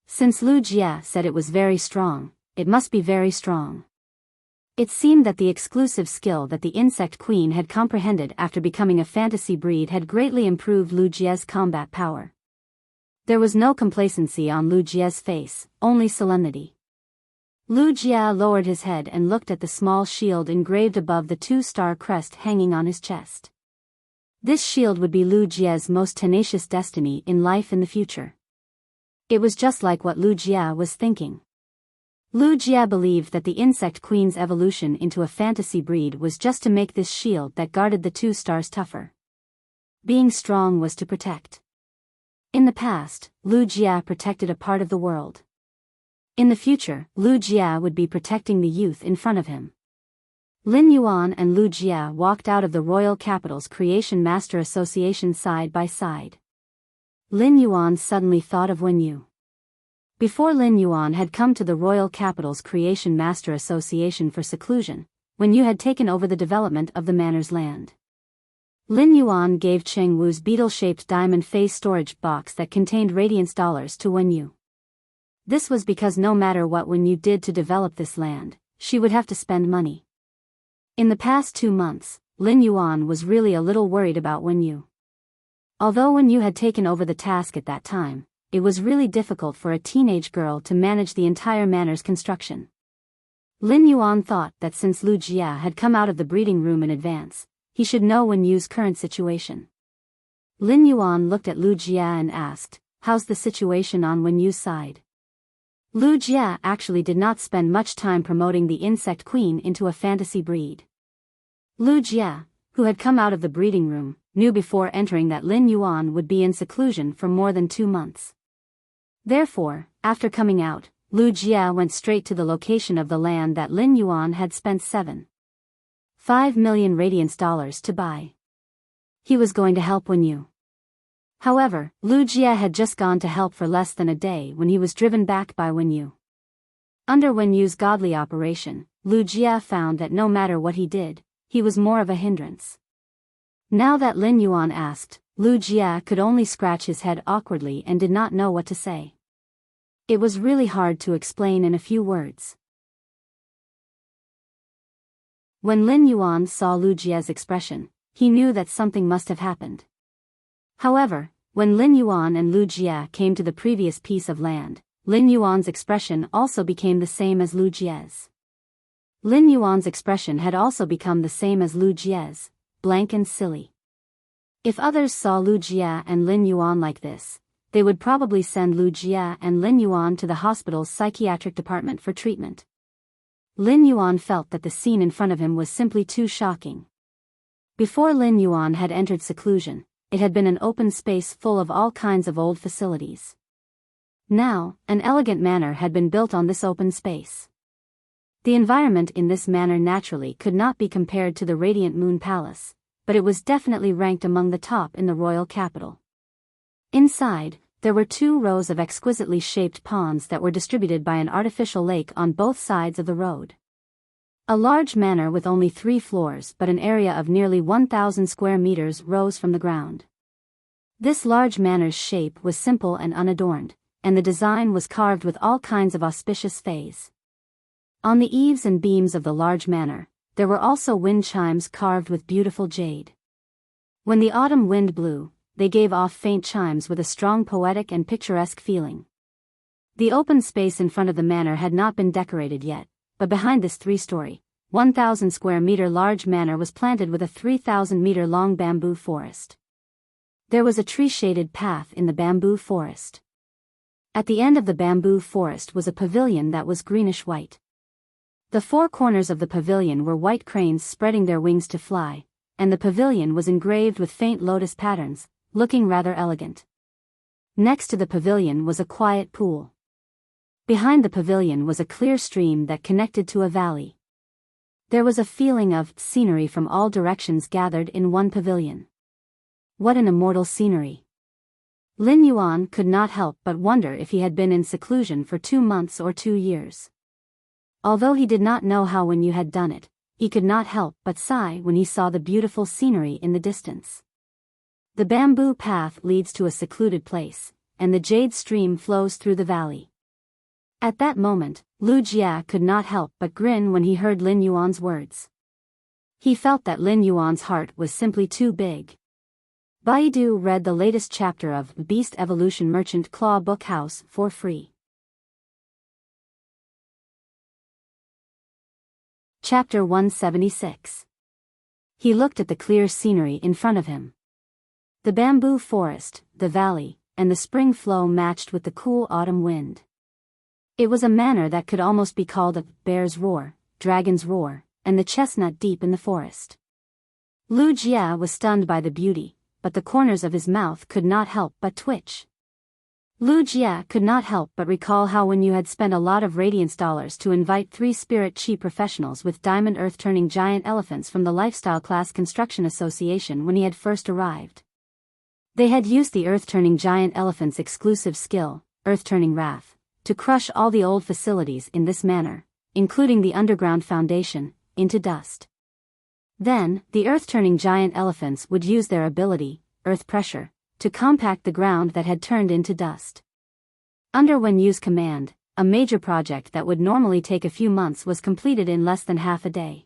Since Lu Jie said it was very strong, it must be very strong. It seemed that the exclusive skill that the insect queen had comprehended after becoming a fantasy breed had greatly improved Lu Jie's combat power. There was no complacency on Lu Jie's face, only solemnity. Lu Jie lowered his head and looked at the small shield engraved above the 2-star crest hanging on his chest. This shield would be Lu Jie's most tenacious destiny in life in the future. It was just like what Lu Jie was thinking. Lu Jie believed that the insect queen's evolution into a fantasy breed was just to make this shield that guarded the 2 stars tougher. Being strong was to protect. In the past, Lu Jie protected a part of the world. In the future, Lu Jie would be protecting the youth in front of him. Lin Yuan and Lu Jie walked out of the Royal Capital's Creation Master Association side by side. Lin Yuan suddenly thought of Wen Yu. Before Lin Yuan had come to the Royal Capital's Creation Master Association for seclusion, Wen Yu had taken over the development of the manor's land. Lin Yuan gave Cheng Wu's beetle-shaped diamond face storage box that contained radiance dollars to Wen Yu. This was because no matter what Wen Yu did to develop this land, she would have to spend money. In the past 2 months, Lin Yuan was really a little worried about Wen Yu. Although Wen Yu had taken over the task at that time, it was really difficult for a teenage girl to manage the entire manor's construction. Lin Yuan thought that since Lu Jie had come out of the breeding room in advance, he should know Wen Yu's current situation. Lin Yuan looked at Lu Jie and asked, "How's the situation on Wen Yu's side?" Lu Jie actually did not spend much time promoting the insect queen into a fantasy breed. Lu Jie, who had come out of the breeding room, knew before entering that Lin Yuan would be in seclusion for more than 2 months. Therefore, after coming out, Lu Jie went straight to the location of the land that Lin Yuan had spent 7.5 million radiance dollars to buy. He was going to help Wen Yu. However, Lu Jie had just gone to help for less than a day when he was driven back by Wen Yu. Under Wen Yu's godly operation, Lu Jie found that no matter what he did, he was more of a hindrance. Now that Lin Yuan asked, Lu Jie could only scratch his head awkwardly and did not know what to say. It was really hard to explain in a few words. When Lin Yuan saw Lu Jie's expression, he knew that something must have happened. However, when Lin Yuan and Lu Jie came to the previous piece of land, Lin Yuan's expression also became the same as Lu Jie's. Lin Yuan's expression had also become the same as Lu Jie's, blank and silly. If others saw Lu Jie and Lin Yuan like this, they would probably send Lu Jie and Lin Yuan to the hospital's psychiatric department for treatment. Lin Yuan felt that the scene in front of him was simply too shocking. Before Lin Yuan had entered seclusion, it had been an open space full of all kinds of old facilities. Now, an elegant manor had been built on this open space. The environment in this manor naturally could not be compared to the Radiant Moon Palace, but it was definitely ranked among the top in the royal capital. Inside, there were 2 rows of exquisitely shaped ponds that were distributed by an artificial lake on both sides of the road. A large manor with only 3 floors but an area of nearly 1,000 square meters rose from the ground. This large manor's shape was simple and unadorned, and the design was carved with all kinds of auspicious fays. On the eaves and beams of the large manor, there were also wind chimes carved with beautiful jade. When the autumn wind blew, they gave off faint chimes with a strong poetic and picturesque feeling. The open space in front of the manor had not been decorated yet, but behind this 3-story, 1,000 square meter large manor was planted with a 3,000 meter long bamboo forest. There was a tree-shaded path in the bamboo forest. At the end of the bamboo forest was a pavilion that was greenish-white. The 4 corners of the pavilion were white cranes spreading their wings to fly, and the pavilion was engraved with faint lotus patterns, looking rather elegant. Next to the pavilion was a quiet pool. Behind the pavilion was a clear stream that connected to a valley. There was a feeling of scenery from all directions gathered in one pavilion. What an immortal scenery! Lin Yuan could not help but wonder if he had been in seclusion for 2 months or 2 years. Although he did not know how Wen Yu had done it, he could not help but sigh when he saw the beautiful scenery in the distance. The bamboo path leads to a secluded place, and the jade stream flows through the valley. At that moment, Lu Jie could not help but grin when he heard Lin Yuan's words. He felt that Lin Yuan's heart was simply too big. Baidu read the latest chapter of Beast Evolution Merchant Claw Book House for free. Chapter 176. He looked at the clear scenery in front of him. The bamboo forest, the valley, and the spring flow matched with the cool autumn wind. It was a manor that could almost be called a bear's roar, dragon's roar, and the chestnut deep in the forest. Lu Jie was stunned by the beauty, but the corners of his mouth could not help but twitch. Lu Jie could not help but recall how Wen Yu had spent a lot of radiance dollars to invite 3 spirit chi professionals with diamond earth-turning giant elephants from the Lifestyle Class Construction Association when he had first arrived. They had used the earth-turning giant elephant's exclusive skill, earth-turning wrath, to crush all the old facilities in this manner, including the underground foundation, into dust. Then, the earth-turning giant elephants would use their ability, earth pressure, to compact the ground that had turned into dust. Under Wen Yu's command, a major project that would normally take a few months was completed in less than half a day.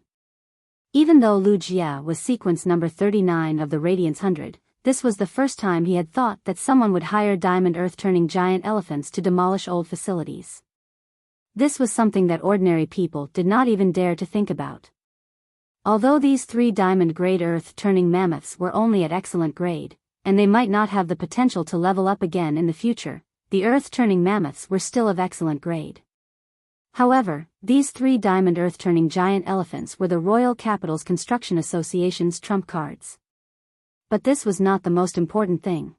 Even though Lu Jie was sequence number 39 of the Radiance 100, this was the first time he had thought that someone would hire diamond earth-turning giant elephants to demolish old facilities. This was something that ordinary people did not even dare to think about. Although these 3 diamond-grade earth-turning mammoths were only at excellent grade, and they might not have the potential to level up again in the future, the earth-turning mammoths were still of excellent grade. However, these 3 diamond earth-turning giant elephants were the Royal Capital's Construction Association's trump cards. But this was not the most important thing.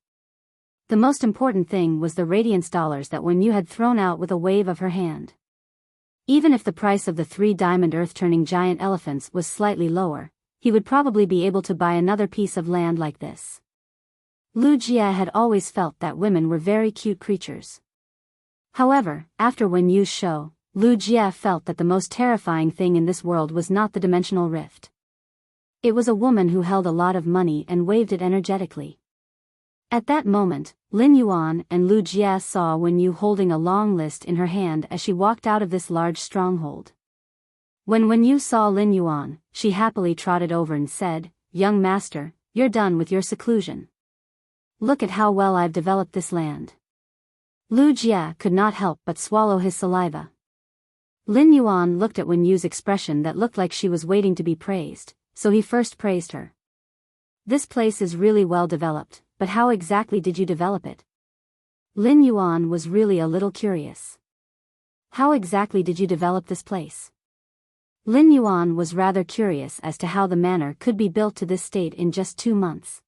The most important thing was the radiance dollars that Wen Yu had thrown out with a wave of her hand. Even if the price of the 3 diamond earth-turning giant elephants was slightly lower, he would probably be able to buy another piece of land like this. Lu Jie had always felt that women were very cute creatures. However, after Wen Yu's show, Lu Jie felt that the most terrifying thing in this world was not the dimensional rift. It was a woman who held a lot of money and waved it energetically. At that moment, Lin Yuan and Lu Jie saw Wen Yu holding a long list in her hand as she walked out of this large stronghold. When Yu saw Lin Yuan, she happily trotted over and said, "Young master, you're done with your seclusion. Look at how well I've developed this land." Lu Jie could not help but swallow his saliva. Lin Yuan looked at Wen Yu's expression that looked like she was waiting to be praised, so he first praised her. "This place is really well developed, but how exactly did you develop it?" Lin Yuan was really a little curious. "How exactly did you develop this place?" Lin Yuan was rather curious as to how the manor could be built to this state in just 2 months.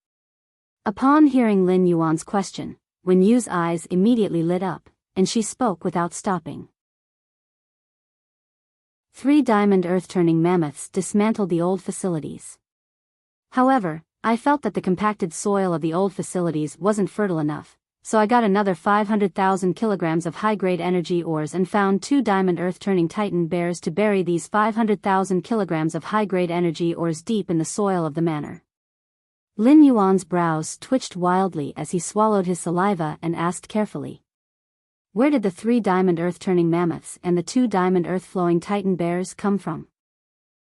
Upon hearing Lin Yuan's question, Wen Yu's eyes immediately lit up, and she spoke without stopping. 3 diamond earth-turning mammoths dismantled the old facilities. However, I felt that the compacted soil of the old facilities wasn't fertile enough, so I got another 500,000 kilograms of high-grade energy ores and found 2 diamond earth-turning titan bears to bury these 500,000 kilograms of high-grade energy ores deep in the soil of the manor. Lin Yuan's brows twitched wildly as he swallowed his saliva and asked carefully, "Where did the 3 diamond earth-turning mammoths and the 2 diamond earth-flowing titan bears come from?"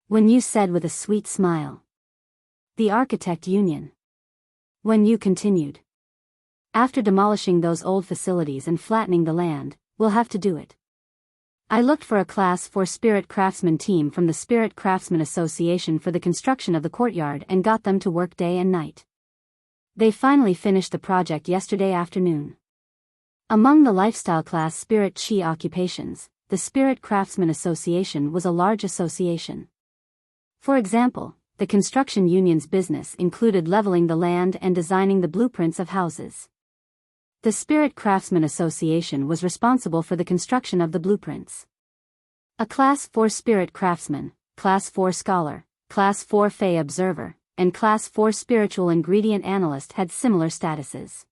Wen Yu said with a sweet smile. "The Architect Union." Wen Yu continued. "After demolishing those old facilities and flattening the land, we'll have to do it. I looked for a Class 4 Spirit Craftsman team from the Spirit Craftsman Association for the construction of the courtyard and got them to work day and night. They finally finished the project yesterday afternoon. Among the lifestyle class Spirit Chi occupations, the Spirit Craftsman Association was a large association. For example, the construction union's business included leveling the land and designing the blueprints of houses. The Spirit Craftsman Association was responsible for the construction of the blueprints. A Class 4 Spirit Craftsman, Class 4 Scholar, Class 4 Fey Observer, and Class 4 Spiritual Ingredient Analyst had similar statuses.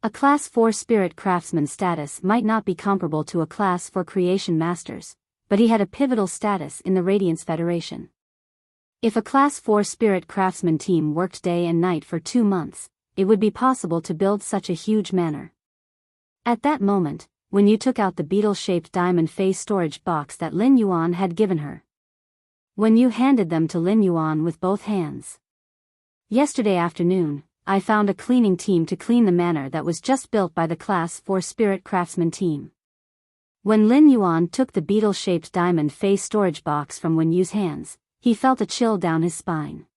A Class 4 Spirit Craftsman status might not be comparable to a Class 4 Creation Masters, but he had a pivotal status in the Radiance Federation. If a Class 4 Spirit Craftsman team worked day and night for 2 months, it would be possible to build such a huge manor. At that moment, Wen Yu took out the beetle-shaped diamond phase storage box that Lin Yuan had given her. Wen Yu handed them to Lin Yuan with both hands. "Yesterday afternoon, I found a cleaning team to clean the manor that was just built by the Class 4 Spirit Craftsman team." When Lin Yuan took the beetle-shaped diamond phase storage box from Wen Yu's hands, he felt a chill down his spine.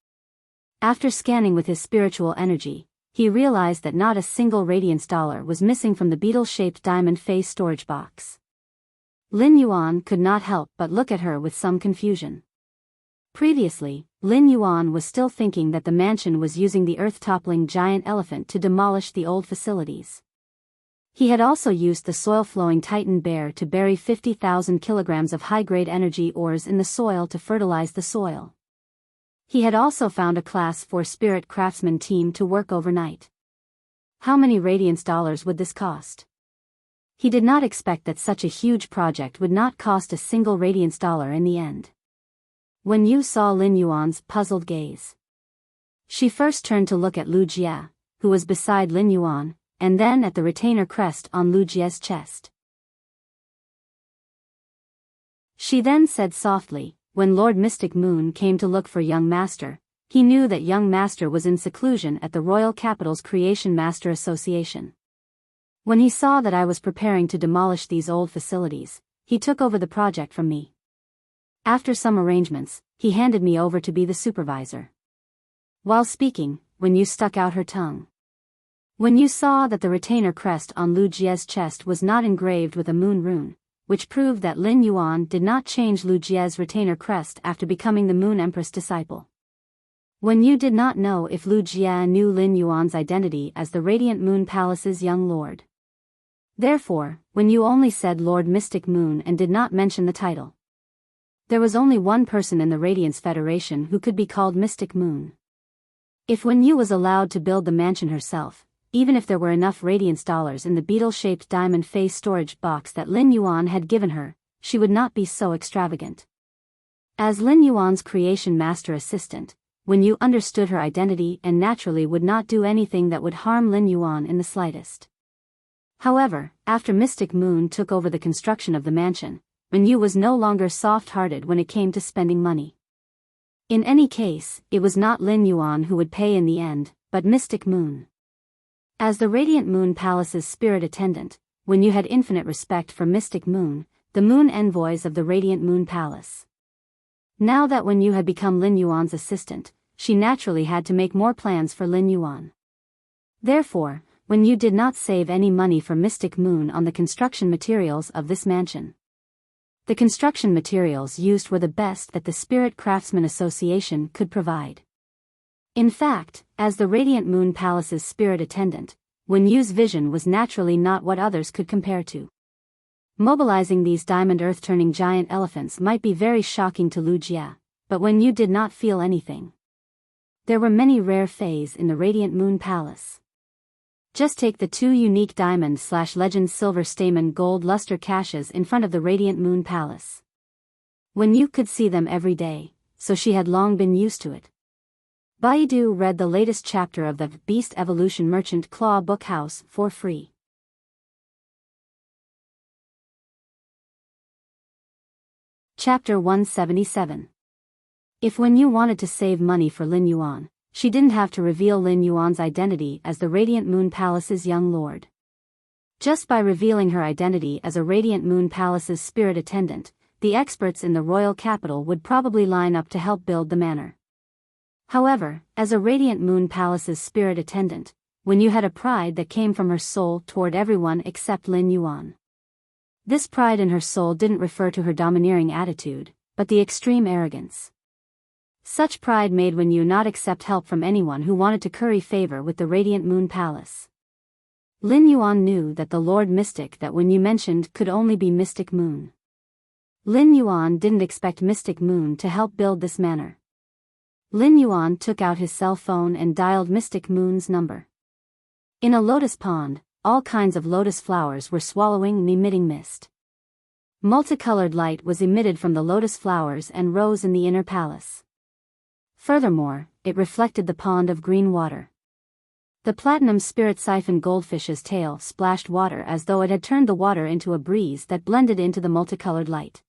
After scanning with his spiritual energy, he realized that not a single radiance dollar was missing from the beetle-shaped diamond phase storage box. Lin Yuan could not help but look at her with some confusion. Previously, Lin Yuan was still thinking that the mansion was using the earth-toppling giant elephant to demolish the old facilities. He had also used the soil-flowing titan bear to bury 50,000 kilograms of high-grade energy ores in the soil to fertilize the soil. He had also found a Class 4 Spirit Craftsman team to work overnight. How many radiance dollars would this cost? He did not expect that such a huge project would not cost a single radiance dollar in the end. Wen Yu saw Lin Yuan's puzzled gaze. She first turned to look at Lu Jie, who was beside Lin Yuan, and then at the retainer crest on Lu Jie's chest. She then said softly, "When Lord Mystic Moon came to look for young master, he knew that young master was in seclusion at the Royal Capital's Creation Master Association. When he saw that I was preparing to demolish these old facilities, he took over the project from me. After some arrangements, he handed me over to be the supervisor." While speaking, Wen Yu stuck out her tongue. Wen Yu saw that the retainer crest on Lu Jie's chest was not engraved with a moon rune, which proved that Lin Yuan did not change Lu Jie's retainer crest after becoming the Moon Empress disciple. Wen Yu did not know if Lu Jie knew Lin Yuan's identity as the Radiant Moon Palace's young lord. Therefore, Wen Yu only said Lord Mystic Moon and did not mention the title. There was only one person in the Radiance Federation who could be called Mystic Moon. If Wen Yu was allowed to build the mansion herself, even if there were enough radiance dollars in the beetle-shaped diamond phase storage box that Lin Yuan had given her, she would not be so extravagant. As Lin Yuan's creation master assistant, Wen Yu understood her identity and naturally would not do anything that would harm Lin Yuan in the slightest. However, after Mystic Moon took over the construction of the mansion, Lin Yu was no longer soft-hearted when it came to spending money. In any case, it was not Lin Yuan who would pay in the end, but Mystic Moon. As the Radiant Moon Palace's spirit attendant, Lin Yu had infinite respect for Mystic Moon, the moon envoys of the Radiant Moon Palace. Now that Lin Yu had become Lin Yuan's assistant, she naturally had to make more plans for Lin Yuan. Therefore, Lin Yu did not save any money for Mystic Moon on the construction materials of this mansion. The construction materials used were the best that the Spirit Craftsman Association could provide. In fact, as the Radiant Moon Palace's spirit attendant, Lin Yu's vision was naturally not what others could compare to. Mobilizing these diamond earth-turning giant elephants might be very shocking to Lu Jia, but Lin Yu did not feel anything. There were many rare fays in the Radiant Moon Palace. Just take the 2 unique diamond/legend silver stamen gold luster caches in front of the Radiant Moon Palace. Lin Yu could see them every day, so she had long been used to it. Biyao read the latest chapter of the Beast Evolution Merchant Claw Book House for free. Chapter 177. If Lin Yu wanted to save money for Lin Yuan, she didn't have to reveal Lin Yuan's identity as the Radiant Moon Palace's young lord. Just by revealing her identity as a Radiant Moon Palace's spirit attendant, the experts in the royal capital would probably line up to help build the manor. However, as a Radiant Moon Palace's spirit attendant, Lin Yu had a pride that came from her soul toward everyone except Lin Yuan. This pride in her soul didn't refer to her domineering attitude, but the extreme arrogance. Such pride made Lin Yu not accept help from anyone who wanted to curry favor with the Radiant Moon Palace. Lin Yuan knew that the Lord Mystic that Lin Yu mentioned could only be Mystic Moon. Lin Yuan didn't expect Mystic Moon to help build this manor. Lin Yuan took out his cell phone and dialed Mystic Moon's number. In a lotus pond, all kinds of lotus flowers were swallowing and emitting mist. Multicolored light was emitted from the lotus flowers and rose in the inner palace. Furthermore, it reflected the pond of green water. The platinum spirit siphon goldfish's tail splashed water as though it had turned the water into a breeze that blended into the multicolored light.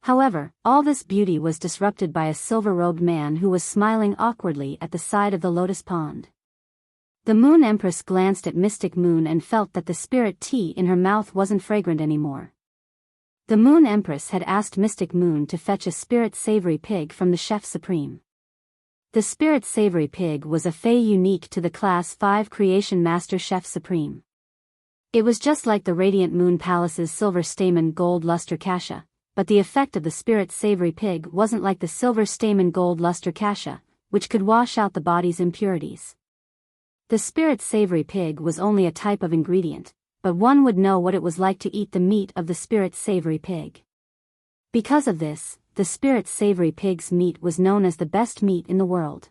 However, all this beauty was disrupted by a silver-robed man who was smiling awkwardly at the side of the lotus pond. The Moon Empress glanced at Mystic Moon and felt that the spirit tea in her mouth wasn't fragrant anymore. The Moon Empress had asked Mystic Moon to fetch a spirit savory pig from the Chef Supreme. The spirit savory pig was a fey unique to the Class 5 Creation Master Chef Supreme. It was just like the Radiant Moon Palace's silver stamen gold luster kasha, but the effect of the spirit savory pig wasn't like the silver stamen gold luster kasha, which could wash out the body's impurities. The spirit savory pig was only a type of ingredient, but one would know what it was like to eat the meat of the spirit savory pig. Because of this, the spirit savory pig's meat was known as the best meat in the world.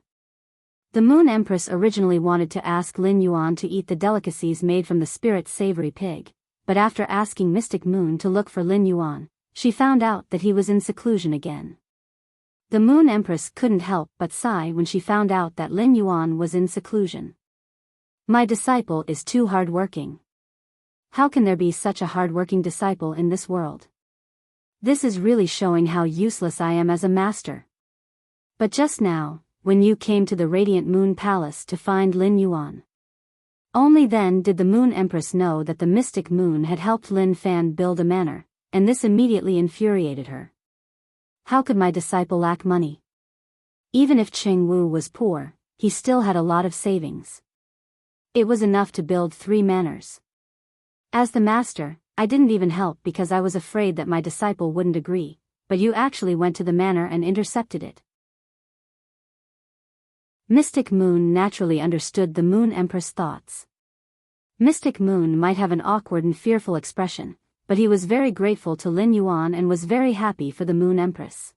The Moon Empress originally wanted to ask Lin Yuan to eat the delicacies made from the spirit savory pig, but after asking Mystic Moon to look for Lin Yuan, she found out that he was in seclusion again. The Moon Empress couldn't help but sigh when she found out that Lin Yuan was in seclusion. My disciple is too hard-working. How can there be such a hard-working disciple in this world? This is really showing how useless I am as a master. But just now, when you came to the Radiant Moon Palace to find Lin Yuan. Only then did the Moon Empress know that the Mystic Moon had helped Lin Fan build a manor, and this immediately infuriated her. How could my disciple lack money? Even if Ching Wu was poor, he still had a lot of savings. It was enough to build 3 manors. As the master, I didn't even help because I was afraid that my disciple wouldn't agree, but you actually went to the manor and intercepted it. Mystic Moon naturally understood the Moon Empress' thoughts. Mystic Moon might have an awkward and fearful expression, but he was very grateful to Lin Yuan and was very happy for the Moon Empress.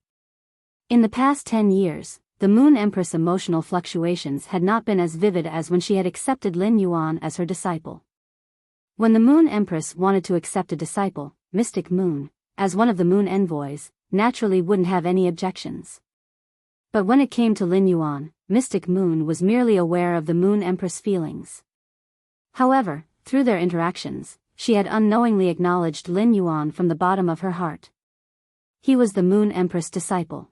In the past 10 years, the Moon Empress' emotional fluctuations had not been as vivid as when she had accepted Lin Yuan as her disciple. When the Moon Empress wanted to accept a disciple, Mystic Moon, as one of the Moon Envoys, naturally wouldn't have any objections. But when it came to Lin Yuan, Mystic Moon was merely aware of the Moon Empress' feelings. However, through their interactions, she had unknowingly acknowledged Lin Yuan from the bottom of her heart, He was the Moon Empress disciple.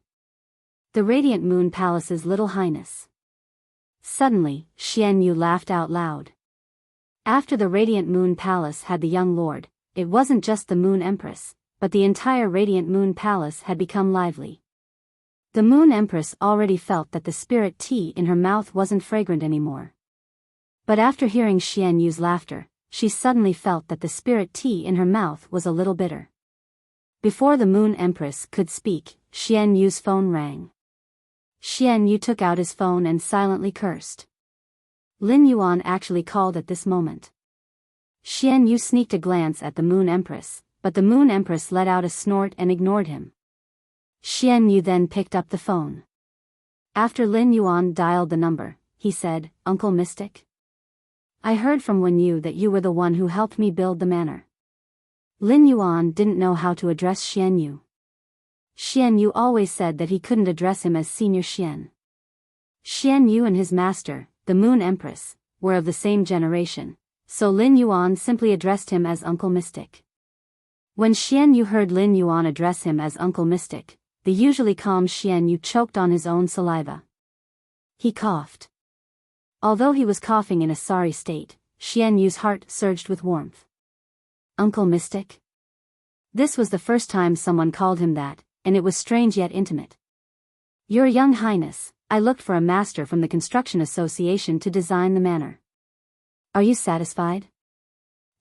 The Radiant Moon Palace's Little Highness. Suddenly, Xian Yu laughed out loud. After the Radiant Moon Palace had the young lord, it wasn't just the Moon Empress, but the entire Radiant Moon Palace had become lively. The Moon Empress already felt that the spirit tea in her mouth wasn't fragrant anymore. But after hearing Xian Yu's laughter, she suddenly felt that the spirit tea in her mouth was a little bitter. Before the Moon Empress could speak, Xian Yu's phone rang. Xian Yu took out his phone and silently cursed. Lin Yuan actually called at this moment. Xian Yu sneaked a glance at the Moon Empress, but the Moon Empress let out a snort and ignored him. Xian Yu then picked up the phone. After Lin Yuan dialed the number, he said, "Uncle Mystic? I heard from Wen Yu that you were the one who helped me build the manor." Lin Yuan didn't know how to address Xian Yu. Xian Yu always said that he couldn't address him as Senior Xian. Xian Yu and his master, the Moon Empress, were of the same generation, so Lin Yuan simply addressed him as Uncle Mystic. When Xian Yu heard Lin Yuan address him as Uncle Mystic, the usually calm Xian Yu choked on his own saliva. He coughed. Although he was coughing in a sorry state, Xian Yu's heart surged with warmth. Uncle Mystic? This was the first time someone called him that, and it was strange yet intimate. Your Young Highness, I looked for a master from the Construction Association to design the manor. Are you satisfied?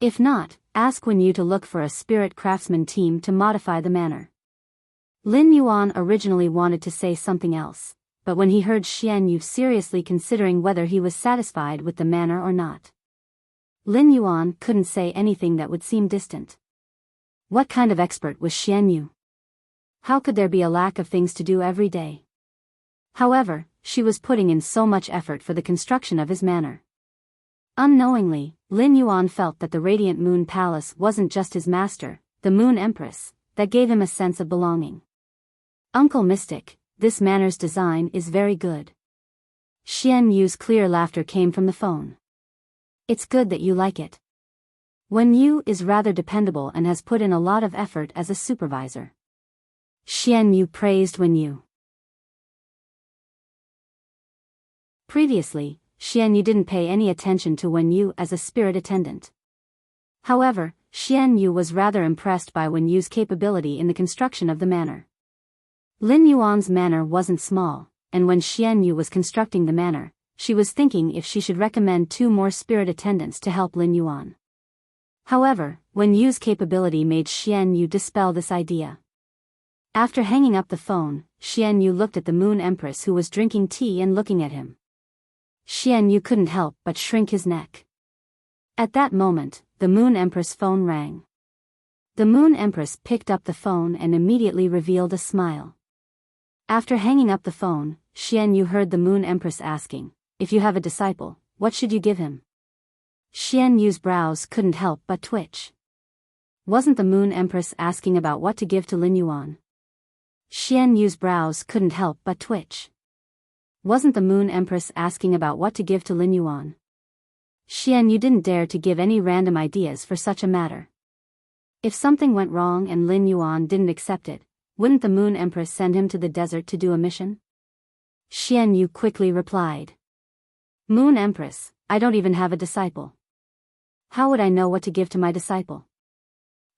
If not, ask Wen Yu to look for a spirit craftsman team to modify the manor. Lin Yuan originally wanted to say something else, but when he heard Xian Yu seriously considering whether he was satisfied with the manor or not, Lin Yuan couldn't say anything that would seem distant. What kind of expert was Xian Yu? How could there be a lack of things to do every day? However, she was putting in so much effort for the construction of his manor. Unknowingly, Lin Yuan felt that the Radiant Moon Palace wasn't just his master, the Moon Empress, that gave him a sense of belonging. Uncle Mystic, this manor's design is very good. Xian Yu's clear laughter came from the phone. It's good that you like it. Wen Yu is rather dependable and has put in a lot of effort as a supervisor. Xian Yu praised Wen Yu. Previously, Xian Yu didn't pay any attention to Wen Yu as a spirit attendant. However, Xian Yu was rather impressed by Wen Yu's capability in the construction of the manor. Lin Yuan's manor wasn't small, and when Xian Yu was constructing the manor, she was thinking if she should recommend 2 more spirit attendants to help Lin Yuan. However, Wen Yu's capability made Xian Yu dispel this idea. After hanging up the phone, Xian Yu looked at the Moon Empress who was drinking tea and looking at him. Xian Yu couldn't help but shrink his neck. At that moment, the Moon Empress' phone rang. The Moon Empress picked up the phone and immediately revealed a smile. After hanging up the phone, Xian Yu heard the Moon Empress asking, "If you have a disciple, what should you give him?" Xian Yu's brows couldn't help but twitch. Wasn't the Moon Empress asking about what to give to Lin Yuan? Xian Yu's brows couldn't help but twitch. Wasn't the Moon Empress asking about what to give to Lin Yuan? Xian Yu didn't dare to give any random ideas for such a matter. If something went wrong and Lin Yuan didn't accept it, wouldn't the Moon Empress send him to the desert to do a mission? Xian Yu quickly replied. Moon Empress, I don't even have a disciple. How would I know what to give to my disciple?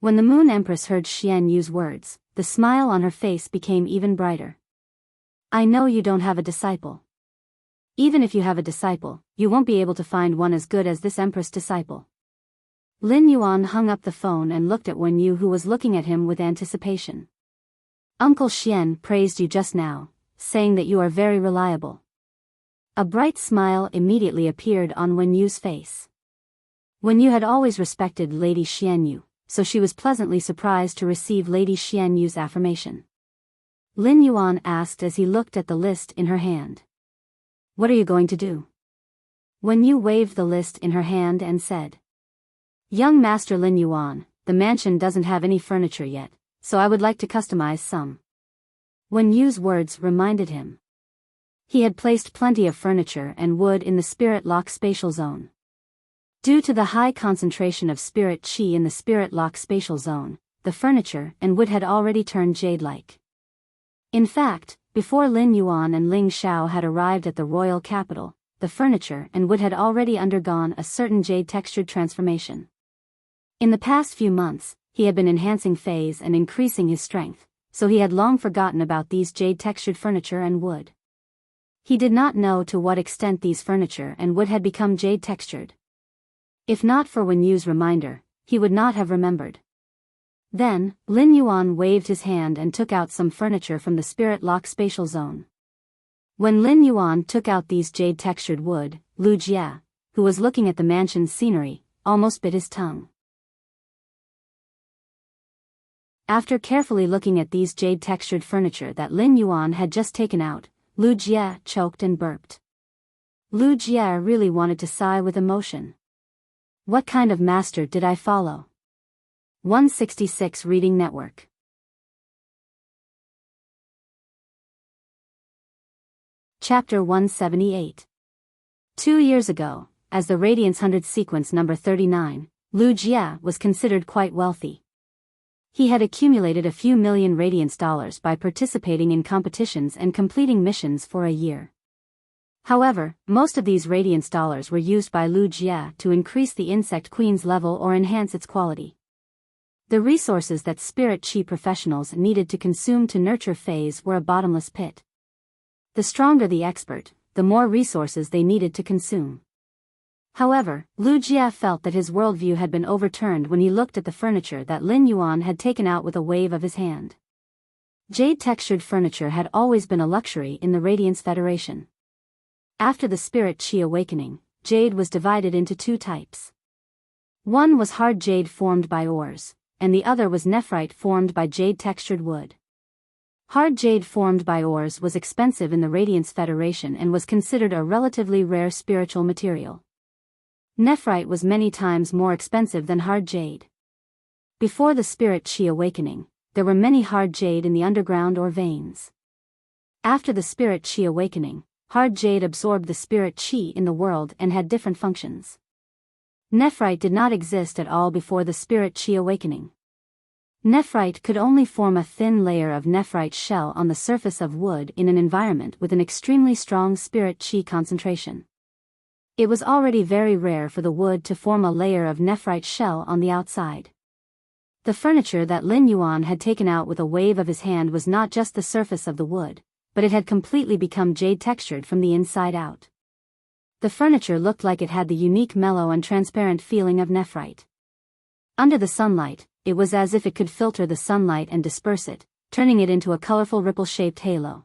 When the Moon Empress heard Xian Yu's words, the smile on her face became even brighter. I know you don't have a disciple. Even if you have a disciple, you won't be able to find one as good as this Empress disciple. Lin Yuan hung up the phone and looked at Wen Yu, who was looking at him with anticipation. Uncle Xian praised you just now, saying that you are very reliable. A bright smile immediately appeared on Wen Yu's face. Wen Yu had always respected Lady Xian Yu, so she was pleasantly surprised to receive Lady Xian Yu's affirmation. Lin Yuan asked as he looked at the list in her hand. What are you going to do? Wen Yu waved the list in her hand and said. Young Master Lin Yuan, the mansion doesn't have any furniture yet, so I would like to customize some. Wen Yu's words reminded him. He had placed plenty of furniture and wood in the Spirit Lock spatial zone. Due to the high concentration of spirit qi in the Spirit Lock spatial zone, the furniture and wood had already turned jade-like. In fact, before Lin Yuan and Ling Xiao had arrived at the royal capital, the furniture and wood had already undergone a certain jade-textured transformation. In the past few months, he had been enhancing phase and increasing his strength, so he had long forgotten about these jade-textured furniture and wood. He did not know to what extent these furniture and wood had become jade-textured. If not for Wen Yu's reminder, he would not have remembered. Then, Lin Yuan waved his hand and took out some furniture from the spirit lock spatial zone. When Lin Yuan took out these jade-textured wood, Lu Jia, who was looking at the mansion's scenery, almost bit his tongue. After carefully looking at these jade-textured furniture that Lin Yuan had just taken out, Lu Jia choked and burped. Lu Jia really wanted to sigh with emotion. What kind of master did I follow? 166 Reading Network. Chapter 178. 2 years ago, as the Radiance 100 sequence number 39, Lu Jia was considered quite wealthy. He had accumulated a few million Radiance dollars by participating in competitions and completing missions for a year. However, most of these Radiance dollars were used by Lu Jia to increase the Insect Queen's level or enhance its quality. The resources that Spirit Chi professionals needed to consume to nurture phase were a bottomless pit. The stronger the expert, the more resources they needed to consume. However, Lu Jia felt that his worldview had been overturned when he looked at the furniture that Lin Yuan had taken out with a wave of his hand. Jade-textured furniture had always been a luxury in the Radiance Federation. After the Spirit Chi awakening, jade was divided into two types. One was hard jade formed by ores, and the other was nephrite formed by jade-textured wood. Hard jade formed by ores was expensive in the Radiance Federation and was considered a relatively rare spiritual material. Nephrite was many times more expensive than hard jade. Before the Spirit Chi awakening, there were many hard jade in the underground or veins. After the Spirit Chi awakening, hard jade absorbed the Spirit Chi in the world and had different functions. Nephrite did not exist at all before the Spirit Chi awakening. Nephrite could only form a thin layer of nephrite shell on the surface of wood in an environment with an extremely strong Spirit Chi concentration. It was already very rare for the wood to form a layer of nephrite shell on the outside. The furniture that Lin Yuan had taken out with a wave of his hand was not just the surface of the wood, but it had completely become jade-textured from the inside out. The furniture looked like it had the unique mellow and transparent feeling of nephrite. Under the sunlight, it was as if it could filter the sunlight and disperse it, turning it into a colorful ripple-shaped halo.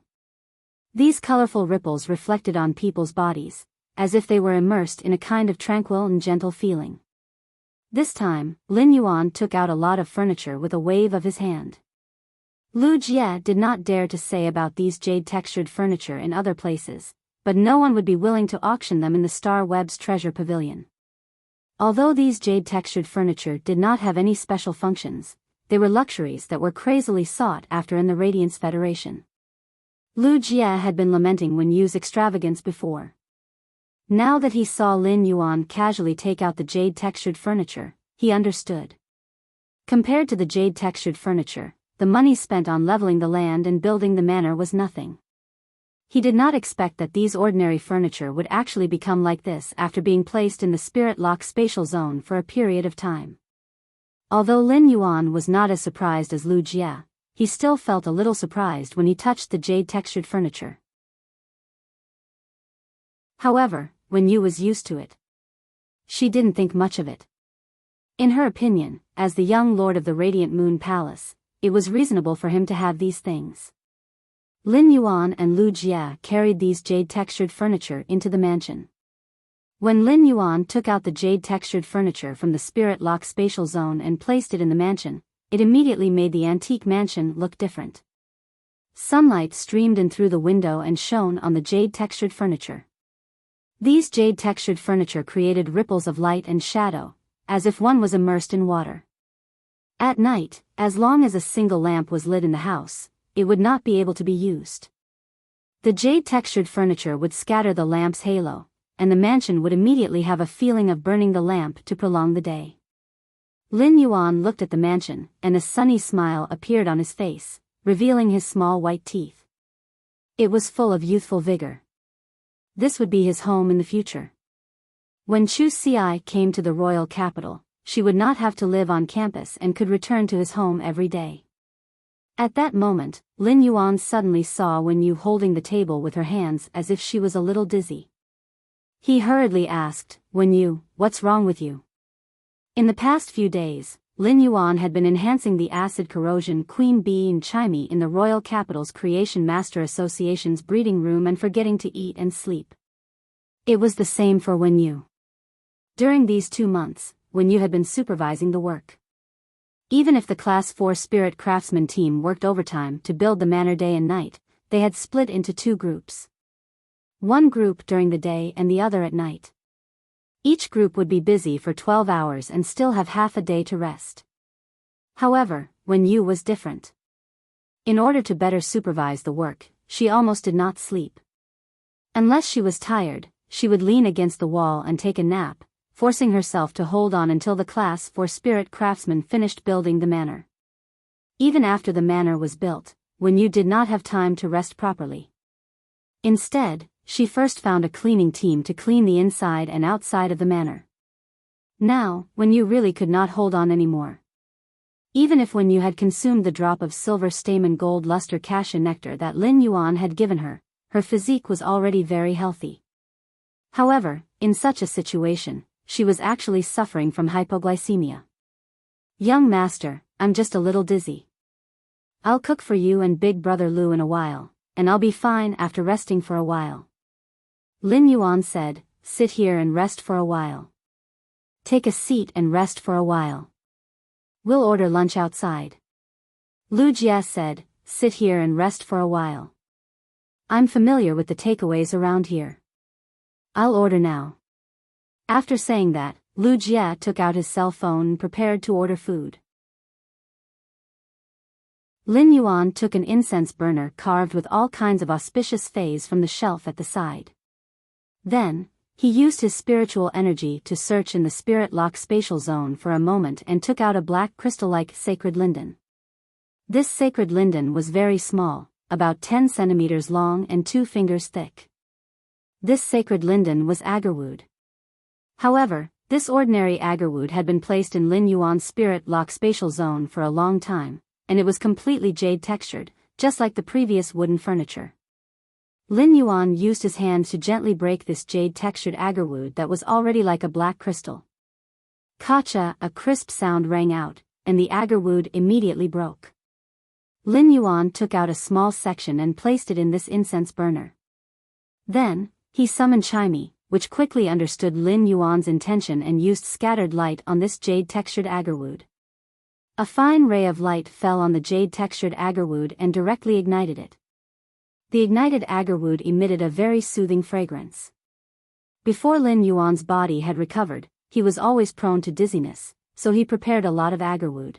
These colorful ripples reflected on people's bodies, as if they were immersed in a kind of tranquil and gentle feeling. This time, Lin Yuan took out a lot of furniture with a wave of his hand. Lu Jia did not dare to say about these jade-textured furniture in other places, but no one would be willing to auction them in the Star Web's treasure pavilion. Although these jade-textured furniture did not have any special functions, they were luxuries that were crazily sought after in the Radiance Federation. Lu Jia had been lamenting Wen Yu's extravagance before. Now that he saw Lin Yuan casually take out the jade-textured furniture, he understood. Compared to the jade-textured furniture, the money spent on leveling the land and building the manor was nothing. He did not expect that these ordinary furniture would actually become like this after being placed in the Spirit Lock spatial zone for a period of time. Although Lin Yuan was not as surprised as Lu Jia, he still felt a little surprised when he touched the jade-textured furniture. However, Wen Yu was used to it. She didn't think much of it. In her opinion, as the young lord of the Radiant Moon Palace, it was reasonable for him to have these things. Lin Yuan and Lu Jia carried these jade-textured furniture into the mansion. When Lin Yuan took out the jade-textured furniture from the Spirit Lock spatial zone and placed it in the mansion, it immediately made the antique mansion look different. Sunlight streamed in through the window and shone on the jade-textured furniture. These jade-textured furniture created ripples of light and shadow, as if one was immersed in water. At night, as long as a single lamp was lit in the house, it would not be able to be used. The jade-textured furniture would scatter the lamp's halo, and the mansion would immediately have a feeling of burning the lamp to prolong the day. Lin Yuan looked at the mansion, and a sunny smile appeared on his face, revealing his small white teeth. It was full of youthful vigor. This would be his home in the future. When Chu Xi came to the royal capital, she would not have to live on campus and could return to his home every day. At that moment, Lin Yuan suddenly saw Wen Yu holding the table with her hands as if she was a little dizzy. He hurriedly asked, "Wen Yu, what's wrong with you?" In the past few days, Lin Yuan had been enhancing the acid corrosion Queen Bee and Chimey in the royal capital's Creation Master Association's breeding room and forgetting to eat and sleep. It was the same for Wen Yu. During these 2 months, Wen Yu had been supervising the work. Even if the Class 4 Spirit Craftsman team worked overtime to build the manor day and night, they had split into 2 groups. One group during the day and the other at night. Each group would be busy for 12 hours and still have half a day to rest. However, Wen Yu was different. In order to better supervise the work, she almost did not sleep. Unless she was tired, she would lean against the wall and take a nap, forcing herself to hold on until the Class 4 Spirit Craftsman finished building the manor. Even after the manor was built, Wen Yu did not have time to rest properly. Instead, she first found a cleaning team to clean the inside and outside of the manor. Now, Wen Yu really could not hold on anymore. Even if Wen Yu had consumed the drop of silver stamen gold luster cassia nectar that Lin Yuan had given her, her physique was already very healthy. However, in such a situation, she was actually suffering from hypoglycemia. "Young master, I'm just a little dizzy. I'll cook for you and big brother Lu in a while, and I'll be fine after resting for a while." Lin Yuan said, "Sit here and rest for a while. Take a seat and rest for a while. We'll order lunch outside." Lu Jie said, "Sit here and rest for a while. I'm familiar with the takeaways around here. I'll order now." After saying that, Lu Jie took out his cell phone and prepared to order food. Lin Yuan took an incense burner carved with all kinds of auspicious fays from the shelf at the side. Then, he used his spiritual energy to search in the spirit lock spatial zone for a moment and took out a black crystal-like sacred linden. This sacred linden was very small, about 10 centimeters long and 2 fingers thick. This sacred linden was agarwood. However, this ordinary agarwood had been placed in Lin Yuan's spirit lock spatial zone for a long time, and it was completely jade textured, just like the previous wooden furniture. Lin Yuan used his hands to gently break this jade textured agarwood that was already like a black crystal. Kacha, a crisp sound rang out, and the agarwood immediately broke. Lin Yuan took out a small section and placed it in this incense burner. Then, he summoned Chimey, which quickly understood Lin Yuan's intention and used scattered light on this jade-textured agarwood. A fine ray of light fell on the jade-textured agarwood and directly ignited it. The ignited agarwood emitted a very soothing fragrance. Before Lin Yuan's body had recovered, he was always prone to dizziness, so he prepared a lot of agarwood.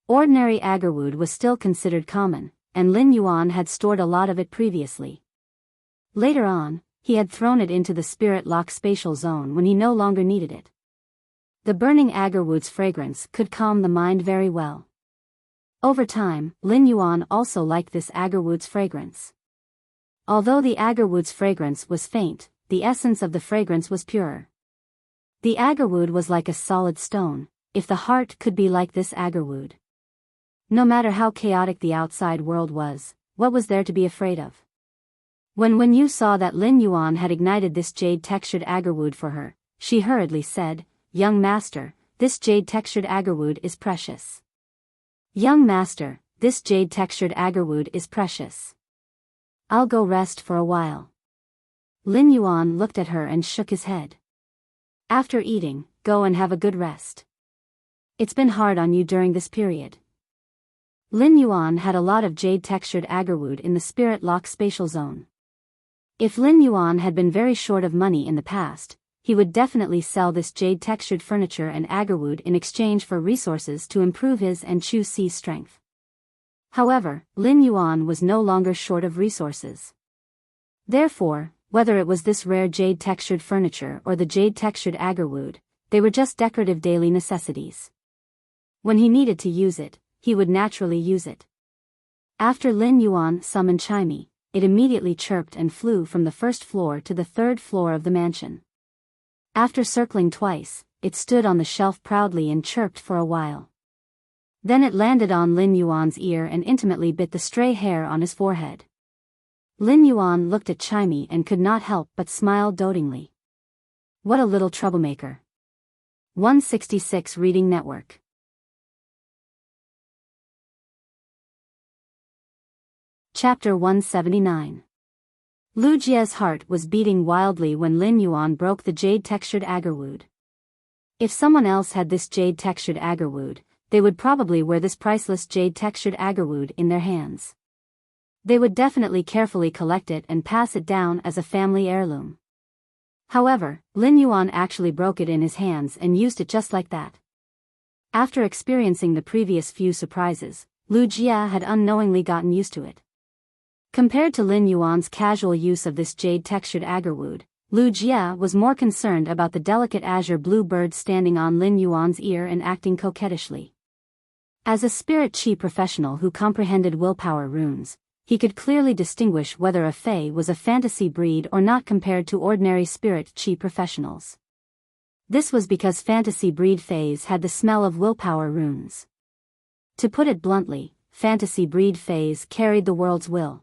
Ordinary agarwood was still considered common, and Lin Yuan had stored a lot of it previously. Later on, he had thrown it into the spirit lock spatial zone when he no longer needed it. The burning agarwood's fragrance could calm the mind very well. Over time, Lin Yuan also liked this agarwood's fragrance. Although the agarwood's fragrance was faint, the essence of the fragrance was pure. The agarwood was like a solid stone, if the heart could be like this agarwood. No matter how chaotic the outside world was, what was there to be afraid of? When Wen Yu saw that Lin Yuan had ignited this jade-textured agarwood for her, she hurriedly said, "Young master, this jade-textured agarwood is precious. Young master, this jade-textured agarwood is precious. I'll go rest for a while." Lin Yuan looked at her and shook his head. "After eating, go and have a good rest. It's been hard on you during this period." Lin Yuan had a lot of jade-textured agarwood in the spirit lock spatial zone. If Lin Yuan had been very short of money in the past, he would definitely sell this jade-textured furniture and agarwood in exchange for resources to improve his and Chu Xi's strength. However, Lin Yuan was no longer short of resources. Therefore, whether it was this rare jade-textured furniture or the jade-textured agarwood, they were just decorative daily necessities. When he needed to use it, he would naturally use it. After Lin Yuan summoned Chimey, it immediately chirped and flew from the first floor to the third floor of the mansion. After circling twice, it stood on the shelf proudly and chirped for a while. Then it landed on Lin Yuan's ear and intimately bit the stray hair on his forehead. Lin Yuan looked at Chimey and could not help but smile dotingly. What a little troublemaker. 166 Reading Network. Chapter 179. Lu Jie's heart was beating wildly when Lin Yuan broke the jade-textured agarwood. If someone else had this jade-textured agarwood, they would probably wear this priceless jade-textured agarwood in their hands. They would definitely carefully collect it and pass it down as a family heirloom. However, Lin Yuan actually broke it in his hands and used it just like that. After experiencing the previous few surprises, Lu Jie had unknowingly gotten used to it. Compared to Lin Yuan's casual use of this jade-textured agarwood, Lu Jie was more concerned about the delicate azure blue bird standing on Lin Yuan's ear and acting coquettishly. As a spirit chi professional who comprehended willpower runes, he could clearly distinguish whether a fae was a fantasy breed or not compared to ordinary spirit chi professionals. This was because fantasy breed faes had the smell of willpower runes. To put it bluntly, fantasy breed faes carried the world's will.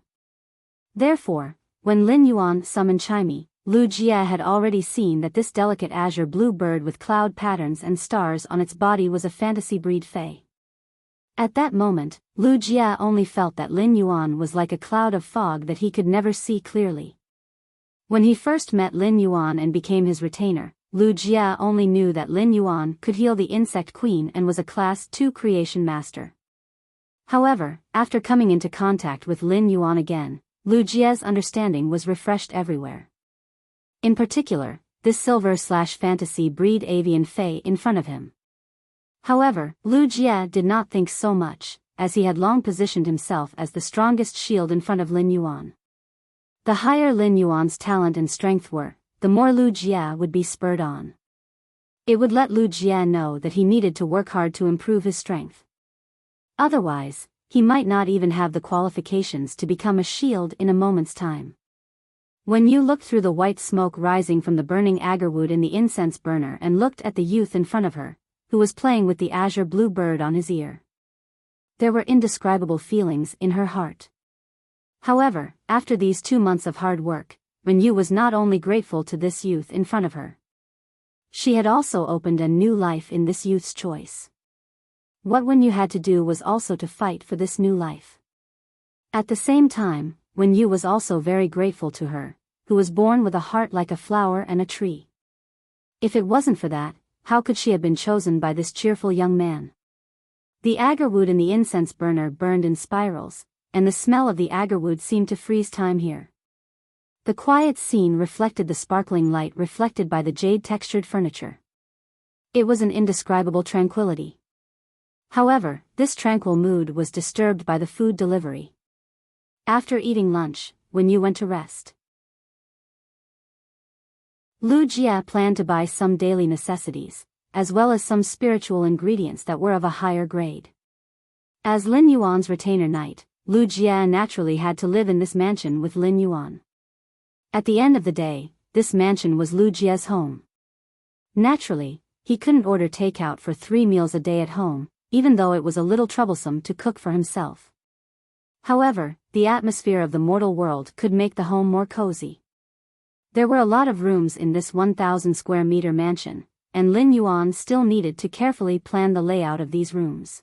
Therefore, when Lin Yuan summoned Chimey, Lu Jie had already seen that this delicate azure blue bird with cloud patterns and stars on its body was a fantasy breed fae. At that moment, Lu Jie only felt that Lin Yuan was like a cloud of fog that he could never see clearly. When he first met Lin Yuan and became his retainer, Lu Jie only knew that Lin Yuan could heal the insect queen and was a Class 2 creation master. However, after coming into contact with Lin Yuan again, Lu Jie's understanding was refreshed everywhere. In particular, this silver/fantasy breed avian fae in front of him. However, Lu Jie did not think so much, as he had long positioned himself as the strongest shield in front of Lin Yuan. The higher Lin Yuan's talent and strength were, the more Lu Jie would be spurred on. It would let Lu Jie know that he needed to work hard to improve his strength. Otherwise, he might not even have the qualifications to become a shield in a moment's time. When you looked through the white smoke rising from the burning agarwood in the incense burner and looked at the youth in front of her, who was playing with the azure blue bird on his ear, there were indescribable feelings in her heart. However, after these 2 months of hard work, Wen Yu was not only grateful to this youth in front of her. She had also opened a new life in this youth's choice. What Wen Yu had to do was also to fight for this new life. At the same time, Wen Yu was also very grateful to her, who was born with a heart like a flower and a tree. If it wasn't for that, how could she have been chosen by this cheerful young man? The agarwood in the incense burner burned in spirals, and the smell of the agarwood seemed to freeze time here. The quiet scene reflected the sparkling light reflected by the jade-textured furniture. It was an indescribable tranquility. However, this tranquil mood was disturbed by the food delivery. After eating lunch, Wen Yu went to rest. Lu Jie planned to buy some daily necessities, as well as some spiritual ingredients that were of a higher grade. As Lin Yuan's retainer knight, Lu Jie naturally had to live in this mansion with Lin Yuan. At the end of the day, this mansion was Lu Jie's home. Naturally, he couldn't order takeout for 3 meals a day at home, even though it was a little troublesome to cook for himself. However, the atmosphere of the mortal world could make the home more cozy. There were a lot of rooms in this 1,000 square meter mansion, and Lin Yuan still needed to carefully plan the layout of these rooms.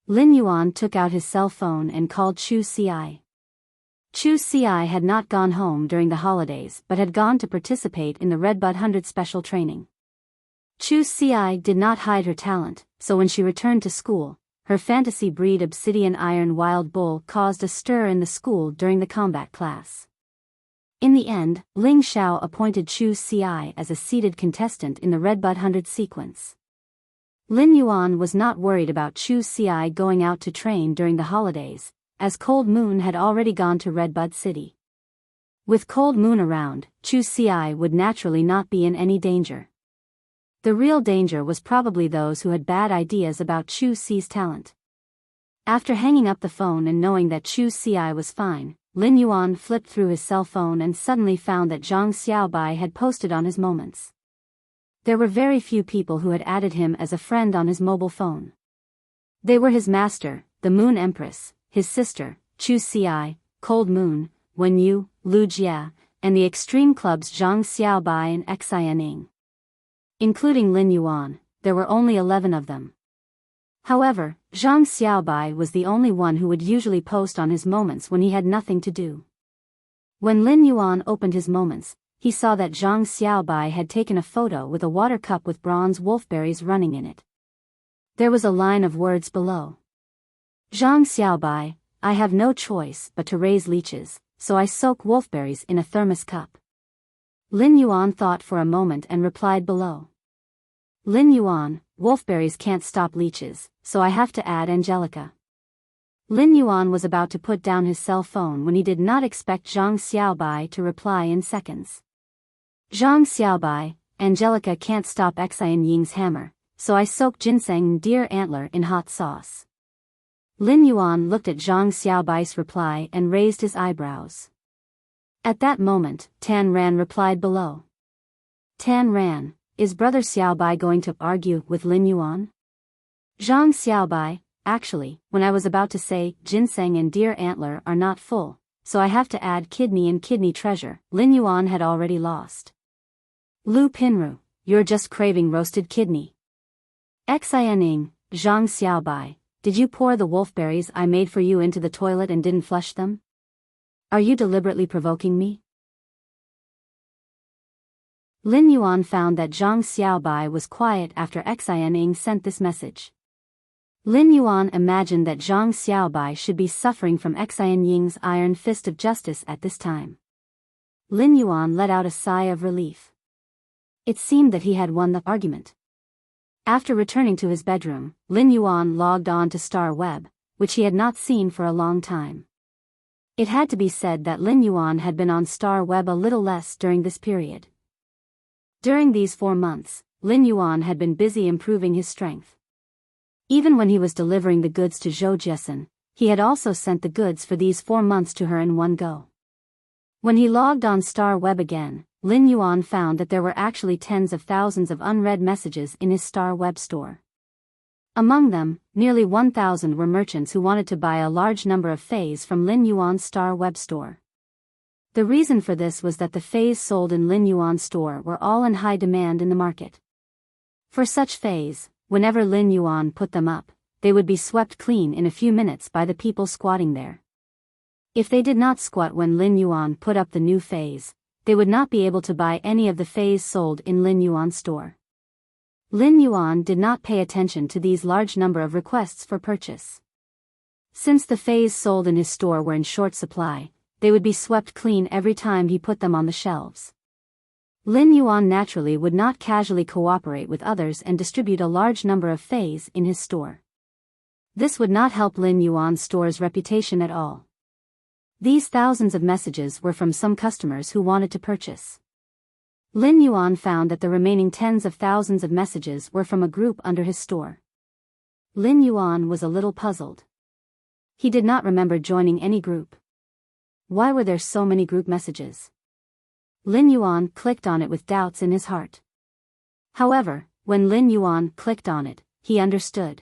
Lin Yuan took out his cell phone and called Chu Ci. Chu Ci had not gone home during the holidays but had gone to participate in the Redbud 100 special training. Chu Ci did not hide her talent, so when she returned to school, her fantasy breed obsidian iron wild bull caused a stir in the school during the combat class. In the end, Ling Xiao appointed Chu Ci as a seated contestant in the Redbud 100 sequence. Lin Yuan was not worried about Chu Ci going out to train during the holidays, as Cold Moon had already gone to Redbud City. With Cold Moon around, Chu Ci would naturally not be in any danger. The real danger was probably those who had bad ideas about Chu Si's talent. After hanging up the phone and knowing that Chu Si was fine, Lin Yuan flipped through his cell phone and suddenly found that Zhang Xiaobai had posted on his moments. There were very few people who had added him as a friend on his mobile phone. They were his master, the Moon Empress, his sister, Chu Si, Cold Moon, Wen Yu, Lu Jia, and the Extreme Club's Zhang Xiaobai and Xianing. Including Lin Yuan, there were only 11 of them. However, Zhang Xiaobai was the only one who would usually post on his moments when he had nothing to do. When Lin Yuan opened his moments, he saw that Zhang Xiaobai had taken a photo with a water cup with bronze wolfberries running in it. There was a line of words below. Zhang Xiaobai, I have no choice but to raise leeches, so I soak wolfberries in a thermos cup. Lin Yuan thought for a moment and replied below. Lin Yuan, wolfberries can't stop leeches, so I have to add Angelica. Lin Yuan was about to put down his cell phone when he did not expect Zhang Xiaobai to reply in seconds. Zhang Xiaobai, Angelica can't stop Xian Ying's hammer, so I soak ginseng deer antler in hot sauce. Lin Yuan looked at Zhang Xiaobai's reply and raised his eyebrows. At that moment, Tan Ran replied below. Tan Ran, is Brother Xiaobai going to argue with Lin Yuan? Zhang Xiaobai, actually, when I was about to say ginseng and deer antler are not full, so I have to add kidney and kidney treasure, Lin Yuan had already lost. Lu Pinru, you're just craving roasted kidney. Xianing, Zhang Xiaobai, did you pour the wolfberries I made for you into the toilet and didn't flush them? Are you deliberately provoking me? Lin Yuan found that Zhang Xiaobai was quiet after Xianing sent this message. Lin Yuan imagined that Zhang Xiaobai should be suffering from Xian Ying's iron fist of justice at this time. Lin Yuan let out a sigh of relief. It seemed that he had won the argument. After returning to his bedroom, Lin Yuan logged on to Star Web, which he had not seen for a long time. It had to be said that Lin Yuan had been on Star Web a little less during this period. During these 4 months, Lin Yuan had been busy improving his strength. Even when he was delivering the goods to Zhou Jiasen, he had also sent the goods for these 4 months to her in one go. When he logged on Star Web again, Lin Yuan found that there were actually tens of thousands of unread messages in his Star Web store. Among them, nearly 1,000 were merchants who wanted to buy a large number of fays from Lin Yuan's Star Web store. The reason for this was that the fays sold in Lin Yuan's store were all in high demand in the market. For such fays, whenever Lin Yuan put them up, they would be swept clean in a few minutes by the people squatting there. If they did not squat when Lin Yuan put up the new fays, they would not be able to buy any of the fays sold in Lin Yuan's store. Lin Yuan did not pay attention to these large number of requests for purchase. Since the fays sold in his store were in short supply, they would be swept clean every time he put them on the shelves. Lin Yuan naturally would not casually cooperate with others and distribute a large number of fays in his store. This would not help Lin Yuan's store's reputation at all. These thousands of messages were from some customers who wanted to purchase. Lin Yuan found that the remaining tens of thousands of messages were from a group under his store. Lin Yuan was a little puzzled. He did not remember joining any group. Why were there so many group messages? Lin Yuan clicked on it with doubts in his heart. However, when Lin Yuan clicked on it, he understood.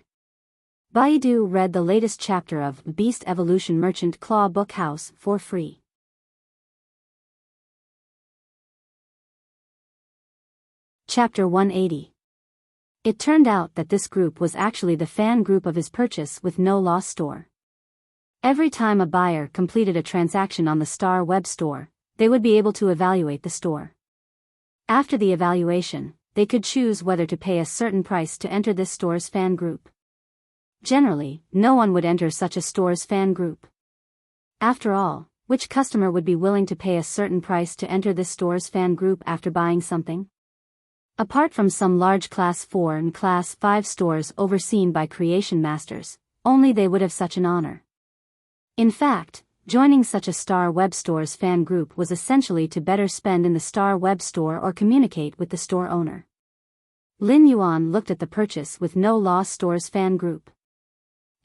Baidu read the latest chapter of Beast Evolution Merchant Claw Book House for free. Chapter 180. It turned out that this group was actually the fan group of his purchase with no loss store. Every time a buyer completed a transaction on the Star Web store, they would be able to evaluate the store. After the evaluation, they could choose whether to pay a certain price to enter this store's fan group. Generally, no one would enter such a store's fan group. After all, which customer would be willing to pay a certain price to enter this store's fan group after buying something? Apart from some large Class 4 and Class 5 stores overseen by creation masters, only they would have such an honor. In fact, joining such a Star Web store's fan group was essentially to better spend in the Star Web store or communicate with the store owner. Lin Yuan looked at the Purchase with No Loss Stores fan group.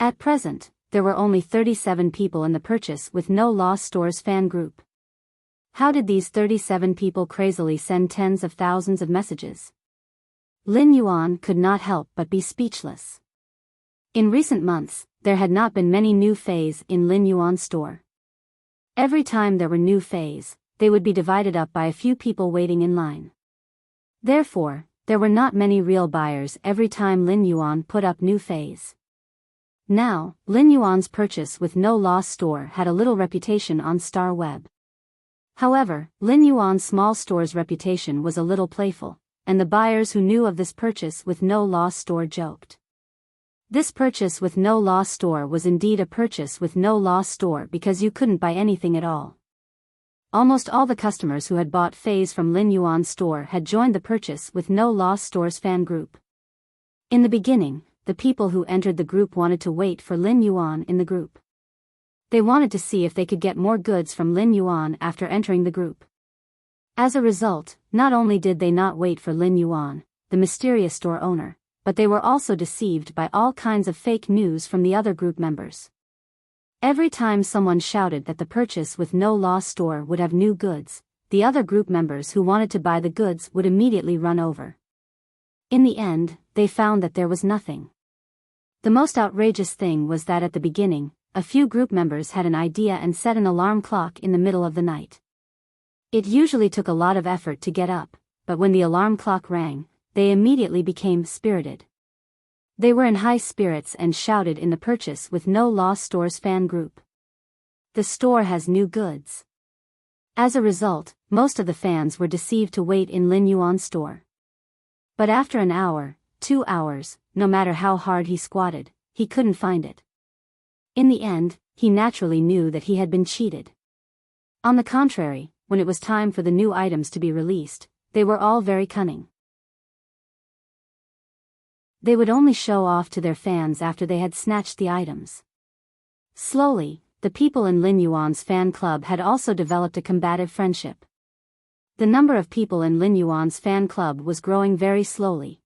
At present, there were only 37 people in the Purchase with No Loss Stores fan group. How did these 37 people crazily send tens of thousands of messages? Lin Yuan could not help but be speechless. In recent months, there had not been many new fays in Lin Yuan's store. Every time there were new fays, they would be divided up by a few people waiting in line. Therefore, there were not many real buyers every time Lin Yuan put up new fays. Now, Lin Yuan's Purchase with No Loss store had a little reputation on Star Web. However, Lin Yuan's small store's reputation was a little playful, and the buyers who knew of this Purchase with No Loss store joked. This Purchase with No Loss store was indeed a Purchase with No Loss store because you couldn't buy anything at all. Almost all the customers who had bought fays from Lin Yuan's store had joined the Purchase with No Loss store's fan group. In the beginning, the people who entered the group wanted to wait for Lin Yuan in the group. They wanted to see if they could get more goods from Lin Yuan after entering the group. As a result, not only did they not wait for Lin Yuan, the mysterious store owner, but they were also deceived by all kinds of fake news from the other group members. Every time someone shouted that the Purchase with No Loss store would have new goods, the other group members who wanted to buy the goods would immediately run over. In the end, they found that there was nothing. The most outrageous thing was that at the beginning, a few group members had an idea and set an alarm clock in the middle of the night. It usually took a lot of effort to get up, but when the alarm clock rang, they immediately became spirited. They were in high spirits and shouted in the Purchase with No Loss store's fan group. The store has new goods. As a result, most of the fans were deceived to wait in Lin Yuan's store. But after an hour, 2 hours, no matter how hard he squatted, he couldn't find it. In the end, he naturally knew that he had been cheated. On the contrary, when it was time for the new items to be released, they were all very cunning. They would only show off to their fans after they had snatched the items. Slowly, the people in Lin Yuan's fan club had also developed a combative friendship. The number of people in Lin Yuan's fan club was growing very slowly.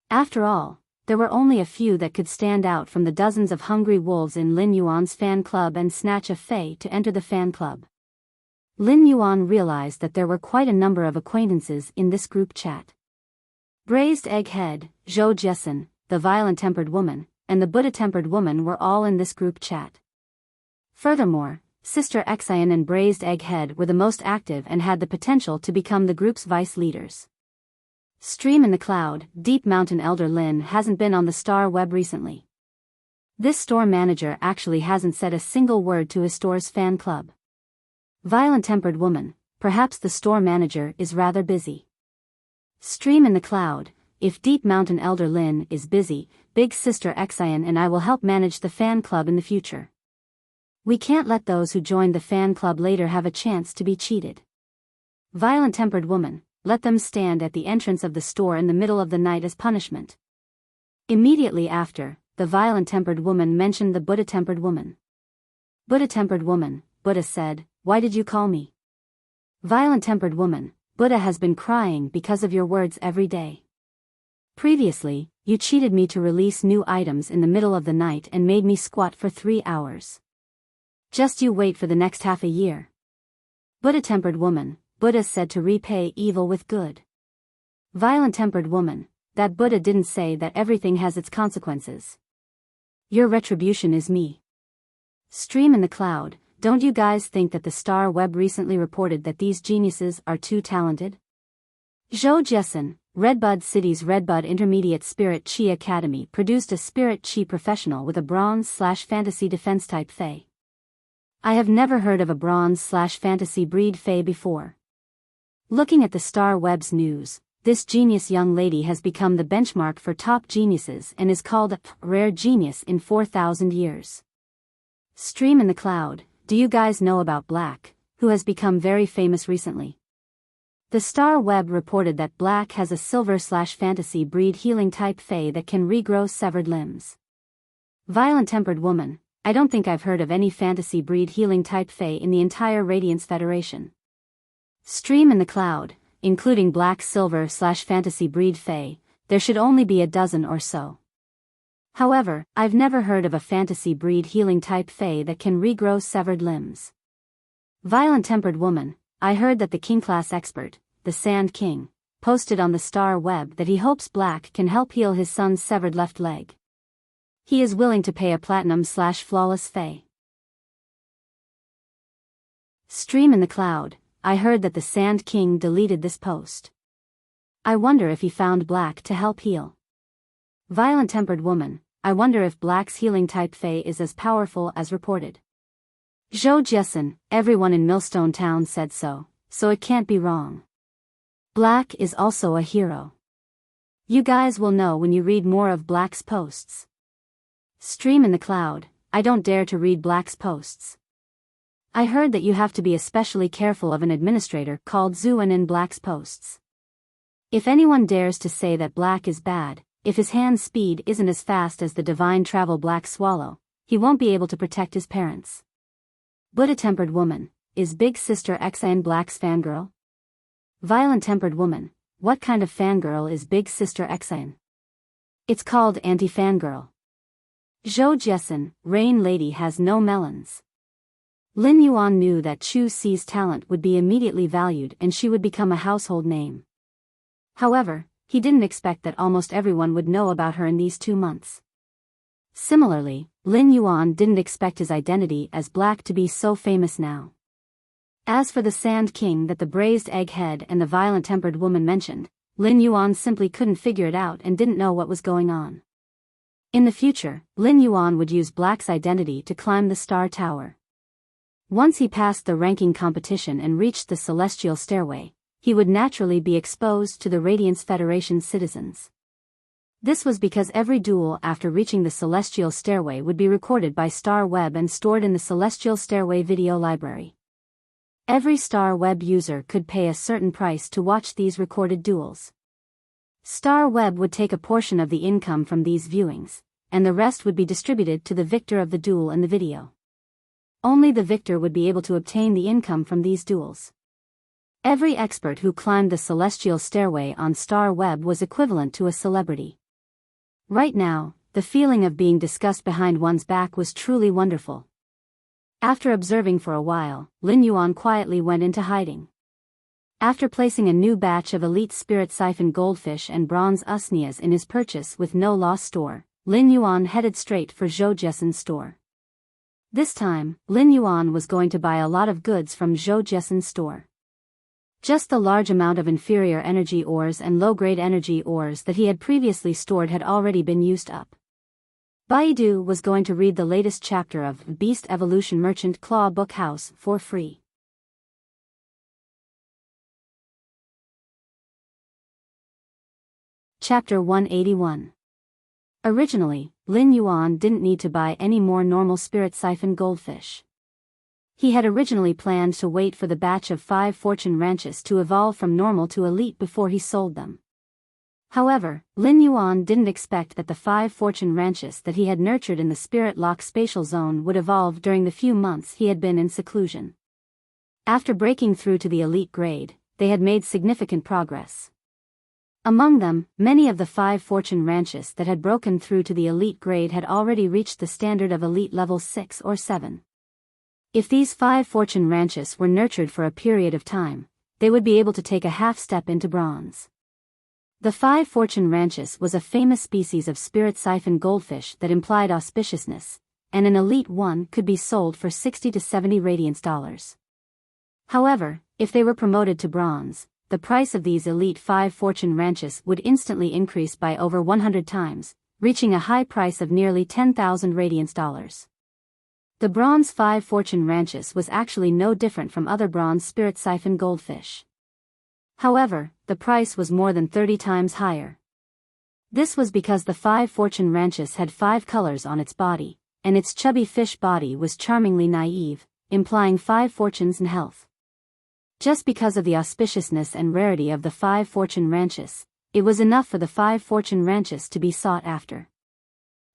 After all, there were only a few that could stand out from the dozens of hungry wolves in Lin Yuan's fan club and snatch a fei to enter the fan club. Lin Yuan realized that there were quite a number of acquaintances in this group chat. Braised Egghead, Zhou Jessen, the Violent-Tempered Woman, and the Buddha-Tempered Woman were all in this group chat. Furthermore, Sister Xian and Braised Egghead were the most active and had the potential to become the group's vice leaders. Stream in the Cloud, Deep Mountain Elder Lin hasn't been on the Star Web recently. This store manager actually hasn't said a single word to his store's fan club. Violent-Tempered Woman, perhaps the store manager is rather busy. Stream in the Cloud, if Deep Mountain Elder Lin is busy, Big Sister Xian and I will help manage the fan club in the future. We can't let those who joined the fan club later have a chance to be cheated. Violent-Tempered Woman, let them stand at the entrance of the store in the middle of the night as punishment. Immediately after, the Violent-Tempered Woman mentioned the Buddha-Tempered Woman. Buddha-Tempered Woman, Buddha said, "Why did you call me?" Violent-Tempered Woman, Buddha has been crying because of your words every day. Previously, you cheated me to release new items in the middle of the night and made me squat for 3 hours. Just you wait for the next half a year. Buddha-Tempered Woman, Buddha said to repay evil with good. Violent-Tempered Woman, that Buddha didn't say that everything has its consequences. Your retribution is me. Stream in the Cloud, don't you guys think that the Star Web recently reported that these geniuses are too talented? Zhou Jessen, Redbud City's Redbud Intermediate Spirit Chi Academy produced a Spirit Chi professional with a bronze/fantasy defense type Fey. I have never heard of a bronze/fantasy breed Fey before. Looking at the Star Web's news, this genius young lady has become the benchmark for top geniuses and is called a rare genius in 4,000 years. Stream in the Cloud, do you guys know about Black, who has become very famous recently? The Star Web reported that Black has a silver/fantasy breed healing type Fey that can regrow severed limbs. Violent-Tempered Woman, I don't think I've heard of any fantasy breed healing type Fey in the entire Radiance Federation. Stream in the Cloud, including Black silver/fantasy breed Fey, there should only be a dozen or so. However, I've never heard of a fantasy breed healing type fae that can regrow severed limbs. Violent-tempered woman, I heard that the king-class expert, the Sand King, posted on the star web that he hopes Black can help heal his son's severed left leg. He is willing to pay a platinum/flawless fae. Stream in the cloud, I heard that the Sand King deleted this post. I wonder if he found Black to help heal. Violent-tempered woman, I wonder if Black's healing type fae is as powerful as reported. Zhou Jessen, everyone in Millstone Town said so it can't be wrong. Black is also a hero. You guys will know when you read more of Black's posts. Stream in the cloud, I don't dare to read Black's posts. I heard that you have to be especially careful of an administrator called Zuan in Black's posts. If anyone dares to say that Black is bad, if his hand speed isn't as fast as the divine travel Black Swallow, he won't be able to protect his parents. Buddha-tempered woman, is Big Sister Xan Black's fangirl? Violent-tempered woman, what kind of fangirl is Big Sister Xan? It's called anti-fangirl. Zhou Jessen, Rain Lady has no melons. Lin Yuan knew that Chu Si's talent would be immediately valued and she would become a household name. However, he didn't expect that almost everyone would know about her in these 2 months. Similarly, Lin Yuan didn't expect his identity as Black to be so famous now. As for the Sand King that the braised egghead and the violent-tempered woman mentioned, Lin Yuan simply couldn't figure it out and didn't know what was going on. In the future, Lin Yuan would use Black's identity to climb the Star Tower. Once he passed the ranking competition and reached the Celestial Stairway, he would naturally be exposed to the Radiance Federation's citizens. This was because every duel after reaching the Celestial Stairway would be recorded by Star Web and stored in the Celestial Stairway video library. Every Star Web user could pay a certain price to watch these recorded duels. Star Web would take a portion of the income from these viewings, and the rest would be distributed to the victor of the duel in the video. Only the victor would be able to obtain the income from these duels. Every expert who climbed the Celestial Stairway on Star Web was equivalent to a celebrity. Right now, the feeling of being discussed behind one's back was truly wonderful. After observing for a while, Lin Yuan quietly went into hiding. After placing a new batch of Elite Spirit Siphon Goldfish and Bronze Usnias in his purchase with no loss store, Lin Yuan headed straight for Zhou Jessen's store. This time, Lin Yuan was going to buy a lot of goods from Zhou Jessen's store. Just the large amount of inferior energy ores and low-grade energy ores that he had previously stored had already been used up. Baidu was going to read the latest chapter of Beast Evolution Merchant Claw Book House for free. Chapter 181. Originally, Lin Yuan didn't need to buy any more normal Spirit Siphon goldfish. He had originally planned to wait for the batch of 5 fortune ranches to evolve from normal to elite before he sold them. However, Lin Yuan didn't expect that the 5 fortune ranches that he had nurtured in the Spirit Lock spatial zone would evolve during the few months he had been in seclusion. After breaking through to the elite grade, they had made significant progress. Among them, many of the 5 fortune ranches that had broken through to the elite grade had already reached the standard of elite level 6 or 7. If these 5 fortune ranches were nurtured for a period of time, they would be able to take a half step into bronze. The 5 fortune ranches was a famous species of spirit siphon goldfish that implied auspiciousness, and an elite one could be sold for 60 to 70 radiance dollars. However, if they were promoted to bronze, the price of these elite 5 fortune ranches would instantly increase by over 100 times, reaching a high price of nearly 10,000 radiance dollars. The bronze 5 fortune ranches was actually no different from other bronze spirit siphon goldfish. However, the price was more than 30 times higher. This was because the 5 fortune ranches had 5 colors on its body, and its chubby fish body was charmingly naive, implying 5 fortunes and health. Just because of the auspiciousness and rarity of the 5 fortune ranches, it was enough for the 5 fortune ranches to be sought after.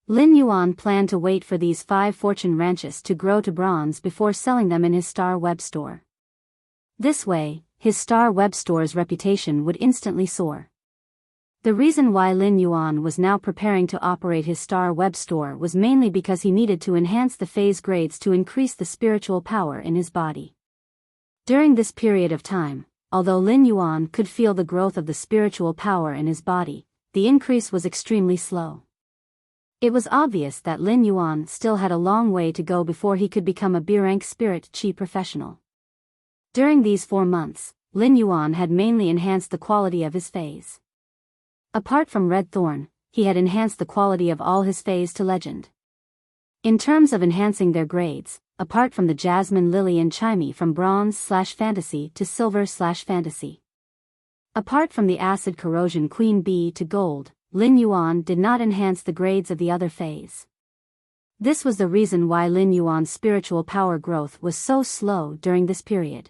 Lin Yuan planned to wait for these 5 fortune ranches to grow to bronze before selling them in his Star Web store. This way, his Star Web store's reputation would instantly soar. The reason why Lin Yuan was now preparing to operate his Star Web store was mainly because he needed to enhance the phase grades to increase the spiritual power in his body. During this period of time, although Lin Yuan could feel the growth of the spiritual power in his body, the increase was extremely slow. It was obvious that Lin Yuan still had a long way to go before he could become a B-rank spirit chi professional. During these 4 months, Lin Yuan had mainly enhanced the quality of his phase. Apart from Red Thorn, he had enhanced the quality of all his phase to Legend. In terms of enhancing their grades, apart from the Jasmine Lily and Chimey from Bronze/Fantasy to Silver/Fantasy. Apart from the Acid Corrosion Queen Bee to Gold, Lin Yuan did not enhance the grades of the other phase. This was the reason why Lin Yuan's spiritual power growth was so slow during this period.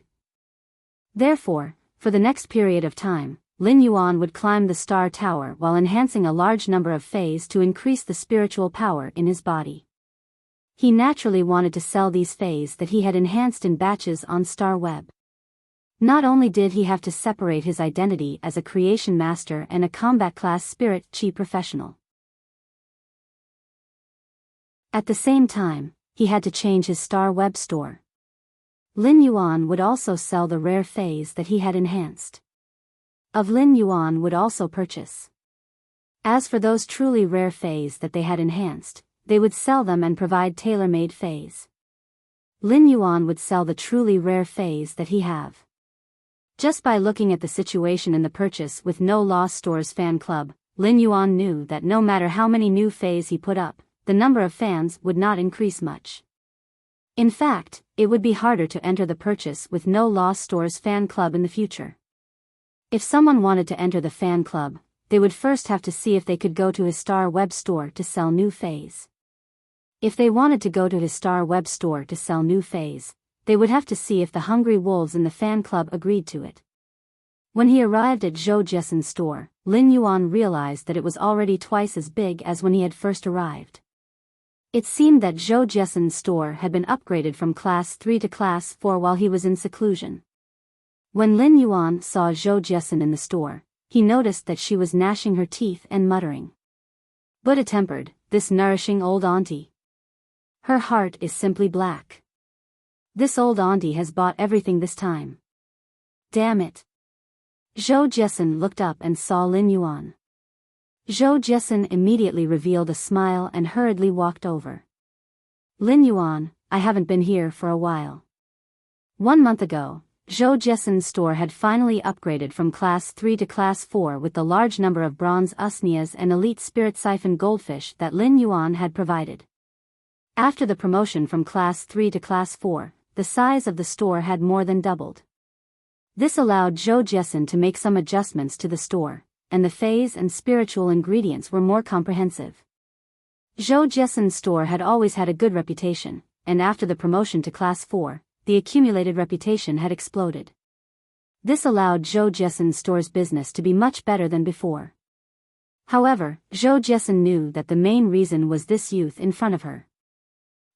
Therefore, for the next period of time, Lin Yuan would climb the Star Tower while enhancing a large number of phase to increase the spiritual power in his body. He naturally wanted to sell these phase that he had enhanced in batches on Star Web. Not only did he have to separate his identity as a creation master and a combat class spirit chi professional. At the same time, he had to change his Star Web store. Lin Yuan would also sell the rare phase that he had enhanced. Of Lin Yuan would also purchase. As for those truly rare phase that they had enhanced, they would sell them and provide tailor-made phase. Lin Yuan would sell the truly rare phase that he have. Just by looking at the situation in the purchase with No Loss Stores fan club, Lin Yuan knew that no matter how many new phase he put up, the number of fans would not increase much. In fact, it would be harder to enter the purchase with No Loss Stores fan club in the future. If someone wanted to enter the fan club, they would first have to see if they could go to his Star Web store to sell new phase. If they wanted to go to his Star Web store to sell new phase, they would have to see if the hungry wolves in the fan club agreed to it. When he arrived at Zhou Jessen's store, Lin Yuan realized that it was already twice as big as when he had first arrived. It seemed that Zhou Jessen's store had been upgraded from Class 3 to Class 4 while he was in seclusion. When Lin Yuan saw Zhou Jessen in the store, he noticed that she was gnashing her teeth and muttering. Buddha-tempered, this nourishing old auntie. Her heart is simply black. This old auntie has bought everything this time. Damn it. Zhou Jessen looked up and saw Lin Yuan. Zhou Jessen immediately revealed a smile and hurriedly walked over. Lin Yuan, I haven't been here for a while. 1 month ago, Zhou Jessen's store had finally upgraded from Class 3 to Class 4 with the large number of bronze usnias and elite spirit siphon goldfish that Lin Yuan had provided. After the promotion from Class 3 to Class 4, the size of the store had more than doubled. This allowed Zhou Jessen to make some adjustments to the store, and the phase and spiritual ingredients were more comprehensive. Zhou Jessen's store had always had a good reputation, and after the promotion to Class 4, the accumulated reputation had exploded. This allowed Zhou Jessen's store's business to be much better than before. However, Zhou Jessen knew that the main reason was this youth in front of her.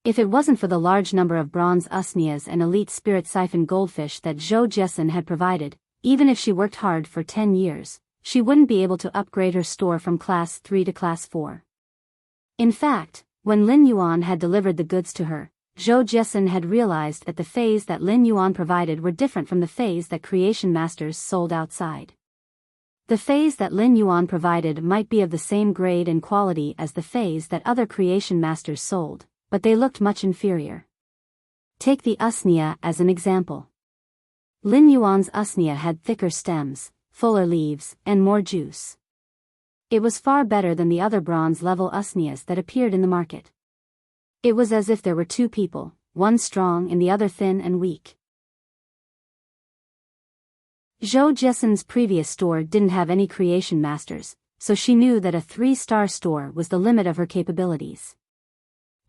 If it wasn't for the large number of bronze usnias and elite spirit siphon goldfish that Zhou Jessen had provided, even if she worked hard for 10 years, she wouldn't be able to upgrade her store from Class 3 to Class 4. In fact, when Lin Yuan had delivered the goods to her, Zhou Jessen had realized that the phase that Lin Yuan provided were different from the phase that creation masters sold outside. The phase that Lin Yuan provided might be of the same grade and quality as the phase that other creation masters sold, but they looked much inferior. Take the usnia as an example. Lin Yuan's usnia had thicker stems, fuller leaves, and more juice. It was far better than the other bronze-level usnias that appeared in the market. It was as if there were two people, one strong and the other thin and weak. Zhou Jessen's previous store didn't have any creation masters, so she knew that a 3-star store was the limit of her capabilities.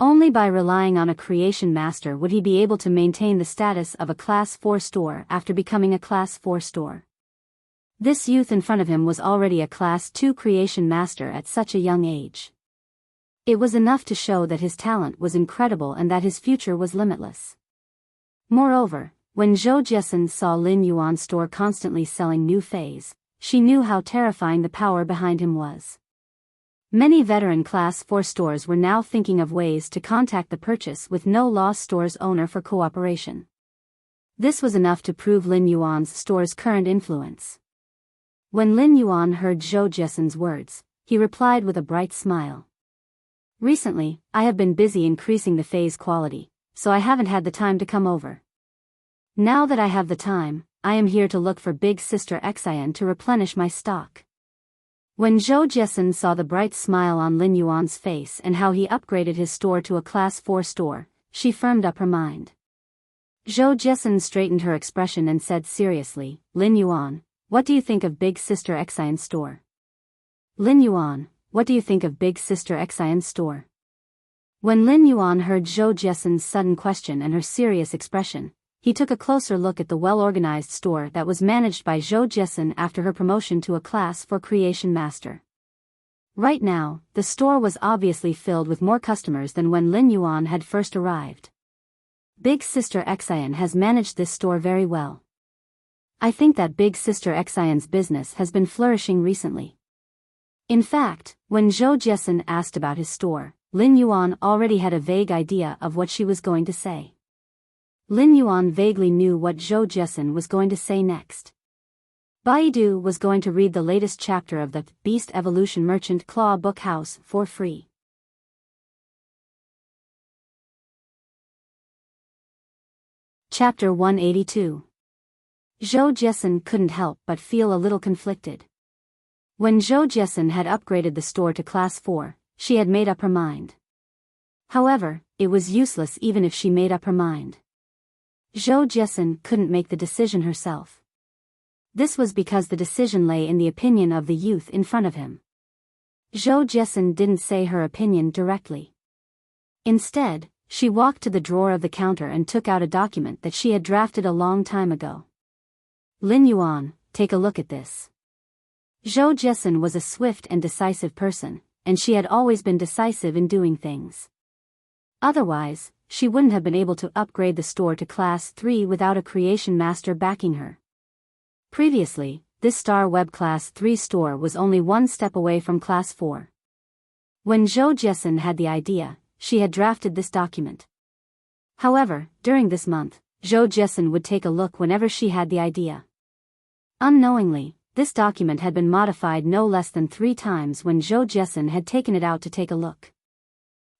Only by relying on a creation master would he be able to maintain the status of a Class 4 store after becoming a Class 4 store. This youth in front of him was already a Class 2 creation master at such a young age. It was enough to show that his talent was incredible and that his future was limitless. Moreover, when Zhou Jessen saw Lin Yuan's store constantly selling new phase, she knew how terrifying the power behind him was. Many veteran Class 4 stores were now thinking of ways to contact the Purchase with No Loss store's owner for cooperation. This was enough to prove Lin Yuan's store's current influence. When Lin Yuan heard Zhou Jessen's words, he replied with a bright smile. Recently, I have been busy increasing the phase quality, so I haven't had the time to come over. Now that I have the time, I am here to look for Big Sister Xian to replenish my stock. When Zhou Jessen saw the bright smile on Lin Yuan's face and how he upgraded his store to a Class 4 store, she firmed up her mind. Zhou Jessen straightened her expression and said seriously, Lin Yuan, what do you think of Big Sister Xian's store? Lin Yuan, what do you think of Big Sister Xian's store? When Lin Yuan heard Zhou Jessen's sudden question and her serious expression, he took a closer look at the well-organized store that was managed by Zhou Jessen after her promotion to a Class 4 Creation Master. Right now, the store was obviously filled with more customers than when Lin Yuan had first arrived. Big Sister Xian has managed this store very well. I think that Big Sister Xian's business has been flourishing recently. In fact, when Zhou Jessen asked about his store, Lin Yuan already had a vague idea of what she was going to say. Lin Yuan vaguely knew what Zhou Jessen was going to say next. Baidu was going to read the latest chapter of the Beast Evolution Merchant Claw Book House for free. Chapter 182. Zhou Jessen couldn't help but feel a little conflicted. When Zhou Jessen had upgraded the store to Class 4, she had made up her mind. However, it was useless even if she made up her mind. Zhou Jessen couldn't make the decision herself. This was because the decision lay in the opinion of the youth in front of him. Zhou Jessen didn't say her opinion directly. Instead, she walked to the drawer of the counter and took out a document that she had drafted a long time ago. Lin Yuan, take a look at this. Zhou Jessen was a swift and decisive person, and she had always been decisive in doing things. Otherwise, she wouldn't have been able to upgrade the store to Class 3 without a creation master backing her. Previously, this Star Web Class 3 store was only one step away from Class 4. When Zhou Jessen had the idea, she had drafted this document. However, during this month, Zhou Jessen would take a look whenever she had the idea. Unknowingly, this document had been modified no less than 3 times when Zhou Jessen had taken it out to take a look.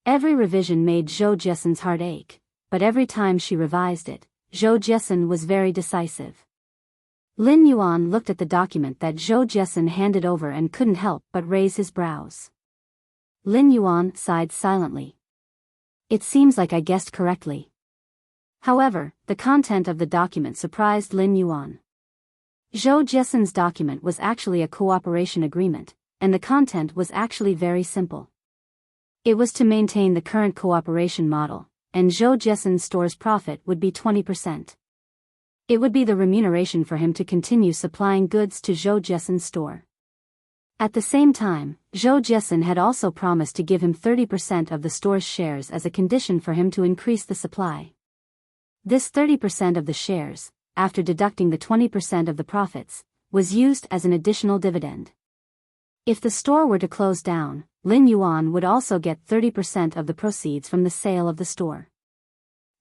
Every revision made Zhou Jessen's heart ache, but every time she revised it, Zhou Jessen was very decisive. Lin Yuan looked at the document that Zhou Jessen handed over and couldn't help but raise his brows. Lin Yuan sighed silently. It seems like I guessed correctly. However, the content of the document surprised Lin Yuan. Zhou Jessen's document was actually a cooperation agreement, and the content was actually very simple. It was to maintain the current cooperation model, and Zhou Jessen's store's profit would be 20%. It would be the remuneration for him to continue supplying goods to Zhou Jessen's store. At the same time, Zhou Jessen had also promised to give him 30% of the store's shares as a condition for him to increase the supply. This 30% of the shares, after deducting the 20% of the profits, was used as an additional dividend. If the store were to close down, Lin Yuan would also get 30% of the proceeds from the sale of the store.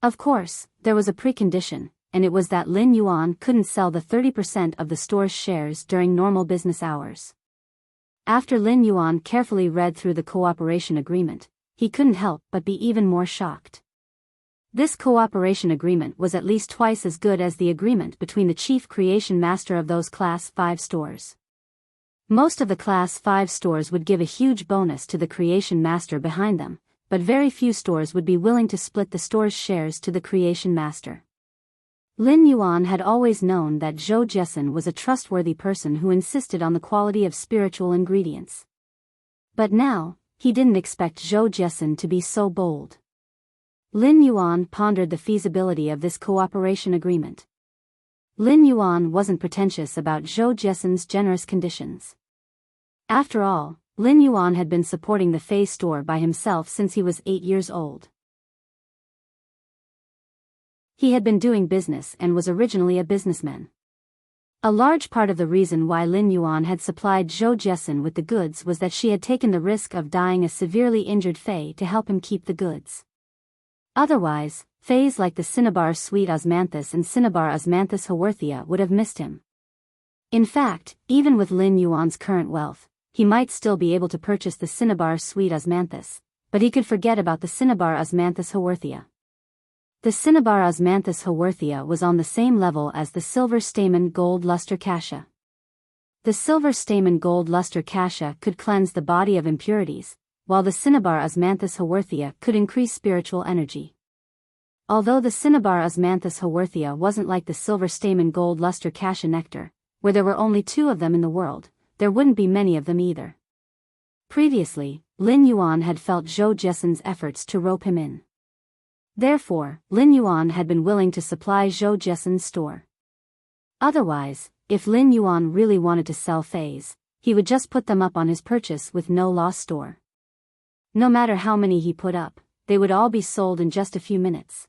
Of course, there was a precondition, and it was that Lin Yuan couldn't sell the 30% of the store's shares during normal business hours. After Lin Yuan carefully read through the cooperation agreement, he couldn't help but be even more shocked. This cooperation agreement was at least twice as good as the agreement between the chief creation master of those Class 5 stores. Most of the Class 5 stores would give a huge bonus to the creation master behind them, but very few stores would be willing to split the store's shares to the creation master. Lin Yuan had always known that Zhou Jessen was a trustworthy person who insisted on the quality of spiritual ingredients. But now, he didn't expect Zhou Jessen to be so bold. Lin Yuan pondered the feasibility of this cooperation agreement. Lin Yuan wasn't pretentious about Zhou Jessen's generous conditions. After all, Lin Yuan had been supporting the Fei store by himself since he was 8 years old. He had been doing business and was originally a businessman. A large part of the reason why Lin Yuan had supplied Zhou Jessen with the goods was that she had taken the risk of dying a severely injured Fei to help him keep the goods. Otherwise, Feis like the Cinnabar Sweet Osmanthus and Cinnabar Osmanthus Haworthia would have missed him. In fact, even with Lin Yuan's current wealth, he might still be able to purchase the Cinnabar Sweet Osmanthus, but he could forget about the Cinnabar Osmanthus Haworthia. The Cinnabar Osmanthus Haworthia was on the same level as the Silver Stamen Gold Luster Cassia. The Silver Stamen Gold Luster Cassia could cleanse the body of impurities, while the Cinnabar Osmanthus Haworthia could increase spiritual energy. Although the Cinnabar Osmanthus Haworthia wasn't like the Silver Stamen Gold Luster Cassia nectar, where there were only 2 of them in the world, there wouldn't be many of them either. Previously, Lin Yuan had felt Zhou Jessen's efforts to rope him in. Therefore, Lin Yuan had been willing to supply Zhou Jessen's store. Otherwise, if Lin Yuan really wanted to sell Feis, he would just put them up on his purchase with no loss store. No matter how many he put up, they would all be sold in just a few minutes.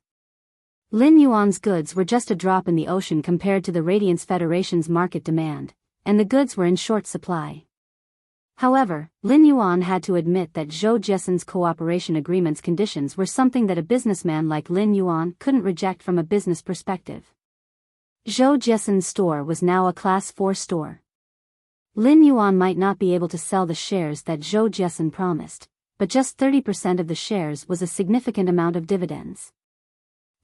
Lin Yuan's goods were just a drop in the ocean compared to the Radiance Federation's market demand, and the goods were in short supply. However, Lin Yuan had to admit that Zhou Jessen's cooperation agreement's conditions were something that a businessman like Lin Yuan couldn't reject from a business perspective. Zhou Jessen's store was now a Class 4 store. Lin Yuan might not be able to sell the shares that Zhou Jessen promised, but just 30% of the shares was a significant amount of dividends.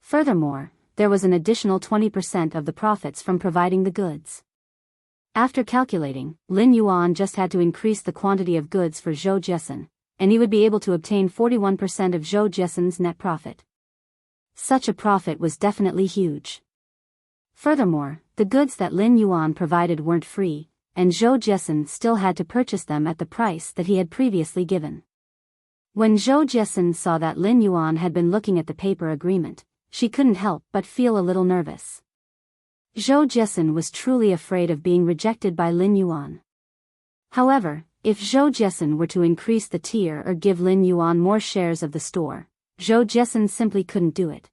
Furthermore, there was an additional 20% of the profits from providing the goods. After calculating, Lin Yuan just had to increase the quantity of goods for Zhou Jessen, and he would be able to obtain 41% of Zhou Jessen's net profit. Such a profit was definitely huge. Furthermore, the goods that Lin Yuan provided weren't free, and Zhou Jessen still had to purchase them at the price that he had previously given. When Zhou Jessen saw that Lin Yuan had been looking at the paper agreement, she couldn't help but feel a little nervous. Zhou Jessen was truly afraid of being rejected by Lin Yuan. However, if Zhou Jessen were to increase the tier or give Lin Yuan more shares of the store, Zhou Jessen simply couldn't do it.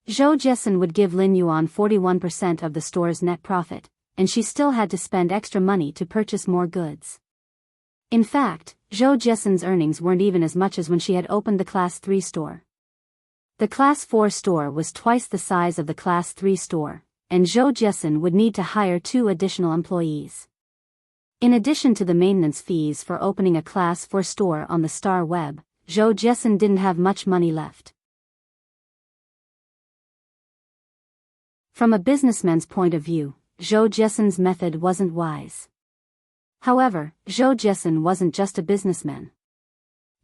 Zhou Jessen would give Lin Yuan 41% of the store's net profit, and she still had to spend extra money to purchase more goods. In fact, Zhou Jessen's earnings weren't even as much as when she had opened the Class 3 store. The Class 4 store was twice the size of the Class 3 store, and Zhou Jessen would need to hire 2 additional employees. In addition to the maintenance fees for opening a Class 4 store on the Star Web, Zhou Jessen didn't have much money left. From a businessman's point of view, Zhou Jessen's method wasn't wise. However, Zhou Jessen wasn't just a businessman.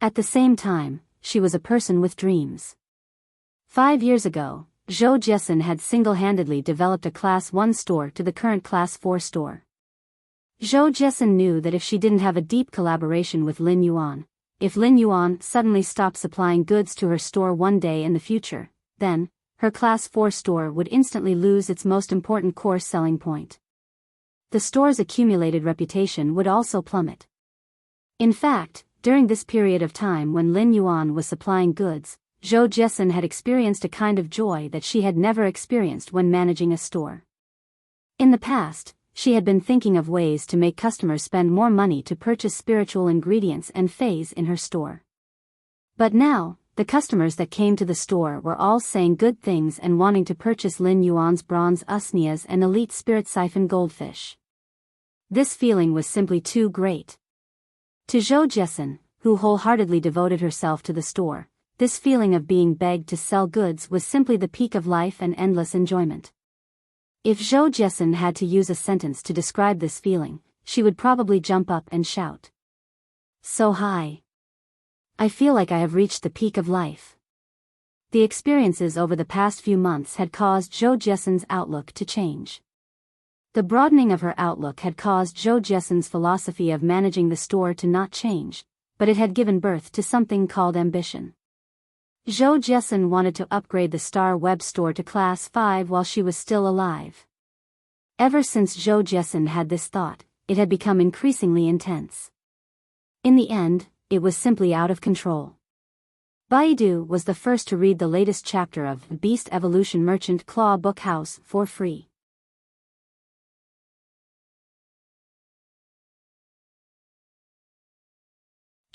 At the same time, she was a person with dreams. 5 years ago, Zhou Jessen had single-handedly developed a Class 1 store to the current Class 4 store. Zhou Jessen knew that if she didn't have a deep collaboration with Lin Yuan, if Lin Yuan suddenly stopped supplying goods to her store one day in the future, then, her Class 4 store would instantly lose its most important core selling point. The store's accumulated reputation would also plummet. In fact, during this period of time when Lin Yuan was supplying goods, Zhou Jessen had experienced a kind of joy that she had never experienced when managing a store. In the past, she had been thinking of ways to make customers spend more money to purchase spiritual ingredients and Feis in her store. But now, the customers that came to the store were all saying good things and wanting to purchase Lin Yuan's bronze usnias and elite spirit siphon goldfish. This feeling was simply too great. To Zhou Jessen, who wholeheartedly devoted herself to the store, this feeling of being begged to sell goods was simply the peak of life and endless enjoyment. If Zhou Jessen had to use a sentence to describe this feeling, she would probably jump up and shout. So high. I feel like I have reached the peak of life. The experiences over the past few months had caused Zhou Jessen's outlook to change. The broadening of her outlook had caused Zhou Jessen's philosophy of managing the store to not change, but it had given birth to something called ambition. Zhou Jessen wanted to upgrade the Star Web store to Class 5 while she was still alive. Ever since Zhou Jessen had this thought, it had become increasingly intense. In the end, it was simply out of control. Biyao was the first to read the latest chapter of Beast Evolution Merchant Claw Book House for free.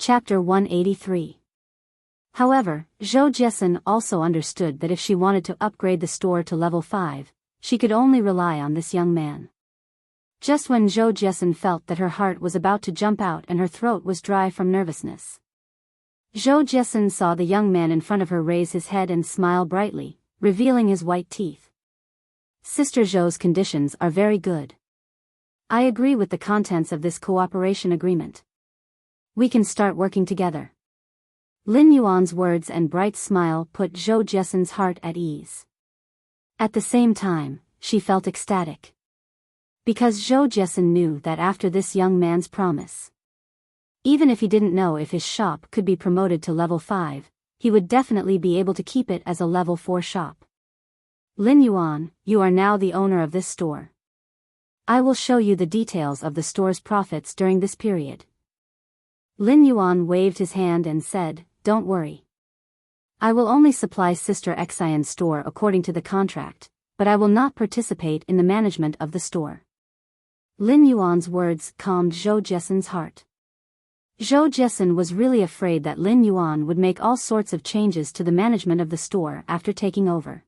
Chapter 183. However, Zhou Jiesun also understood that if she wanted to upgrade the store to level 5, she could only rely on this young man. Just when Zhou Jiesun felt that her heart was about to jump out and her throat was dry from nervousness, Zhou Jiesun saw the young man in front of her raise his head and smile brightly, revealing his white teeth. Sister Zhou's conditions are very good. I agree with the contents of this cooperation agreement. We can start working together. Lin Yuan's words and bright smile put Zhou Jiesun's heart at ease. At the same time, she felt ecstatic. Because Zhou Jiesun knew that after this young man's promise, even if he didn't know if his shop could be promoted to level 5, he would definitely be able to keep it as a level 4 shop. Lin Yuan, you are now the owner of this store. I will show you the details of the store's profits during this period. Lin Yuan waved his hand and said, don't worry. I will only supply Sister Xian's store according to the contract, but I will not participate in the management of the store. Lin Yuan's words calmed Zhou Jiesun's heart. Zhou Jiesun was really afraid that Lin Yuan would make all sorts of changes to the management of the store after taking over.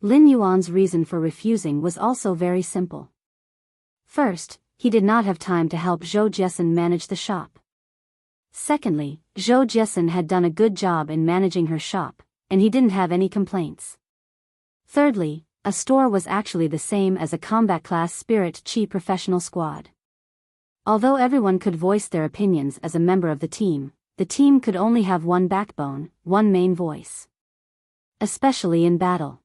Lin Yuan's reason for refusing was also very simple. First, he did not have time to help Zhou Jiesun manage the shop. Secondly, Zhou Jiesun had done a good job in managing her shop, and he didn't have any complaints. Thirdly, a store was actually the same as a combat class Spirit Chi professional squad. Although everyone could voice their opinions as a member of the team could only have one backbone, one main voice. Especially in battle.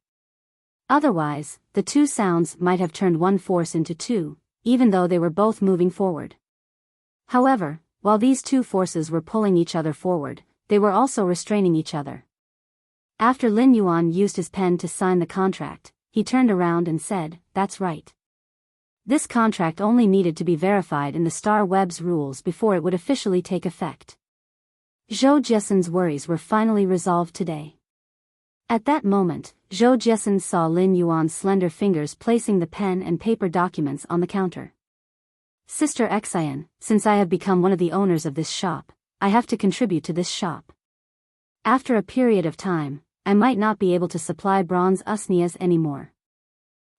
Otherwise, the two sounds might have turned one force into two, even though they were both moving forward. However, while these two forces were pulling each other forward, they were also restraining each other. After Lin Yuan used his pen to sign the contract, he turned around and said, that's right. This contract only needed to be verified in the Star Web's rules before it would officially take effect. Zhou Jiesun's worries were finally resolved today. At that moment, Zhou Jiesun saw Lin Yuan's slender fingers placing the pen and paper documents on the counter. Sister Xian, since I have become one of the owners of this shop, I have to contribute to this shop. After a period of time, I might not be able to supply bronze usnias anymore.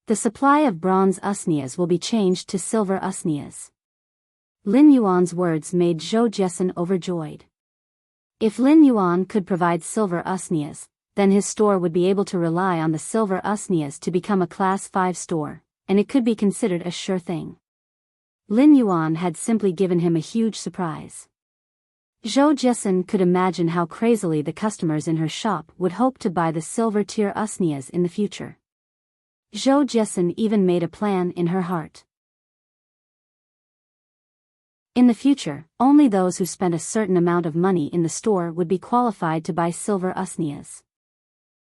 The supply of bronze usnias will be changed to silver usnias. Lin Yuan's words made Zhou Jiesun overjoyed. If Lin Yuan could provide silver usnias, then his store would be able to rely on the silver usnias to become a class 5 store, and it could be considered a sure thing. Lin Yuan had simply given him a huge surprise. Zhou Jiesun could imagine how crazily the customers in her shop would hope to buy the silver tier usnias in the future. Zhou Jiesun even made a plan in her heart. In the future, only those who spent a certain amount of money in the store would be qualified to buy silver usnias.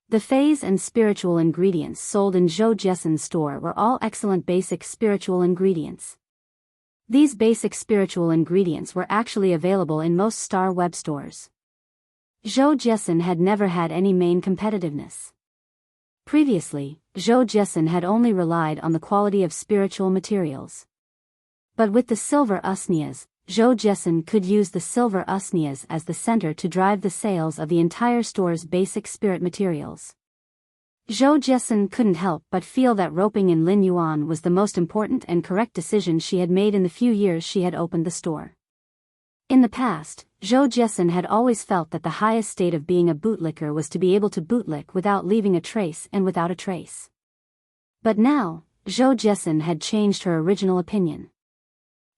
The phase and spiritual ingredients sold in Zhou Jiesun's store were all excellent basic spiritual ingredients. These basic spiritual ingredients were actually available in most Star Web stores. Zhou Jiesun had never had any main competitiveness. Previously, Zhou Jiesun had only relied on the quality of spiritual materials. But with the silver usnias, Zhou Jiesun could use the silver usnias as the center to drive the sales of the entire store's basic spirit materials. Zhou Jiesun couldn't help but feel that roping in Lin Yuan was the most important and correct decision she had made in the few years she had opened the store. In the past, Zhou Jiesun had always felt that the highest state of being a bootlicker was to be able to bootlick without leaving a trace and without a trace. But now, Zhou Jiesun had changed her original opinion.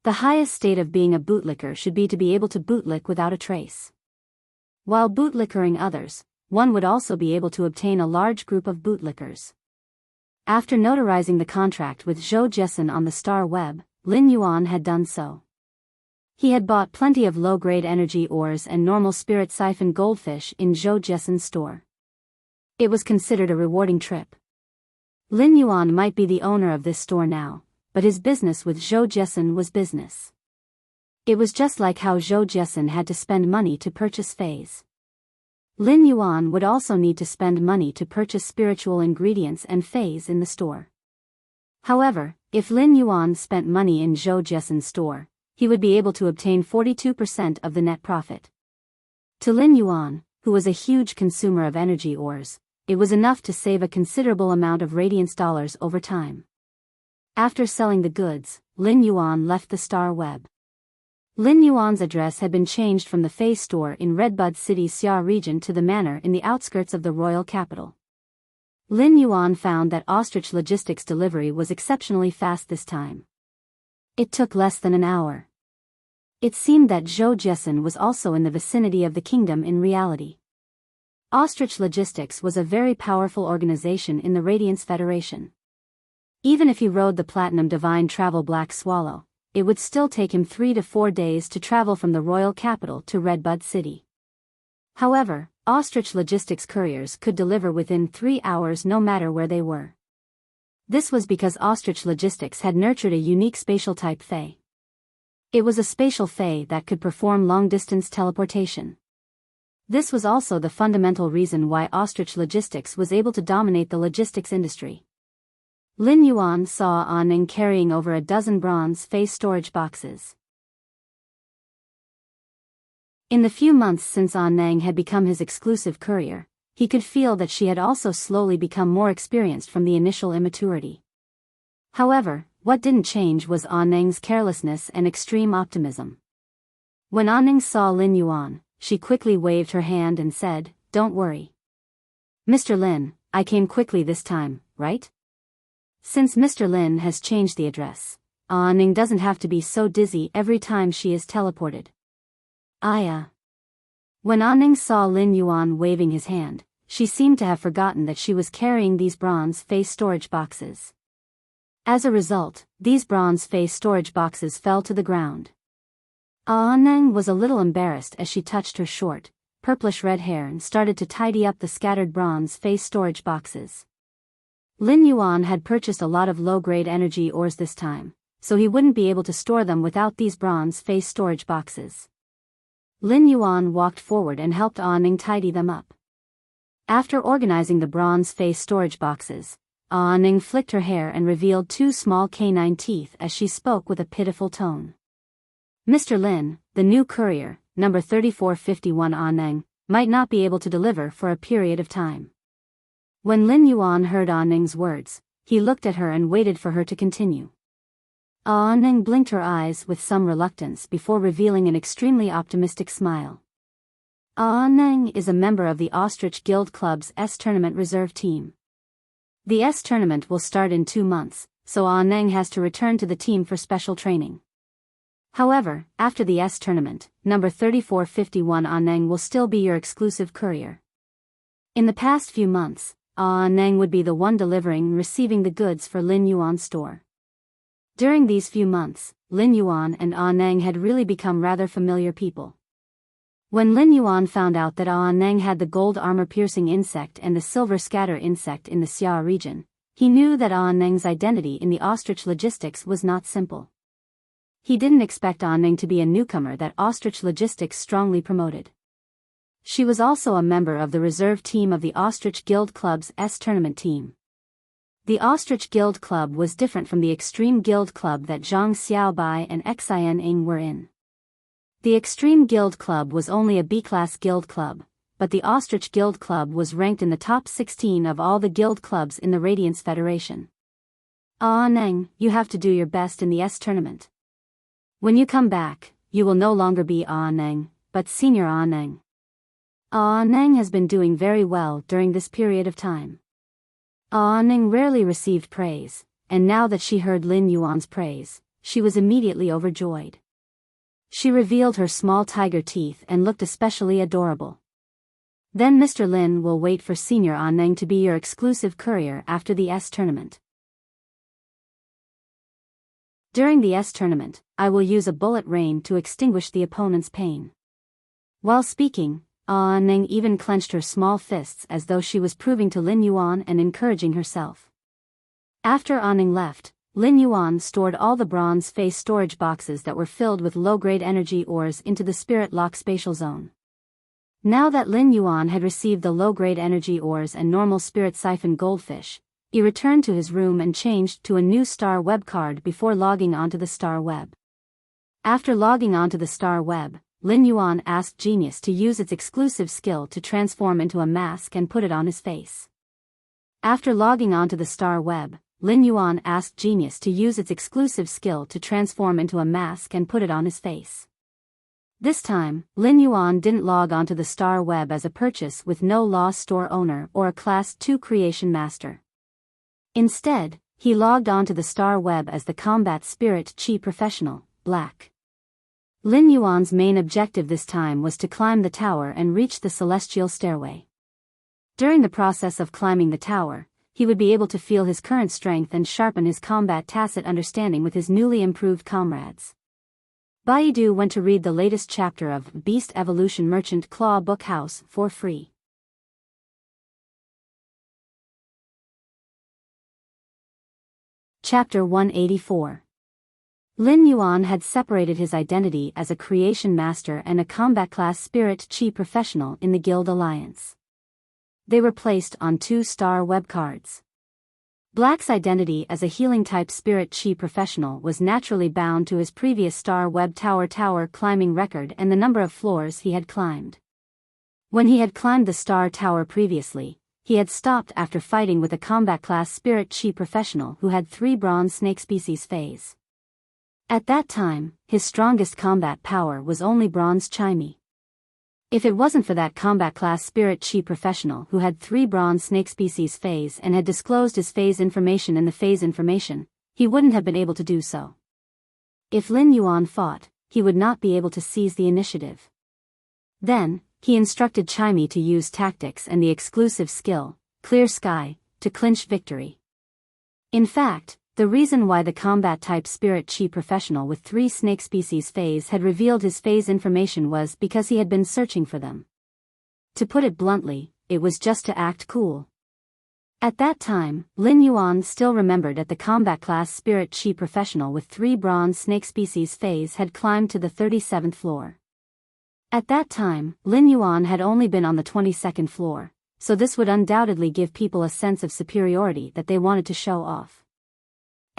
The highest state of being a bootlicker should be to be able to bootlick without a trace. While bootlickering others, one would also be able to obtain a large group of bootlickers. After notarizing the contract with Zhou Jiesun on the Star Web, Lin Yuan had done so. He had bought plenty of low-grade energy ores and normal spirit siphon goldfish in Zhou Jiesun's store. It was considered a rewarding trip. Lin Yuan might be the owner of this store now, but his business with Zhou Jiesun was business. It was just like how Zhou Jiesun had to spend money to purchase phase. Lin Yuan would also need to spend money to purchase spiritual ingredients and phase in the store. However, if Lin Yuan spent money in Zhou Jiesun's store, he would be able to obtain 42% of the net profit. To Lin Yuan, who was a huge consumer of energy ores, it was enough to save a considerable amount of radiance dollars over time. After selling the goods, Lin Yuan left the Star Web. Lin Yuan's address had been changed from the Fei store in Redbud City's Xia region to the manor in the outskirts of the royal capital. Lin Yuan found that Ostrich Logistics delivery was exceptionally fast this time. It took less than an hour. It seemed that Zhou Jiesun was also in the vicinity of the kingdom in reality. Ostrich Logistics was a very powerful organization in the Radiance Federation. Even if he rode the Platinum Divine Travel Black Swallow, it would still take him 3 to 4 days to travel from the royal capital to Redbud City. However, Ostrich Logistics couriers could deliver within 3 hours no matter where they were. This was because Ostrich Logistics had nurtured a unique spatial type Fae. It was a spatial Fae that could perform long-distance teleportation. This was also the fundamental reason why Ostrich Logistics was able to dominate the logistics industry. Lin Yuan saw Anning carrying over a dozen bronze Fae storage boxes. In the few months since Anning had become his exclusive courier, he could feel that she had also slowly become more experienced from the initial immaturity. However, what didn't change was Anning's carelessness and extreme optimism. When Anning saw Lin Yuan, she quickly waved her hand and said, "Don't worry. Mr. Lin, I came quickly this time, right?" Since Mr. Lin has changed the address, Anning doesn't have to be so dizzy every time she is teleported. When Anning saw Lin Yuan waving his hand, she seemed to have forgotten that she was carrying these bronze face storage boxes. As a result, these bronze face storage boxes fell to the ground. Anning was a little embarrassed as she touched her short, purplish-red hair and started to tidy up the scattered bronze face storage boxes. Lin Yuan had purchased a lot of low-grade energy ores this time, so he wouldn't be able to store them without these bronze face storage boxes. Lin Yuan walked forward and helped Anning tidy them up. After organizing the bronze face storage boxes, Anning flicked her hair and revealed 2 small canine teeth as she spoke with a pitiful tone. "Mr. Lin, the new courier, number 3451 Anning, might not be able to deliver for a period of time." When Lin Yuan heard Anning's words, he looked at her and waited for her to continue. Anning blinked her eyes with some reluctance before revealing an extremely optimistic smile. Anning is a member of the Ostrich Guild Club's S Tournament reserve team. The S Tournament will start in 2 months, so Anning has to return to the team for special training. However, after the S Tournament, number 3451 Anning will still be your exclusive courier. In the past few months, Anning would be the one delivering and receiving the goods for Lin Yuan's store. During these few months, Lin Yuan and Anning had really become rather familiar people. When Lin Yuan found out that Anning had the gold armor-piercing insect and the silver scatter insect in the Xia region, he knew that Anning's identity in the Ostrich Logistics was not simple. He didn't expect Anning to be a newcomer that Ostrich Logistics strongly promoted. She was also a member of the reserve team of the Ostrich Guild Club's S Tournament team. The Ostrich Guild Club was different from the Extreme Guild Club that Zhang Xiaobai and Xian Ing were in. The Extreme Guild Club was only a B-class guild club, but the Ostrich Guild Club was ranked in the top 16 of all the guild clubs in the Radiance Federation. Anning, you have to do your best in the S Tournament. When you come back, you will no longer be Anning, but Senior Anning. Anning has been doing very well during this period of time. Anning rarely received praise, and now that she heard Lin Yuan's praise, she was immediately overjoyed. She revealed her small tiger teeth and looked especially adorable. Then Mr. Lin will wait for Senior Anning to be your exclusive courier after the S Tournament. During the S Tournament, I will use a bullet rain to extinguish the opponent's pain. While speaking, Anning even clenched her small fists as though she was proving to Lin Yuan and encouraging herself. After Anning left, Lin Yuan stored all the bronze face storage boxes that were filled with low-grade energy ores into the Spirit Lock spatial zone. Now that Lin Yuan had received the low-grade energy ores and normal spirit siphon goldfish, he returned to his room and changed to a new Star Web card before logging onto the Star Web. After logging onto the star web, Lin Yuan asked Genius to use its exclusive skill to transform into a mask and put it on his face. After logging onto the star web, Lin Yuan asked Genius to use its exclusive skill to transform into a mask and put it on his face. This time, Lin Yuan didn't log onto the star web as a purchase with no law store owner or a Class 2 creation master. Instead, he logged onto the star web as the combat spirit chi professional, Black. Lin Yuan's main objective this time was to climb the tower and reach the celestial stairway. During the process of climbing the tower, he would be able to feel his current strength and sharpen his combat tacit understanding with his newly improved comrades. Biyao went to read the latest chapter of Beast Evolution Merchant Claw Book House for free. Chapter 184. Lin Yuan had separated his identity as a creation master and a combat class spirit chi professional in the Guild Alliance. They were placed on 2-star web cards. Black's identity as a healing-type spirit chi professional was naturally bound to his previous star web tower climbing record and the number of floors he had climbed. When he had climbed the star tower previously, he had stopped after fighting with a combat class spirit chi professional who had 3 bronze snake species phase. At that time, his strongest combat power was only bronze chimey. If it wasn't for that combat class spirit chi professional who had 3 bronze snake species phase and had disclosed his phase information in the phase information, he wouldn't have been able to do so. If Lin Yuan fought, he would not be able to seize the initiative. Then, he instructed Chimey to use tactics and the exclusive skill, Clear Sky, to clinch victory. In fact, the reason why the combat-type spirit chi professional with 3 snake species phase had revealed his phase information was because he had been searching for them. To put it bluntly, it was just to act cool. At that time, Lin Yuan still remembered that the combat class spirit chi professional with 3 bronze snake species phase had climbed to the 37th floor. At that time, Lin Yuan had only been on the 22nd floor, so this would undoubtedly give people a sense of superiority that they wanted to show off.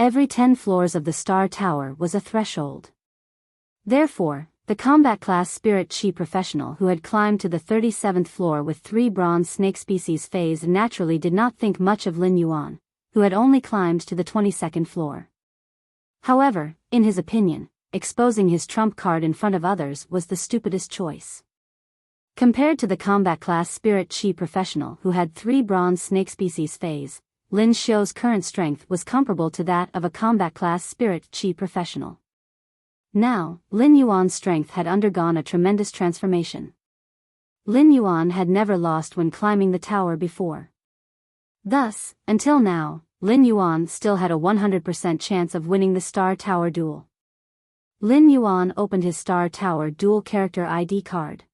Every 10 floors of the Star Tower was a threshold. Therefore, the combat class spirit chi professional who had climbed to the 37th floor with 3 bronze snake species phase naturally did not think much of Lin Yuan, who had only climbed to the 22nd floor. However, in his opinion, exposing his trump card in front of others was the stupidest choice. Compared to the combat class spirit chi professional who had 3 bronze snake species phase, Lin Xiu's current strength was comparable to that of a combat class spirit chi professional. Now, Lin Yuan's strength had undergone a tremendous transformation. Lin Yuan had never lost when climbing the tower before. Thus, until now, Lin Yuan still had a 100% chance of winning the Star Tower duel. Lin Yuan opened his Star Tower dual character ID card.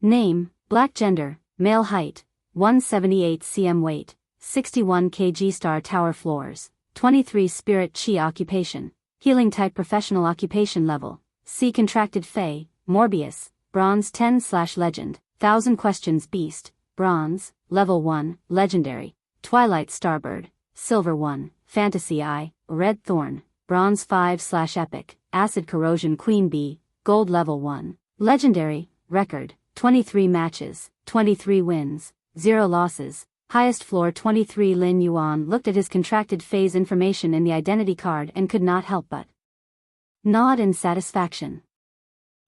Name, Black gender, male height, 178 cm weight, 61 kg Star Tower floors, 23 spirit chi occupation, healing type professional occupation level, C contracted Fey, Morbius, bronze 10/legend, 1000 questions beast, bronze, level 1, legendary, Twilight Starbird, silver 1, fantasy eye, red thorn, bronze 5/epic, acid corrosion queen bee, gold level 1, legendary, record, 23 matches, 23 wins, 0 losses, highest floor 23. Lin Yuan looked at his contracted phase information in the identity card and could not help but nod in satisfaction.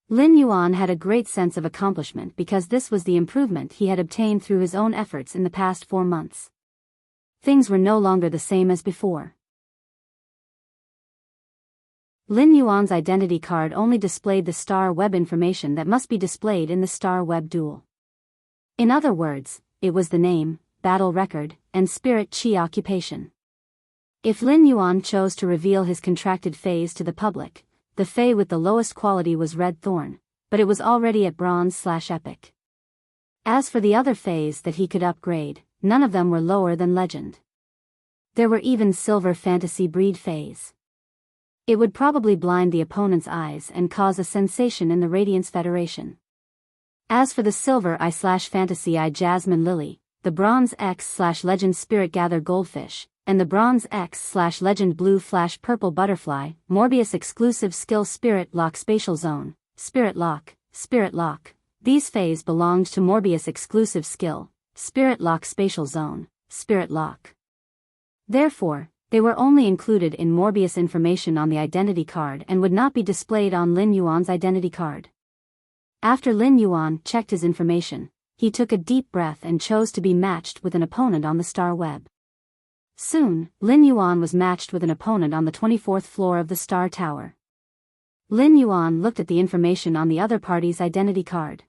Lin Yuan had a great sense of accomplishment because this was the improvement he had obtained through his own efforts in the past 4 months. Things were no longer the same as before. Lin Yuan's identity card only displayed the Star Web information that must be displayed in the Star Web duel. In other words, it was the name, battle record, and spirit chi occupation. If Lin Yuan chose to reveal his contracted phase to the public, the Fey with the lowest quality was Red Thorn, but it was already at bronze/epic. As for the other Feys that he could upgrade, none of them were lower than legend. There were even silver fantasy breed Feys. It would probably blind the opponent's eyes and cause a sensation in the Radiance Federation. As for the silver eye/fantasy eye Jasmine Lily, the bronze X/legend spirit gather goldfish, and the Bronze X/Legend Blue/Purple Butterfly, Morbius exclusive skill Spirit Lock Spatial Zone, Spirit Lock, Spirit Lock. These phase belonged to Morbius exclusive skill, Spirit Lock Spatial Zone, Spirit Lock. Therefore, they were only included in Morbius information on the identity card and would not be displayed on Lin Yuan's identity card. After Lin Yuan checked his information, he took a deep breath and chose to be matched with an opponent on the star web. Soon, Lin Yuan was matched with an opponent on the 24th floor of the Star Tower. Lin Yuan looked at the information on the other party's identity card.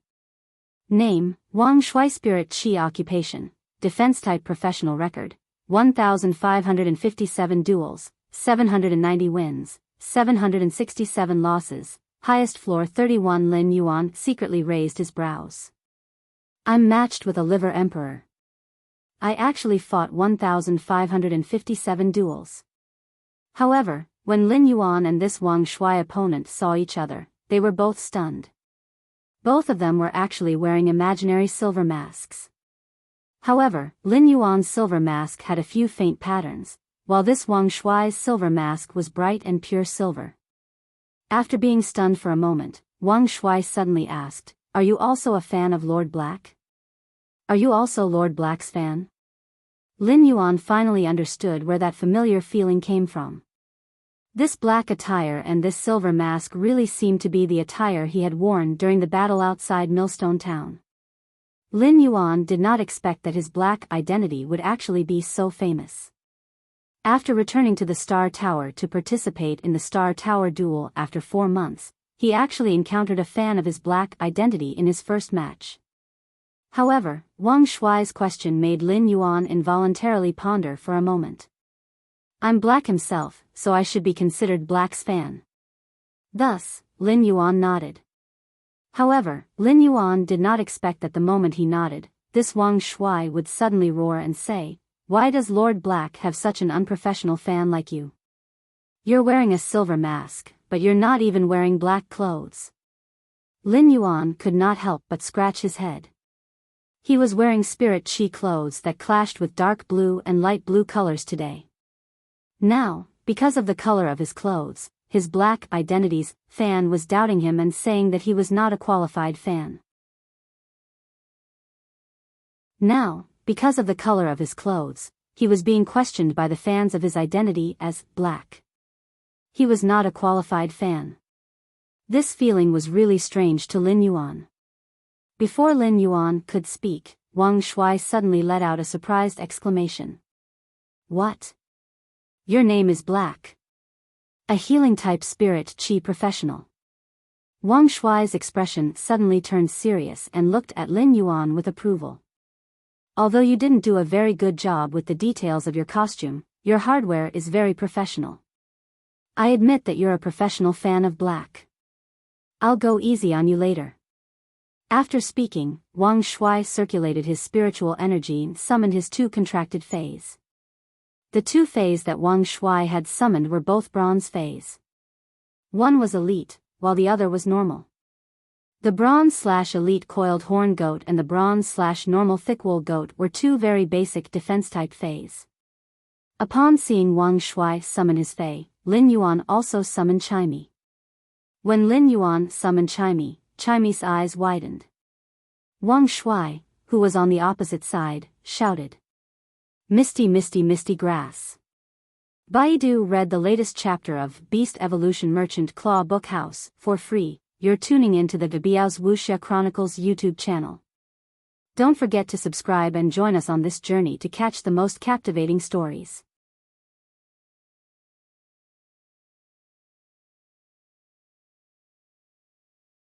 Name, Wang Shui. Spirit Qi. Occupation, Defense Type. Professional record, 1,557 duels, 790 wins, 767 losses, highest floor 31. Lin Yuan secretly raised his brows. I'm matched with a liver emperor. I actually fought 1,557 duels. However, when Lin Yuan and this Wang Shui opponent saw each other, they were both stunned. Both of them were actually wearing imaginary silver masks. However, Lin Yuan's silver mask had a few faint patterns, while this Wang Shui's silver mask was bright and pure silver. After being stunned for a moment, Wang Shui suddenly asked, "Are you also a fan of Lord Black? Are you also Lord Black's fan?" Lin Yuan finally understood where that familiar feeling came from. This black attire and this silver mask really seemed to be the attire he had worn during the battle outside Millstone Town. Lin Yuan did not expect that his black identity would actually be so famous. After returning to the Star Tower to participate in the Star Tower duel after 4 months, he actually encountered a fan of his black identity in his first match. However, Wang Shui's question made Lin Yuan involuntarily ponder for a moment. I'm Black himself, so I should be considered Black's fan. Thus, Lin Yuan nodded. However, Lin Yuan did not expect that the moment he nodded, this Wang Shui would suddenly roar and say, "Why does Lord Black have such an unprofessional fan like you? You're wearing a silver mask, but you're not even wearing black clothes." Lin Yuan could not help but scratch his head. He was wearing Spirit Qi clothes that clashed with dark blue and light blue colors today. Now, because of the color of his clothes, his black identity's fan was doubting him and saying that he was not a qualified fan. Now, because of the color of his clothes, he was being questioned by the fans of his identity as Black. He was not a qualified fan. This feeling was really strange to Lin Yuan. Before Lin Yuan could speak, Wang Shui suddenly let out a surprised exclamation. "What? Your name is Black? A healing-type Spirit Qi professional?" Wang Shui's expression suddenly turned serious and looked at Lin Yuan with approval. "Although you didn't do a very good job with the details of your costume, your hardware is very professional. I admit that you're a professional fan of Black. I'll go easy on you later." After speaking, Wang Shui circulated his spiritual energy and summoned his 2 contracted phase. The 2 phase that Wang Shui had summoned were both bronze phase. One was elite, while the other was normal. The bronze/elite coiled horn goat and the bronze/normal thickwool goat were 2 very basic defense type phase. Upon seeing Wang Shui summon his fae, Lin Yuan also summoned Chimey. When Lin Yuan summoned Chimey, Chimey's eyes widened. Wang Shui, who was on the opposite side, shouted, "Misty, misty, misty grass." Baidu read the latest chapter of Beast Evolution Merchant Claw Book House for free. You're tuning into the Biyao's Wuxia Chronicles YouTube channel. Don't forget to subscribe and join us on this journey to catch the most captivating stories.